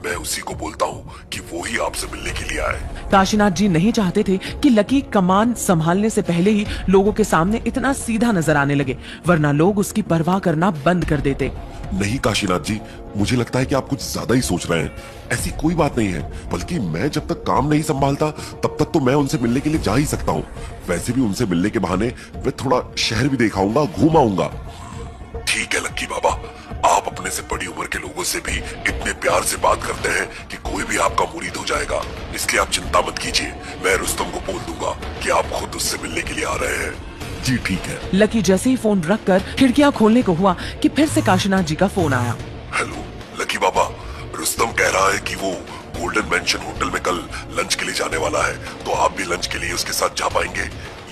मैं उसी को बोलता हूँ कि वो ही आपसे मिलने के लिए आए। काशीनाथ जी नहीं चाहते थे कि लकी कमान संभालने से पहले ही लोगों के सामने इतना सीधा नजर आने लगे, वरना लोग उसकी परवाह करना बंद कर देते। नहीं काशीनाथ जी, मुझे लगता है कि आप कुछ ज्यादा ही सोच रहे हैं। ऐसी कोई बात नहीं है, बल्कि मैं जब तक काम नहीं संभालता तब तक तो मैं उनसे मिलने के लिए जा ही सकता हूँ। वैसे भी उनसे मिलने के बहाने मैं थोड़ा शहर भी देखाऊंगा, घूम आऊंगा। ठीक है लक्की बाबा, आप अपने से बड़ी उम्र के लोगों से भी इतने प्यार से बात करते हैं कि कोई भी आपका मुरीद हो जाएगा, इसलिए आप चिंता मत कीजिए। मैं रुस्तम को बोल दूंगा कि आप खुद उससे मिलने के लिए आ रहे हैं। जी ठीक है। लकी जैसे ही फोन रखकर खिड़कियां खोलने को हुआ कि फिर से काशीनाथ जी का फोन आया। हेलो लकी बाबा, रुस्तम कह रहा है कि वो गोल्डन मेंशन होटल में कल लंच के लिए जाने वाला है, तो आप भी लंच के लिए उसके साथ जा पाएंगे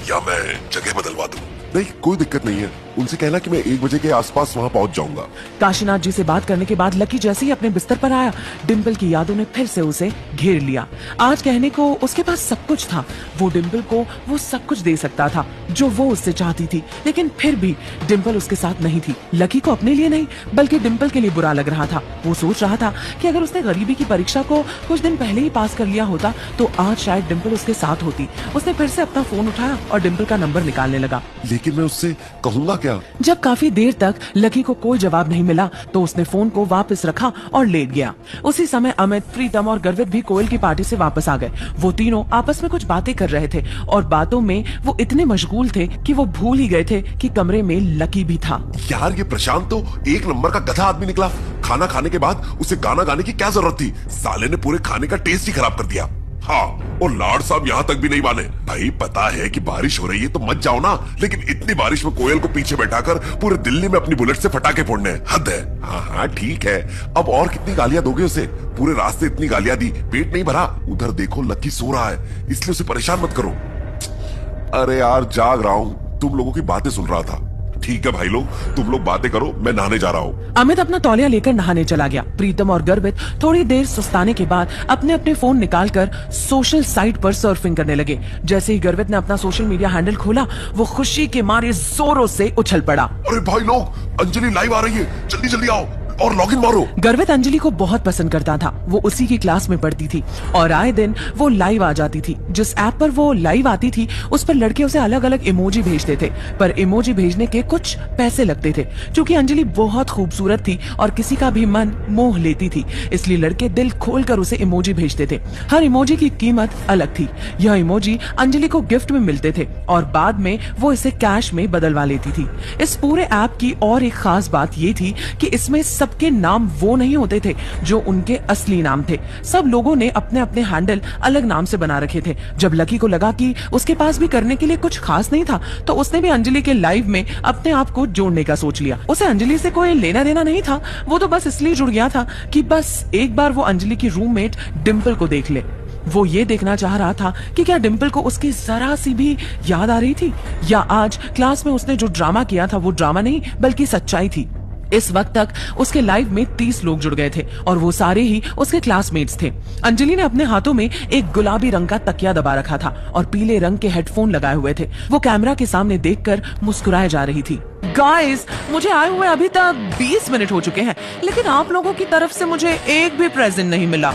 या मैं जगह बदलवा दूं? नहीं, कोई दिक्कत नहीं है, उनसे कहना कि मैं 1 बजे के आसपास वहाँ पहुँच जाऊंगा। काशीनाथ जी से बात करने के बाद लकी जैसे ही अपने बिस्तर पर आया, डिम्पल की यादों ने फिर से उसे घेर लिया। आज कहने को उसके पास सब कुछ था, वो डिम्पल को वो सब कुछ दे सकता था जो वो उससे चाहती थी, लेकिन फिर भी डिम्पल उसके साथ नहीं थी। लकी को अपने लिए नहीं बल्कि डिम्पल के लिए बुरा लग रहा था। वो सोच रहा था कि अगर उसने गरीबी की परीक्षा को कुछ दिन पहले ही पास कर लिया होता तो आज शायद डिम्पल उसके साथ होती। उसने फिर से अपना फोन उठाया और डिम्पल का नंबर निकालने लगा। लेकिन मैं उससे कहूंगा क्या? जब काफी देर तक लकी को कोई जवाब नहीं मिला तो उसने फोन को वापस रखा और लेट गया। उसी समय अमित, प्रीतम और गर्वित भी कोयल की पार्टी से वापस आ गए। वो तीनों आपस में कुछ बातें कर रहे थे और बातों में वो इतने मशगूल थे कि वो भूल ही गए थे कि कमरे में लकी भी था। यार ये प्रशांत तो 1 नंबर का गधा आदमी निकला। खाना खाने के बाद उसे गाना गाने की क्या जरूरत थी? साले ने पूरे खाने का टेस्ट ही खराब कर दिया। हाँ, और लाड साहब यहाँ तक भी नहीं माने। भाई पता है कि बारिश हो रही है तो मत जाओ ना, लेकिन इतनी बारिश में कोयल को पीछे बैठाकर पूरे दिल्ली में अपनी बुलेट से फटाके फोड़ने हैं, हद है। हाँ हाँ ठीक है, अब और कितनी गालियां दोगे उसे? पूरे रास्ते इतनी गालियां दी, पेट नहीं भरा। उधर देखो लकी सो रहा है, इसलिए उसे परेशान मत करो। अरे यार जाग रहा हूँ, तुम लोगों की बातें सुन रहा था। ठीक है भाई लोग, तुम लोग बातें करो, मैं नहाने जा रहा हूँ। अमित अपना तौलिया लेकर नहाने चला गया। प्रीतम और गर्वित थोड़ी देर सुस्ताने के बाद अपने अपने फोन निकालकर सोशल साइट पर सर्फिंग करने लगे। जैसे ही गर्वित ने अपना सोशल मीडिया हैंडल खोला, वो खुशी के मारे जोरों से उछल पड़ा। अरे भाई लोग, अंजलि लाइव आ रही है, जल्दी जल्दी आओ और लॉगिन मारो। गर्वित अंजलि को बहुत पसंद करता था। वो उसी की क्लास में पढ़ती थी और आए दिन वो लाइव आ जाती थी। जिस ऐप पर वो लाइव आती थी उस पर लड़के उसे अलग अलग इमोजी भेजते थे, पर इमोजी भेजने के कुछ पैसे लगते थे। क्योंकि अंजलि बहुत खूबसूरत थी और किसी का भी मन मोह लेती थी, इसलिए लड़के दिल खोलकर उसे इमोजी भेजते थे। हर इमोजी की कीमत अलग थी। यह इमोजी अंजलि को गिफ्ट में मिलते थे और बाद में वो इसे कैश में बदलवा लेती थी। इस पूरे ऐप की और एक खास बात ये थी कि इसमें सबके नाम वो नहीं होते थे जो उनके असली नाम थे। सब लोगों ने अपने अपने हैंडल अलग नाम से बना रखे थे। जब लकी को लगा कि उसके पास भी करने के लिए कुछ खास नहीं था तो उसने भी अंजलि के लाइव में अपने आप को जोड़ने का सोच लिया। उसे अंजलि से कोई लेना देना नहीं था, वो तो बस इसलिए जुड़ गया था कि बस एक बार वो अंजलि की रूममेट डिम्पल को देख ले। वो ये देखना चाह रहा था कि क्या डिम्पल को उसकी जरा सी भी याद आ रही थी या आज क्लास में उसने जो ड्रामा किया था वो ड्रामा नहीं बल्कि सच्चाई थी। इस वक्त तक उसके लाइव में 30 लोग जुड़ गए थे और वो सारे ही उसके क्लासमेट्स थे। अंजलि ने अपने हाथों में एक गुलाबी रंग का तकिया दबा रखा था और पीले रंग के हेडफोन लगाए हुए थे। वो कैमरा के सामने देखकर मुस्कुराए जा रही थी। गाइस, मुझे आए हुए अभी तक 20 मिनट हो चुके हैं, लेकिन आप लोगों की तरफ से मुझे एक भी प्रेजेंट नहीं मिला।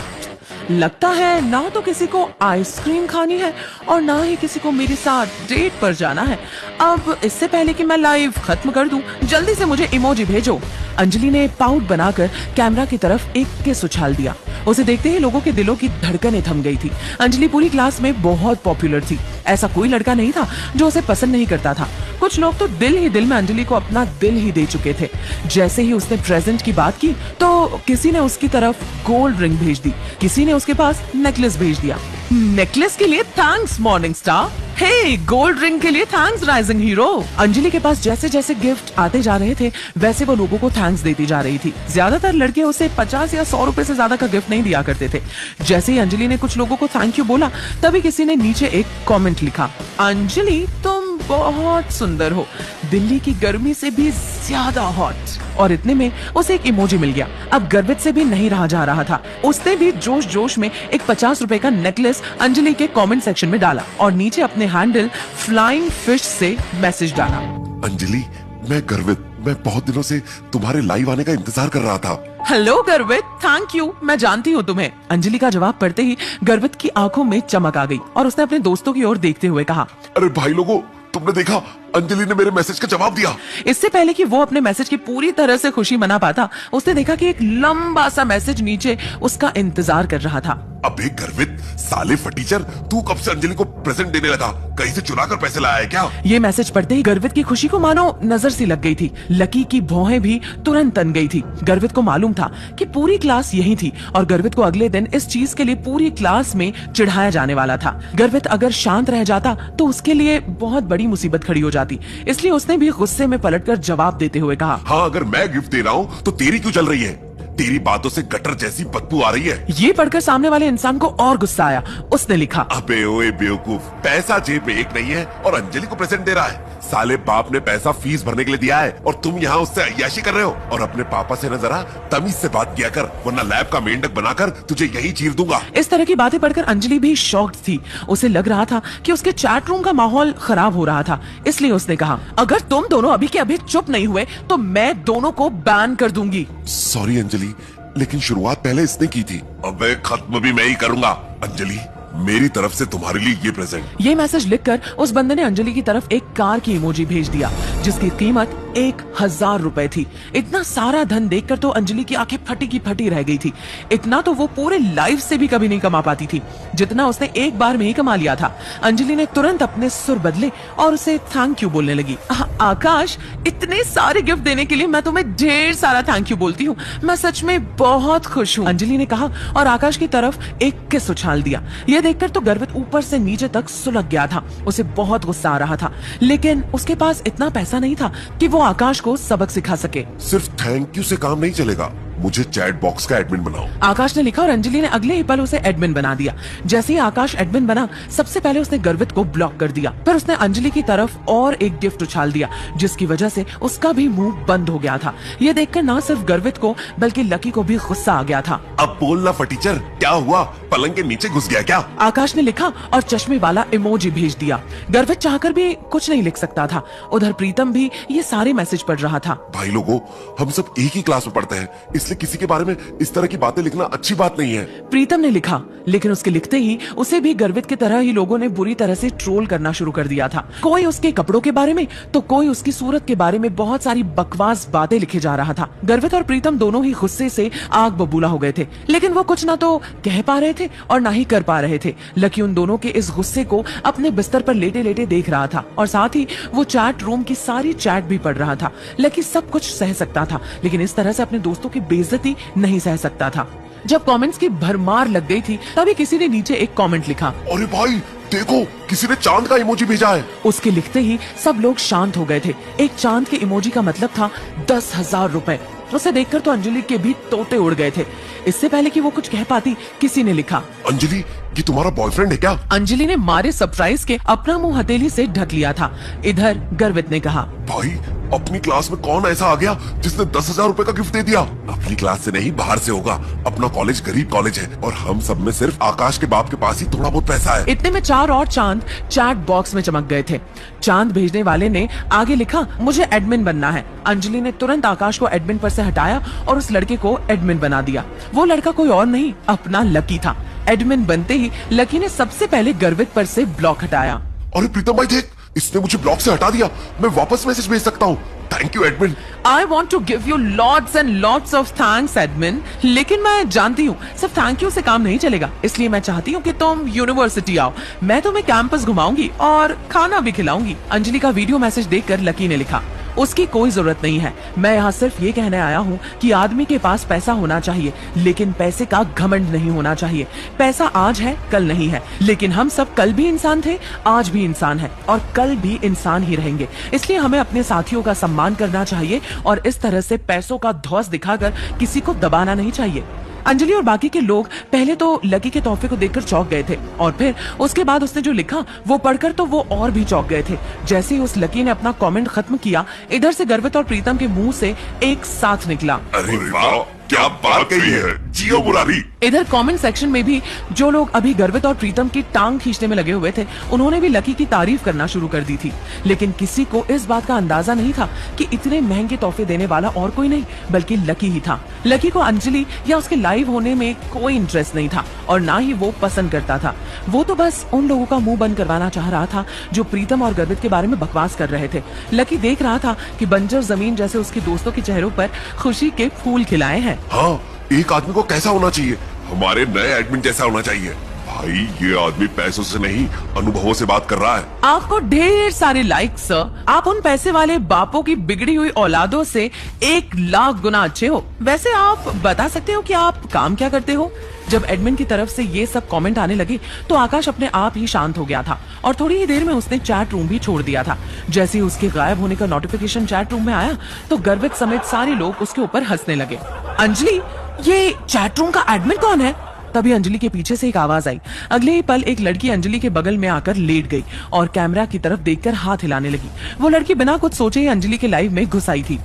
लगता है ना तो किसी को आइसक्रीम खानी है और ना ही किसी को मेरे साथ डेट पर जाना है। अब इससे पहले कि मैं लाइव खत्म कर दूं, जल्दी से मुझे इमोजी भेजो। अंजलि ने पाउट बनाकर कैमरा की तरफ एक किस उछाल दिया। उसे देखते ही लोगों के दिलों की धड़कनें थम गई थी। अंजलि पूरी क्लास में बहुत पॉपुलर थी। ऐसा कोई लड़का नहीं था जो उसे पसंद नहीं करता था। कुछ लोग तो दिल ही दिल में अंजलि को अपना दिल ही दे चुके थे। जैसे ही उसने प्रेजेंट की बात की तो किसी ने उसकी तरफ गोल्ड रिंग भेज दी, किसी ने उसके पास नेकलेस भेज दिया। नेकलेस के लिए थैंक्स मॉर्निंग स्टार, हे गोल्ड रिंग के लिए थैंक्स राइजिंग हीरो। अंजलि के पास जैसे जैसे गिफ्ट आते जा रहे थे वैसे वो लोगों को थैंक्स देती जा रही थी। ज्यादातर लड़के उसे 50 या 100 रुपए से ज्यादा का गिफ्ट नहीं दिया करते थे। जैसे ही अंजलि ने कुछ लोगों को थैंक यू बोला तभी किसी ने नीचे एक कमेंट लिखा, अंजलि तुम बहुत सुंदर हो, दिल्ली की गर्मी से भी ज्यादा हॉट। और इतने में उसे एक इमोजी मिल गया। अब गर्वित से भी नहीं रहा जा रहा था। उसने भी जोश जोश में एक 50 रुपए का नेकलेस अंजलि के कमेंट सेक्शन में डाला और नीचे अपने हैंडल फ्लाइंग फिश से मैसेज डाला, अंजलि मैं गर्वित, मैं बहुत दिनों से तुम्हारे लाइव आने का इंतजार कर रहा था। हेलो गर्वित, थैंक यू, मैं जानती हूँ तुम्हें। अंजलि का जवाब पढ़ते ही गर्वित की आंखों में चमक आ गई और उसने अपने दोस्तों की ओर देखते हुए कहा, अरे भाई लोगों, तुमने देखा अंजलि ने मेरे मैसेज का जवाब दिया। इससे पहले कि वो अपने मैसेज की पूरी तरह से खुशी मना पाता, उसने देखा कि एक लंबा सा मैसेज नीचे उसका इंतजार कर रहा था। अबे गर्वित साले फटीचर, तू कब से अंजलि को प्रेजेंट देने लगा? कहीं से चुरा कर पैसे लाया है क्या? ये मैसेज पढ़ते ही गर्वित की खुशी को मानो नजर सी लग गई थी। लकी की भौहें भी तुरंत तन गई थी। गर्वित को मालूम था कि पूरी क्लास यही थी और गर्वित को अगले दिन इस चीज के लिए पूरी क्लास में चिढ़ाया जाने वाला था। गर्वित अगर शांत रह जाता तो उसके लिए बहुत बड़ी मुसीबत खड़ी हो जाती, इसलिए उसने भी गुस्से में पलटकर जवाब देते हुए कहा, हाँ, अगर मैं गिफ्ट दे रहा हूँ तो तेरी क्यों चल रही है? तेरी बातों से गटर जैसी बदबू आ रही है। ये पढ़कर सामने वाले इंसान को और गुस्सा आया। उसने लिखा, अबे ओए बेवकूफ, पैसा जेब में एक नहीं है और अंजलि को प्रेजेंट दे रहा है। साले बाप ने पैसा फीस भरने के लिए दिया है और तुम यहाँ उससे अय्याशी कर रहे हो। और अपने पापा से न जरा तमीज से बात किया कर, वरना लैब का मेंढक बनाकर तुझे यही चीर दूंगा। इस तरह की बातें पढ़कर अंजलि भी शॉक्ड थी। उसे लग रहा था कि उसके चैट रूम का माहौल खराब हो रहा था, इसलिए उसने कहा, अगर तुम दोनों अभी के अभी चुप नहीं हुए तो मैं दोनों को बैन कर दूंगी। सॉरी अंजलि, लेकिन शुरुआत पहले इसने की थी। अबे खत्म भी मैं ही करूंगा। अंजलि, मेरी तरफ से तुम्हारे लिए ये प्रेजेंट। ये मैसेज लिखकर उस बंदे ने अंजलि की तरफ एक कार की इमोजी भेज दिया जिसकी कीमत 1000 रुपए थी। इतना सारा धन देखकर तो अंजलि की आंखें फटी की फटी रह गई थी। इतना तो वो पूरे लाइफ से भी कभी नहीं कमा पाती थी, जितना उसने एक बार में ही कमा लिया था। अंजलि ने तुरंत अपने सुर बदले और उसे थैंक यू बोलने लगी। आकाश, इतने सारे गिफ्ट देने के लिए मैं तुम्हें ढेर सारा थैंक यू बोलती हूँ। मैं सच में बहुत खुश हूँ, अंजलि ने कहा और आकाश की तरफ एक किस उछाल दिया। ये देखकर तो गर्वित ऊपर से नीचे तक सुलग गया था। उसे बहुत गुस्सा आ रहा था, लेकिन उसके पास इतना पैसा नहीं था कि वो आकाश को सबक सिखा सके। सिर्फ थैंक यू से काम नहीं चलेगा, मुझे चैट बॉक्स का एडमिन बनाओ। आकाश ने लिखा और अंजलि ने अगले ही पल उसे एडमिन बना दिया। जैसे ही आकाश एडमिन बना, सबसे पहले उसने गर्वित को ब्लॉक कर दिया। फिर उसने अंजलि की तरफ और एक गिफ्ट उछाल दिया जिसकी वजह से उसका भी मुंह बंद हो गया था। ये देखकर ना सिर्फ गर्वित को बल्कि लकी को भी गुस्सा आ गया था। अब बोलना फटीचर, क्या हुआ? पलंग के नीचे घुस गया क्या? आकाश ने लिखा और चश्मे वाला इमोजी भेज दिया। गर्वित चाहकर भी कुछ नहीं लिख सकता था। उधर प्रीतम भी ये सारे मैसेज पढ़ रहा था। भाई लोगों, हम सब एक ही क्लास में पढ़ते हैं, इसलिए किसी के बारे में इस तरह की बातें लिखना अच्छी बात नहीं है। प्रीतम ने लिखा, लेकिन उसके लिखते ही उसे भी गर्वित की तरह ही लोगों ने बुरी तरह से ट्रोल करना शुरू कर दिया था। कोई उसके कपड़ों के बारे में तो कोई उसकी सूरत के बारे में बहुत सारी बकवास बातें लिखे जा रहा था। गर्वित और प्रीतम दोनों ही गुस्से से आग बबूला हो गए थे, लेकिन वो कुछ ना तो कह पा रहे थे और ना ही कर पा रहे थे। लकी उन दोनों के इस गुस्से को अपने बिस्तर पर लेटे लेटे देख रहा था और साथ ही वो चैट रूम की सारी चैट भी पढ़ रहा था। लकी सब कुछ सह सकता था, लेकिन इस तरह से अपने दोस्तों की बेइज्जती नहीं सह सकता था। जब कमेंट्स की भरमार लग गई थी, तभी किसी ने नीचे एक कमेंट लिखा, अरे भाई देखो, किसी ने चांद का इमोजी भेजा है। उसके लिखते ही सब लोग शांत हो गए थे। एक चांद के इमोजी का मतलब था 10,000 रुपए। उसे देखकर तो अंजलि के भी तोते उड़ गए थे। इससे पहले कि वो कुछ कह पाती, किसी ने लिखा, अंजलि, ये तुम्हारा बॉयफ्रेंड है क्या? अंजलि ने मारे सरप्राइज के अपना मुंह हथेली से ढक लिया था। इधर गर्वित ने कहा, भाई, अपनी क्लास में कौन ऐसा आ गया जिसने 10,000 रुपए का गिफ्ट दे दिया? अपनी क्लास से नहीं, बाहर से होगा। अपना कॉलेज गरीब कॉलेज है और हम सब में सिर्फ आकाश के बाप के पास ही थोड़ा बहुत पैसा है। इतने में 4 और चांद चैट बॉक्स में चमक गए थे। चांद भेजने वाले ने आगे लिखा, मुझे एडमिन बनना है। अंजलि ने तुरंत आकाश को एडमिन पर से हटाया और उस लड़के को एडमिन बना दिया। वो लड़का कोई और नहीं, अपना लकी था। एडमिन बनते ही लकी ने सबसे पहले गर्वित पर से ब्लॉक हटाया। अरे प्रीतम भाई देख, इसने मुझे ब्लॉक से हटा दिया। मैं वापस मैसेज भेज सकता हूँ। Thank you admin. I want to give you lots and lots of thanks admin. लेकिन मैं जानती हूँ सिर्फ थैंक यू से काम नहीं चलेगा, इसलिए मैं चाहती हूँ कि तुम यूनिवर्सिटी आओ। मैं तुम्हें कैंपस घुमाऊंगी और खाना भी खिलाऊंगी। अंजलि का वीडियो मैसेज देखकर लकी ने लिखा, उसकी कोई जरूरत नहीं है। मैं यहाँ सिर्फ ये कहने आया हूँ कि आदमी के पास पैसा होना चाहिए, लेकिन पैसे का घमंड नहीं होना चाहिए। पैसा आज है, कल नहीं है, लेकिन हम सब कल भी इंसान थे, आज भी इंसान है और कल भी इंसान ही रहेंगे। इसलिए हमें अपने साथियों का सम्मान करना चाहिए और इस तरह से पैसों का धौंस दिखाकर किसी को दबाना नहीं चाहिए। अंजलि और बाकी के लोग पहले तो लकी के तोहफे को देखकर चौंक गए थे और फिर उसके बाद उसने जो लिखा वो पढ़कर तो वो और भी चौंक गए थे। जैसे ही उस लकी ने अपना कमेंट खत्म किया, इधर से गर्वित और प्रीतम के मुंह से एक साथ निकला, अरे वाह, क्या बात कही है। जियो मुरारी। इधर कमेंट सेक्शन में भी जो लोग अभी गर्वित और प्रीतम की टांग खींचने में लगे हुए थे, उन्होंने भी लकी की तारीफ करना शुरू कर दी थी। लेकिन किसी को इस बात का अंदाजा नहीं था कि इतने महंगे तोहफे देने वाला और कोई नहीं बल्कि लकी ही था। लकी को अंजलि या उसके लाइव होने में कोई इंटरेस्ट नहीं था और ना ही वो पसंद करता था। वो तो बस उन लोगों का मुंह बंद करवाना चाह रहा था जो प्रीतम और गर्वित के बारे में बकवास कर रहे थे। लकी देख रहा था कि बंजर जमीन जैसे उसके दोस्तों के चेहरों पर खुशी के फूल खिलाए हैं। हाँ, एक आदमी को कैसा होना चाहिए? हमारे नए एडमिन जैसा होना चाहिए। भाई ये आदमी पैसों से नहीं अनुभवों से बात कर रहा है। आपको ढेर सारे लाइक्स सर। आप उन पैसे वाले बापों की बिगड़ी हुई औलादों से 1,00,000 गुना अच्छे हो। वैसे आप बता सकते हो कि आप काम क्या करते हो? जब एडमिन की तरफ से ये सब कमेंट आने लगे तो आकाश अपने आप ही शांत हो गया था और थोड़ी ही देर में उसने चैट रूम भी छोड़ दिया था। जैसे ही उसके गायब होने का नोटिफिकेशन चैट रूम में आया तो गर्वित समेत सारे लोग उसके ऊपर हंसने लगे। अंजलि, ये चैट रूम का एडमिन कौन है? तभी अंजलि के पीछे से एक आवाज आई। अगले ही पल एक लड़की अंजलि के बगल में आकर लेट गई और कैमरा की तरफ देखकर हाथ हिलाने लगी। वो लड़की बिना कुछ सोचे ही अंजलि के लाइव में घुस आई थी।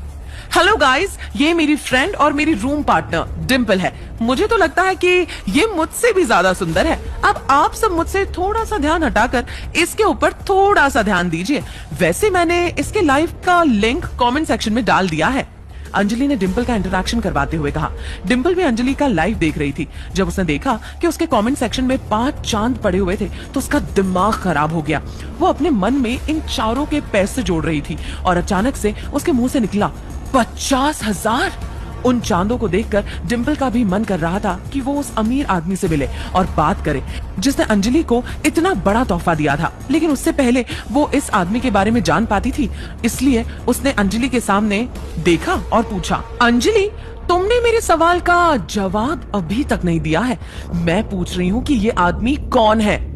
हेलो गाइस, ये मेरी फ्रेंड और मेरी रूम पार्टनर डिम्पल है। मुझे तो लगता है कि ये मुझसे भी ज्यादा सुंदर है। अब आप सब मुझसे थोड़ा सा ध्यान हटाकर इसके ऊपर थोड़ा सा ध्यान दीजिए। वैसे मैंने इसके लाइव का लिंक कमेंट सेक्शन में डाल दिया है। अंजलि ने डिम्पल का इंटरैक्शन करवाते हुए कहा। डिम्पल भी अंजलि का लाइव देख रही थी। जब उसने देखा कि उसके कमेंट सेक्शन में 5 चांद पड़े हुए थे तो उसका दिमाग खराब हो गया। वो अपने मन में इन चारों के पैसे जोड़ रही थी और अचानक से उसके मुंह से निकला 50,000। उन चांदों को देखकर डिम्पल का भी मन कर रहा था कि वो उस अमीर आदमी से मिले और बात करे जिसने अंजलि को इतना बड़ा तोहफा दिया था। लेकिन उससे पहले वो इस आदमी के बारे में जान पाती थी, इसलिए उसने अंजलि के सामने देखा और पूछा, अंजलि, तुमने मेरे सवाल का जवाब अभी तक नहीं दिया है। मैं पूछ रही हूँ कि ये आदमी कौन है?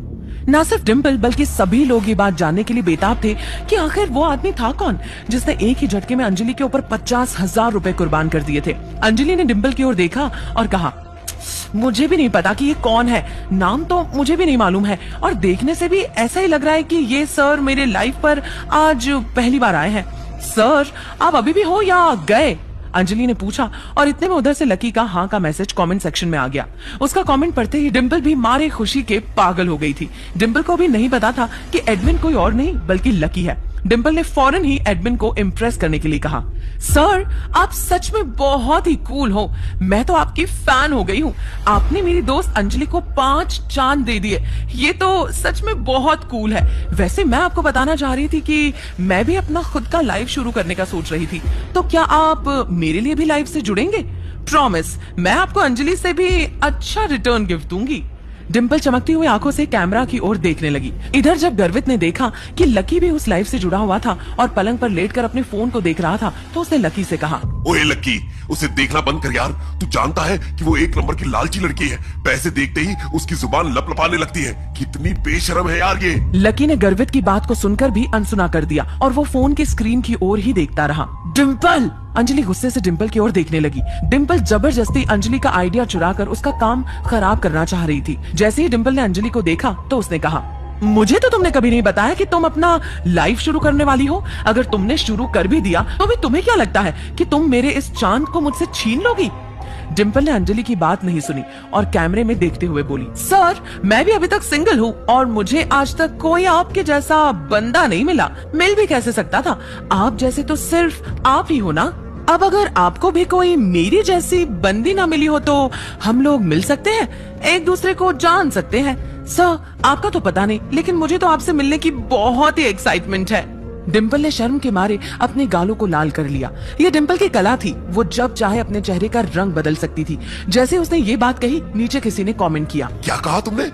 ना सिर्फ डिम्पल बल्कि सभी लोग ये बात जानने के लिए बेताब थे कि आखिर वो आदमी था कौन जिसने एक ही झटके में अंजलि के ऊपर 50,000 रुपए कुर्बान कर दिए थे। अंजलि ने डिम्पल की ओर देखा और कहा, मुझे भी नहीं पता कि ये कौन है। नाम तो मुझे भी नहीं मालूम है और देखने से भी ऐसा ही लग रहा है कि ये सर मेरे लाइफ पर आज पहली बार आए हैं। सर, आप अभी भी हो या गए? अंजलि ने पूछा और इतने में उधर से लकी का हाँ का मैसेज कमेंट सेक्शन में आ गया। उसका कमेंट पढ़ते ही डिम्पल भी मारे खुशी के पागल हो गई थी। डिम्पल को भी नहीं पता था कि एडमिन कोई और नहीं बल्कि लकी है। डिम्पल ने फौरन ही एडमिन को इम्प्रेस करने के लिए कहा, सर, आप सच में बहुत ही कूल हो। मैं तो आपकी फैन हो गई हूँ। आपने मेरी दोस्त अंजलि को 5 चांद दे दिए। ये तो सच में बहुत कूल है। वैसे मैं आपको बताना चाह रही थी कि मैं भी अपना खुद का लाइव शुरू करने का सोच रही थी, तो क्या आप मेरे लिए भी लाइव से जुड़ेंगे? प्रॉमिस, मैं आपको अंजलि से भी अच्छा रिटर्न गिफ्ट दूंगी। डिम्पल चमकती हुई आंखों से कैमरा की ओर देखने लगी। इधर जब गर्वित ने देखा कि लकी भी उस लाइव से जुड़ा हुआ था और पलंग पर लेटकर अपने फोन को देख रहा था तो उसने लकी से कहा, ओए लकी, उसे देखना बंद कर यार। तू जानता है कि वो 1 नंबर की लालची लड़की है। पैसे देखते ही उसकी जुबान लपलपाने लगती है। कितनी बेशरम है यार ये। लकी ने गर्वित की बात को सुनकर भी अनसुना कर दिया और वो फोन की स्क्रीन की ओर ही देखता रहा। डिम्पल! अंजलि गुस्से से डिम्पल की ओर देखने लगी। डिम्पल जबरदस्ती अंजलि का आइडिया चुराकर उसका काम खराब करना चाह रही थी। जैसे ही डिम्पल ने अंजलि को देखा तो उसने कहा, मुझे तो तुमने कभी नहीं बताया कि तुम अपना लाइफ शुरू करने वाली हो। अगर तुमने शुरू कर भी दिया तो भी तुम्हें क्या लगता है कि तुम मेरे इस चांद को मुझसे छीन लोगी? डिम्पल ने अंजलि की बात नहीं सुनी और कैमरे में देखते हुए बोली, सर, मैं भी अभी तक सिंगल हूँ और मुझे आज तक कोई आपके जैसा बंदा नहीं मिला। मिल भी कैसे सकता था? आप जैसे तो सिर्फ आप ही हो ना। अब अगर आपको भी कोई मेरी जैसी बंदी ना मिली हो तो हम लोग मिल सकते हैं, एक दूसरे को जान सकते हैं। सर, आपका तो पता नहीं, लेकिन मुझे तो आपसे मिलने की बहुत ही एक्साइटमेंट है। डिम्पल ने शर्म के मारे अपने गालों को लाल कर लिया। ये डिम्पल की कला थी, वो जब चाहे अपने चेहरे का रंग बदल सकती थी। जैसे उसने ये बात कही, नीचे किसी ने कमेंट किया, क्या कहा तुमने?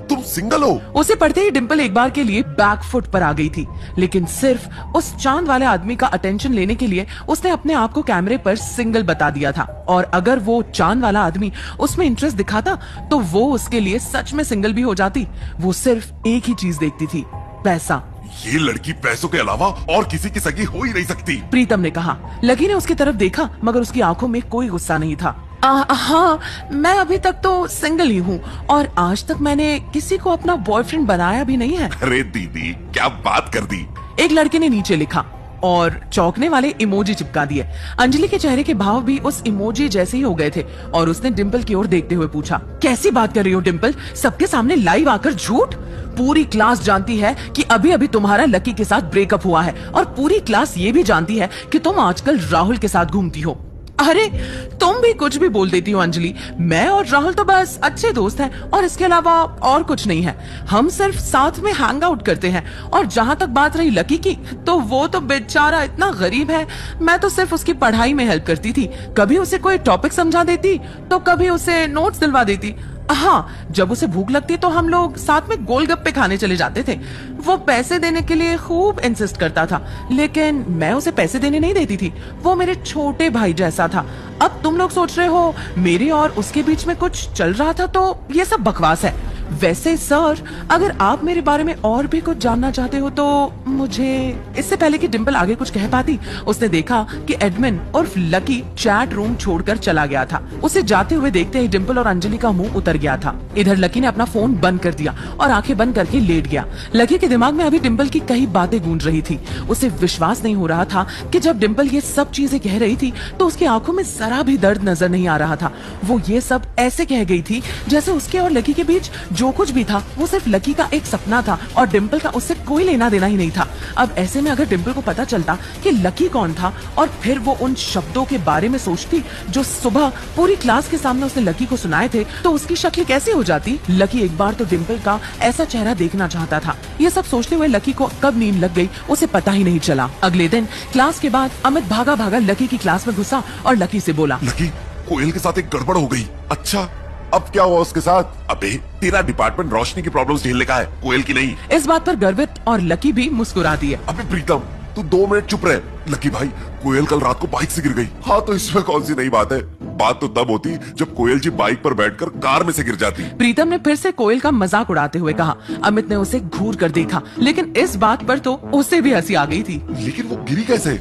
तुम सिंगल हो? उसे पढ़ते ही डिम्पल एक बार के लिए बैकफुट पर आ गई थी, लेकिन सिर्फ उस चांद वाले आदमी का अटेंशन लेने के लिए उसने अपने आप को कैमरे पर सिंगल बता दिया था। और अगर वो चांद वाला आदमी उसमें इंटरेस्ट दिखाता तो वो उसके लिए सच में सिंगल भी हो जाती। वो सिर्फ एक ही चीज देखती थी, पैसा। ये लड़की पैसों के अलावा और किसी की सगी हो ही नहीं सकती, प्रीतम ने कहा। लकी ने उसकी तरफ देखा मगर उसकी आंखों में कोई गुस्सा नहीं था। हाँ, मैं अभी तक तो सिंगल ही हूँ और आज तक मैंने किसी को अपना बॉयफ्रेंड बनाया भी नहीं है। अरे दीदी, क्या बात कर दी। एक लड़के ने नीचे लिखा, और चौंकने वाले इमोजी चिपका दिए। अंजलि के चेहरे के भाव भी उस इमोजी जैसे ही हो गए थे और उसने डिम्पल की ओर देखते हुए पूछा, कैसी बात कर रही हो डिम्पल? सबके सामने लाइव आकर झूठ? पूरी क्लास जानती है कि अभी अभी तुम्हारा लकी के साथ ब्रेकअप हुआ है और पूरी क्लास ये भी जानती है कि तुम आजकल राहुल के साथ घूमती हो। अरे तुम भी कुछ भी बोल देती हो अंजलि। मैं और राहुल तो बस अच्छे दोस्त हैं और इसके अलावा और कुछ नहीं है। हम सिर्फ साथ में हैंग आउट करते हैं। और जहां तक बात रही लकी की, तो वो तो बेचारा इतना गरीब है। मैं तो सिर्फ उसकी पढ़ाई में हेल्प करती थी। कभी उसे कोई टॉपिक समझा देती तो कभी उसे नोट्स दिलवा देती। हाँ, जब उसे भूख लगती तो हम लोग साथ में गोलगप्पे खाने चले जाते थे। वो पैसे देने के लिए खूब इंसिस्ट करता था, लेकिन मैं उसे पैसे देने नहीं देती थी। वो मेरे छोटे भाई जैसा था। अब तुम लोग सोच रहे हो मेरे और उसके बीच में कुछ चल रहा था, तो ये सब बकवास है। वैसे सर, अगर आप मेरे बारे में और भी कुछ जानना चाहते हो तो मुझे। इससे पहले कि डिम्पल आगे कुछ कह पाती, उसने देखा कि एडमिन उर्फ लकी चैट रूम छोड़कर चला गया था। उसे जाते हुए देखते ही डिम्पल और अंजलि का मुंह उतर गया था। इधर लकी ने अपना फोन बंद कर दिया और आंखें बंद करके लेट गया। लकी के दिमाग में अभी डिम्पल की कई बातें गूंज रही थी। उसे विश्वास नहीं हो रहा था कि जब डिम्पल ये सब चीजें कह रही थी तो उसकी आंखों में जरा भी दर्द नजर नहीं आ रहा था। वो ये सब ऐसे कह गई थी जैसे उसके और लकी के बीच जो कुछ भी था वो सिर्फ लकी का एक सपना था और डिम्पल का उससे कोई लेना देना ही नहीं था। अब ऐसे में अगर डिम्पल को पता चलता कि लकी कौन था और फिर वो उन शब्दों के बारे में सोचती जो सुबह पूरी क्लास के सामने उसने लकी को सुनाए थे, तो उसकी शक्ल कैसी हो जाती। लकी एक बार तो डिम्पल का ऐसा चेहरा देखना चाहता था। ये सब सोचते हुए लकी को कब नींद लग गई उसे पता ही नहीं चला। अगले दिन क्लास के बाद अमित भागा भागा लकी की क्लास में घुसा और लकी से बोला, लकी, कोयल के साथ एक गड़बड़ हो गई। अच्छा, अब क्या हुआ उसके साथ? अबे, तेरा डिपार्टमेंट रोशनी की प्रॉब्लम्स झेलने का है, कोयल की नहीं। इस बात पर गर्वित और लकी भी मुस्कुरा दिए। अबे प्रीतम, तू 2 मिनट चुप रहे। लकी भाई, कोयल कल रात को बाइक से गिर गई। हाँ, तो इसमें कौन सी नई बात है? बात तो तब होती जब कोयल जी बाइक पर बैठकर कार में से गिर जाती। प्रीतम ने फिर से कोयल का मजाक उड़ाते हुए कहा। अमित ने उसे घूर कर देखा, लेकिन इस बात पर तो उसे भी हंसी आ गई थी। लेकिन वो गिरी कैसे?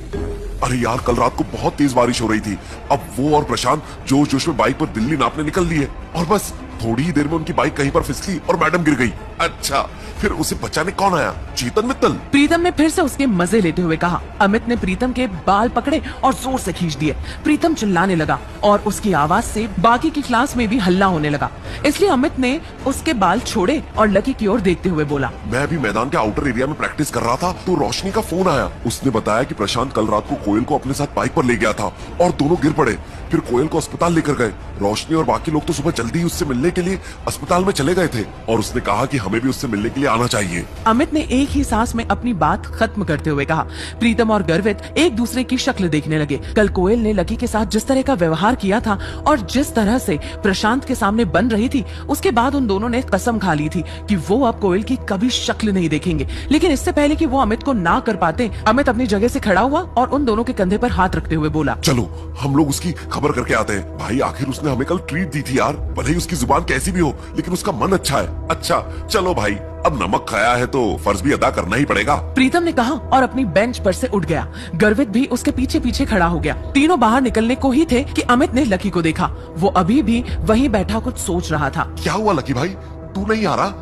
अरे यार, कल रात को बहुत तेज बारिश हो रही थी। अब वो और प्रशांत जोश जोश में बाइक पर दिल्ली नापने निकल लिए और बस थोड़ी ही देर में उनकी बाइक कहीं पर फिसली और मैडम गिर गई। अच्छा, फिर उसे बचाने कौन आया? चेतन मित्तल। प्रीतम ने फिर से उसके मजे लेते हुए कहा। अमित ने प्रीतम के बाल पकड़े और जोर से खींच दिए। प्रीतम चिल्लाने लगा और उसकी आवाज से बाकी की क्लास में भी हल्ला होने लगा। इसलिए अमित ने उसके बाल छोड़े और लकी की ओर देखते हुए बोला, मैं अभी मैदान के आउटर एरिया में प्रैक्टिस कर रहा था तो रोशनी का फोन आया। उसने बताया कि प्रशांत कल रात को कोयल को अपने साथ बाइक पर ले गया था और दोनों गिर पड़े। फिर कोयल को अस्पताल लेकर गए। रोशनी और बाकी लोग तो सुबह जल्दी ही उससे मिलने के लिए अस्पताल में चले गए थे और उसने कहा कि हमें भी उससे मिलने के लिए आना चाहिए। अमित ने एक ही सांस में अपनी बात खत्म करते हुए कहा। प्रीतम और गर्वित एक दूसरे की शक्ल देखने लगे। कल कोयल ने लकी के साथ जिस तरह का व्यवहार किया था और जिस तरह से प्रशांत के सामने बन रही थी, उसके बाद उन दोनों ने कसम खा ली थी कि वो अब कोयल की कभी शक्ल नहीं देखेंगे। लेकिन इससे पहले कि वो अमित को ना कर पाते, अमित अपनी जगह से खड़ा हुआ और उन दोनों के कंधे पर हाथ रखते हुए बोला, चलो हम लोग उसकी खबर करके आते हैं। भाई, आखिर उसने हमें कल ट्रीट दी थी यार। भले ही उसकी जुबान कैसी भी हो, लेकिन उसका मन अच्छा है। अच्छा चलो भाई, अब नमक खाया है तो फर्ज भी अदा करना ही पड़ेगा। प्रीतम ने कहा और अपनी बेंच पर से उठ गया। गर्वित भी उसके पीछे पीछे खड़ा हो गया। तीनों बाहर निकलने को ही थे कि अमित ने लकी को देखा। वो अभी भी वहीं बैठा कुछ सोच रहा था। क्या हुआ लकी भाई, तू नहीं आ रहा?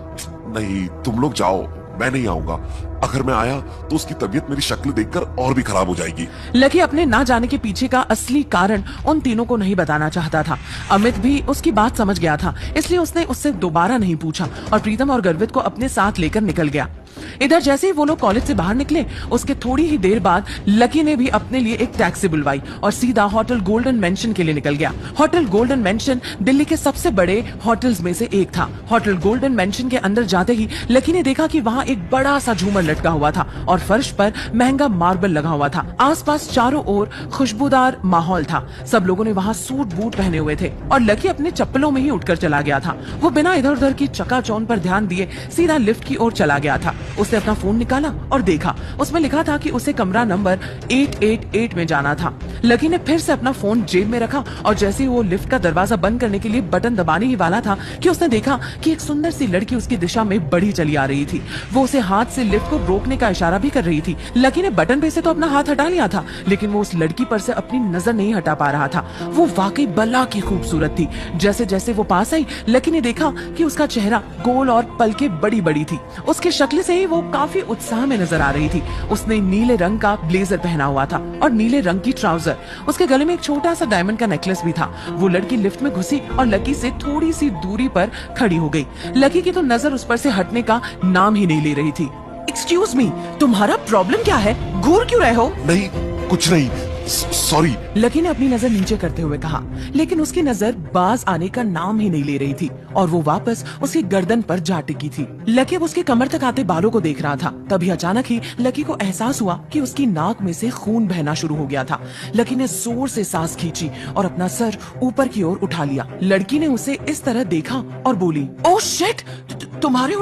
नहीं, तुम लोग जाओ, मैं नहीं आऊंगा। अगर मैं आया तो उसकी तबीयत मेरी शक्ल देखकर और भी खराब हो जाएगी। लकी अपने ना जाने के पीछे का असली कारण उन तीनों को नहीं बताना चाहता था। अमित भी उसकी बात समझ गया था, इसलिए उसने उससे दोबारा नहीं पूछा और प्रीतम और गर्वित को अपने साथ लेकर निकल गया। इधर जैसे ही वो लोग कॉलेज से बाहर निकले, उसके थोड़ी ही देर बाद लकी ने भी अपने लिए एक टैक्सी बुलवाई और सीधा होटल गोल्डन मेंशन के लिए निकल गया। होटल गोल्डन मेंशन दिल्ली के सबसे बड़े होटल्स में से एक था। होटल गोल्डन मेंशन के अंदर जाते ही लकी ने देखा कि वहाँ एक बड़ा सा झूमर लटका हुआ था और फर्श पर महंगा मार्बल लगा हुआ था। आसपास चारों ओर खुशबूदार माहौल था। सब लोगों ने वहाँ सूट बूट पहने हुए थे और लकी अपने चप्पलों में ही उठकर चला गया था। वो बिना इधर उधर की चकाचौंध पर ध्यान दिए सीधा लिफ्ट की ओर चला गया था। उसने अपना फोन निकाला और देखा, उसमें लिखा था कि उसे कमरा नंबर 888 में जाना था। लकी ने फिर से अपना फोन जेब में रखा और जैसे ही वो लिफ्ट का दरवाजा बंद करने के लिए बटन दबाने ही वाला था कि उसने देखा कि एक सुंदर सी लड़की उसकी दिशा में बढ़ी चली आ रही थी। वो उसे हाथ से लिफ्ट को रोकने का इशारा भी कर रही थी। लकी ने बटन पे से तो अपना हाथ हटा लिया था, लेकिन वो उस लड़की पर से अपनी नजर नहीं हटा पा रहा था। वो वाकई बला की खूबसूरत थी। जैसे जैसे वो पास आई, लकी ने देखा कि उसका चेहरा गोल और पलकें बड़ी बड़ी थी। उसकी शक्ल से ही वो काफी उत्साह में नजर आ रही थी। उसने नीले रंग का ब्लेजर पहना हुआ था और नीले रंग की ट्राउजर। उसके गले में एक छोटा सा डायमंड का नेकलेस भी था। वो लड़की लिफ्ट में घुसी और लकी से थोड़ी सी दूरी पर खड़ी हो गई। लकी की तो नजर उस पर से हटने का नाम ही नहीं ले रही थी। एक्सक्यूज मी, तुम्हारा प्रॉब्लम क्या है? घूर क्यों रहे हो? नहीं, कुछ नहीं, सॉरी। लकी ने अपनी नजर नीचे करते हुए कहा, लेकिन उसकी नजर बाज आने का नाम ही नहीं ले रही थी और वो वापस उसकी गर्दन पर जा टिकी थी। लकी अब उसके कमर तक आते बालों को देख रहा था। तभी अचानक ही लकी को एहसास हुआ कि उसकी नाक में से खून बहना शुरू हो गया था। लकी ने जोर से सांस खींची और अपना सर ऊपर की ओर उठा लिया। लड़की ने उसे इस तरह देखा और बोली, ओह शिट, तुम्हारे